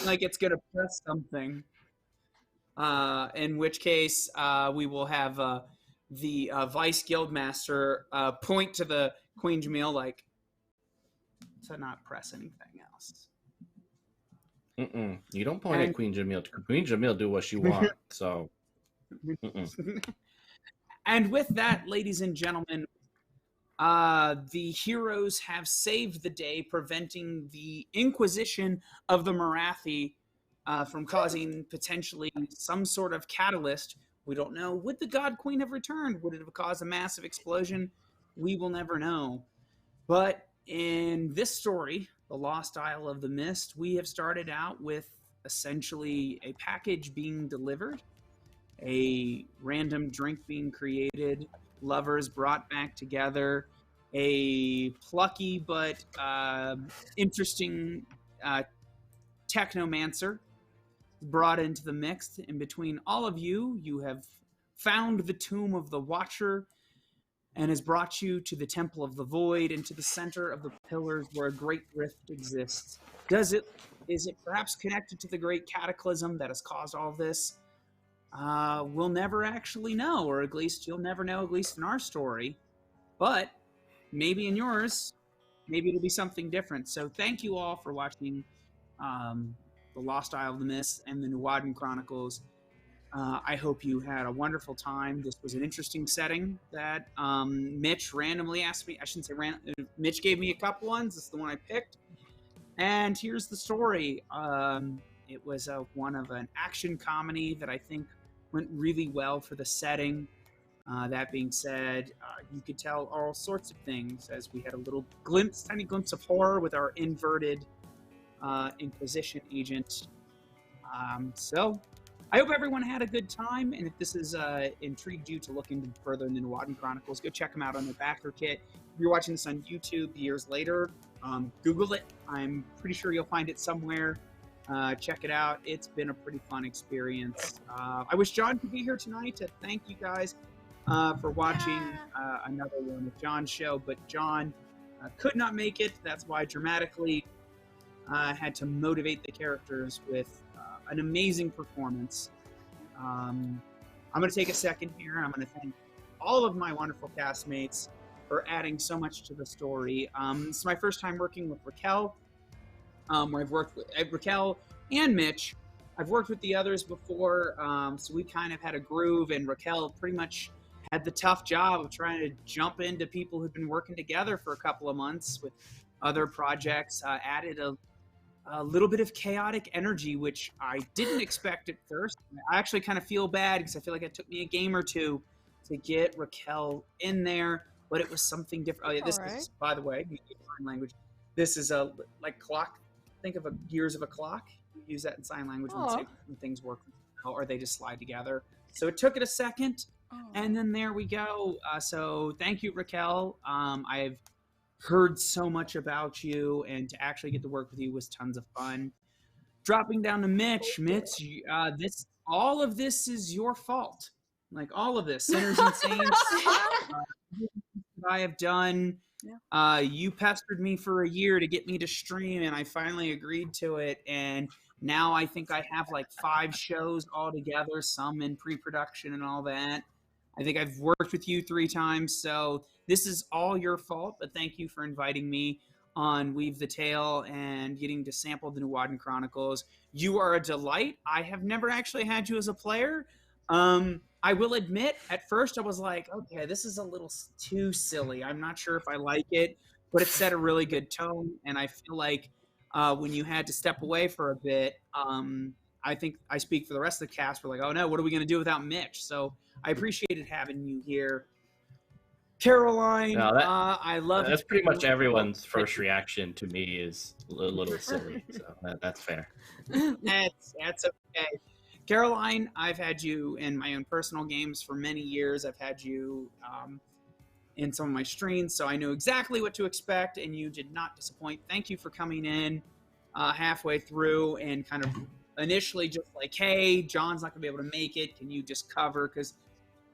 like it's going to press something. In which case, we will have the Vice Guildmaster point to the Queen Jamil, like, to not press anything else. You don't point at Queen Jamil. Queen Jamil do what she wants, so... And with that, ladies and gentlemen, the heroes have saved the day, preventing the Inquisition of the Marathi from causing potentially some sort of catalyst We don't know. Would the God Queen have returned? Would it have caused a massive explosion? We will never know. But in this story, The Lost Isle of the Mist, we have started out with essentially a package being delivered, a random drink being created, lovers brought back together, a plucky but interesting technomancer brought into the mix. And between all of you, you have found the tomb of the Watcher and has brought you to the Temple of the Void and to the center of the pillars where a great rift exists. Is it perhaps connected to the great cataclysm that has caused all this? We'll never actually know, or at least you'll never know, at least in our story. But maybe in yours, maybe it'll be something different. So thank you all for watching The Lost Isle of the Mist and the Nuadan Chronicles. I hope you had a wonderful time. This was an interesting setting that Mitch randomly asked me. I shouldn't say Mitch gave me a couple ones. This is the one I picked. And here's the story. It was one of an action comedy that I think went really well for the setting. That being said, you could tell all sorts of things as we had a little tiny glimpse of horror with our inverted Inquisition agent. So I hope everyone had a good time, and if this has intrigued you to look into further in the Nuadan Chronicles, go check them out on their backer kit. If you're watching this on YouTube years later, Google it. I'm pretty sure you'll find it somewhere. Check it out. It's been a pretty fun experience. I wish John could be here tonight to thank you guys for watching another one of John's show, but John could not make it. That's why dramatically had to motivate the characters with an amazing performance. I'm going to take a second here. I'm going to thank all of my wonderful castmates for adding so much to the story. This is my first time working with Raquel, where I've worked with Raquel and Mitch. I've worked with the others before, so we kind of had a groove, and Raquel pretty much had the tough job of trying to jump into people who've been working together for a couple of months with other projects, added a little bit of chaotic energy, which I didn't expect at first. I actually kind of feel bad because I feel like it took me a game or two to get Raquel in there, but it was something different. Oh yeah, this is, by the way, sign language. This is a like clock. Think of gears of a clock. We use that in sign language when things work or they just slide together. So it took it a second, and then there we go. So thank you, Raquel. I've heard so much about you, and to actually get to work with you was tons of fun. Dropping down to Mitch. Mitch, all of this is your fault. Like all of this, Sinners and Saints. I have done. You pestered me for a year to get me to stream, and I finally agreed to it. And now I think I have like 5 shows all together, some in pre-production and all that. I think I've worked with you 3 times, so this is all your fault, but thank you for inviting me on Weave the Tale and getting to sample the Nuadan Chronicles. You are a delight. I have never actually had you as a player. I will admit, at first I was like, okay, this is a little too silly. I'm not sure if I like it, but it set a really good tone, and I feel like when you had to step away for a bit, I think I speak for the rest of the cast. We're like, oh no, what are we going to do without Mitch? So I appreciated having you here. Caroline, I love that's pretty much everyone's first reaction to me is a little silly, so that's fair. That's okay. Caroline, I've had you in my own personal games for many years. I've had you in some of my streams, so I know exactly what to expect, and you did not disappoint. Thank you for coming in halfway through and kind of initially just like, hey, John's not going to be able to make it. Can you just cover? Because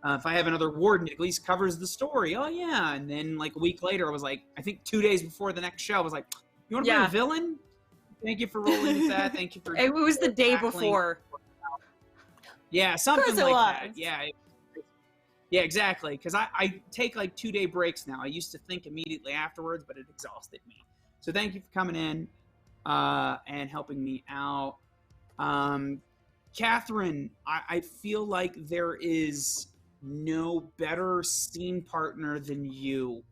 if I have another warden, it at least covers the story. Oh, yeah. And then like a week later, I was like, I think 2 days before the next show, I was like, you want to be a villain? Thank you for rolling with that. Thank you for It was the day before. Yeah, something like that. Yeah, exactly. Because I take like 2-day breaks now. I used to think immediately afterwards, but it exhausted me. So thank you for coming in and helping me out. Catherine, I feel like there is no better scene partner than you.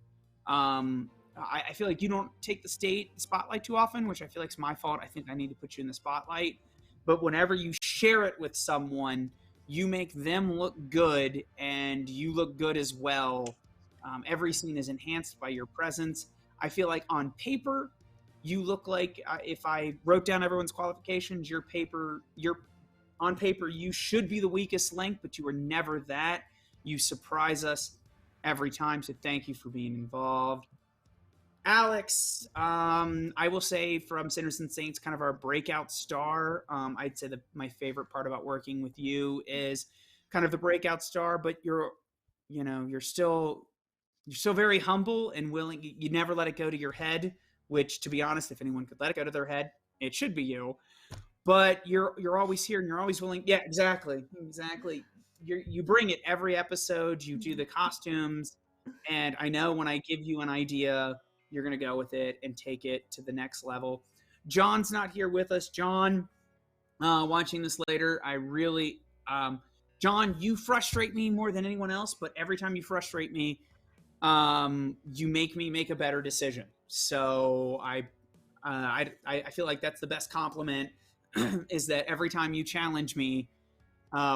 I feel like you don't take the spotlight too often, which I feel like is my fault. I think I need to put you in the spotlight. But whenever you share it with someone, you make them look good, and you look good as well. Every scene is enhanced by your presence. I feel like on paper, you look like if I wrote down everyone's qualifications, your on paper, you should be the weakest link, but you were never that. You surprise us every time, so thank you for being involved. Alex, I will say from Sinners and Saints, kind of our breakout star. I'd say my favorite part about working with you is kind of the breakout star, but you're still very humble and willing. You never let it go to your head, which, to be honest, if anyone could let it go to their head, it should be you. But you're always here and you're always willing. Yeah, exactly. You bring it every episode. You do the costumes, and I know when I give you an idea, you're gonna go with it and take it to the next level. John's not here with us. John, watching this later, I really, John, you frustrate me more than anyone else. But every time you frustrate me, you make me make a better decision. So I feel like that's the best compliment is that every time you challenge me,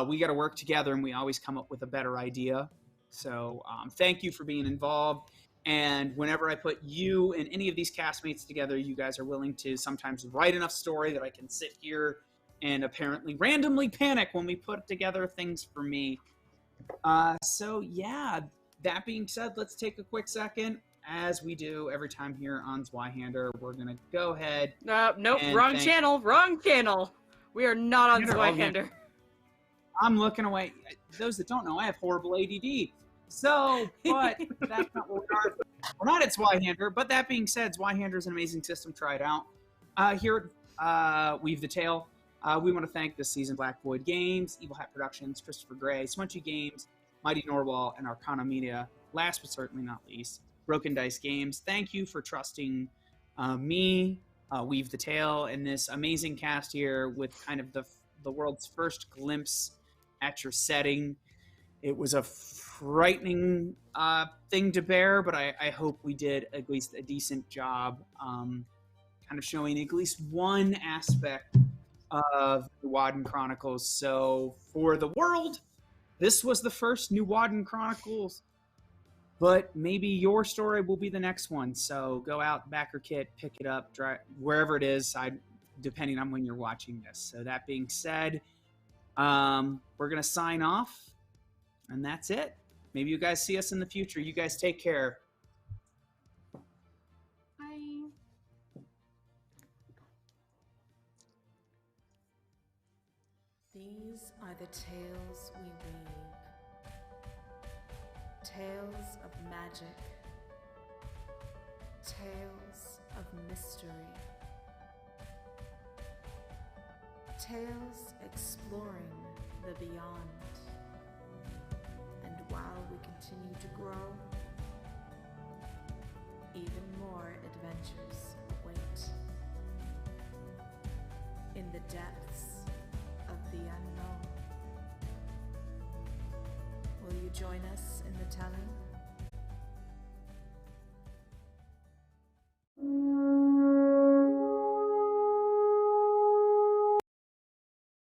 we got to work together and we always come up with a better idea. So thank you for being involved. And whenever I put you and any of these castmates together, you guys are willing to sometimes write enough story that I can sit here and apparently randomly panic when we put together things for me. So yeah, that being said, let's take a quick second. As we do every time here on Zweihander, we're going to go ahead. Nope, wrong channel. We are not on Zweihander. I'm looking away. Those that don't know, I have horrible ADD. So, but that's not what we are. We're not at Zweihander, but that being said, Zweihander is an amazing system. Try it out. Here at Weave the Tale, we want to thank this season Black Void Games, Evil Hat Productions, Christopher Gray, Smunchy Games, Mighty Norwal, and Arcana Media. Last but certainly not least, Broken Dice Games. Thank you for trusting me, Weave the Tale, and this amazing cast here with kind of the world's first glimpse at your setting. It was a frightening thing to bear, but I hope we did at least a decent job kind of showing at least one aspect of Nuadan Chronicles. So for the world, this was the first Nuadan Chronicles, but maybe your story will be the next one. So go out, back your kit, pick it up, wherever it is, depending on when you're watching this. So that being said, we're going to sign off. And that's it. Maybe you guys see us in the future. You guys take care. Bye. These are the tales we weave. Tales of magic. Tales of mystery. Tales exploring the beyond. And while we continue to grow, even more adventures await. In the depths of the unknown. Will you join us in the telling?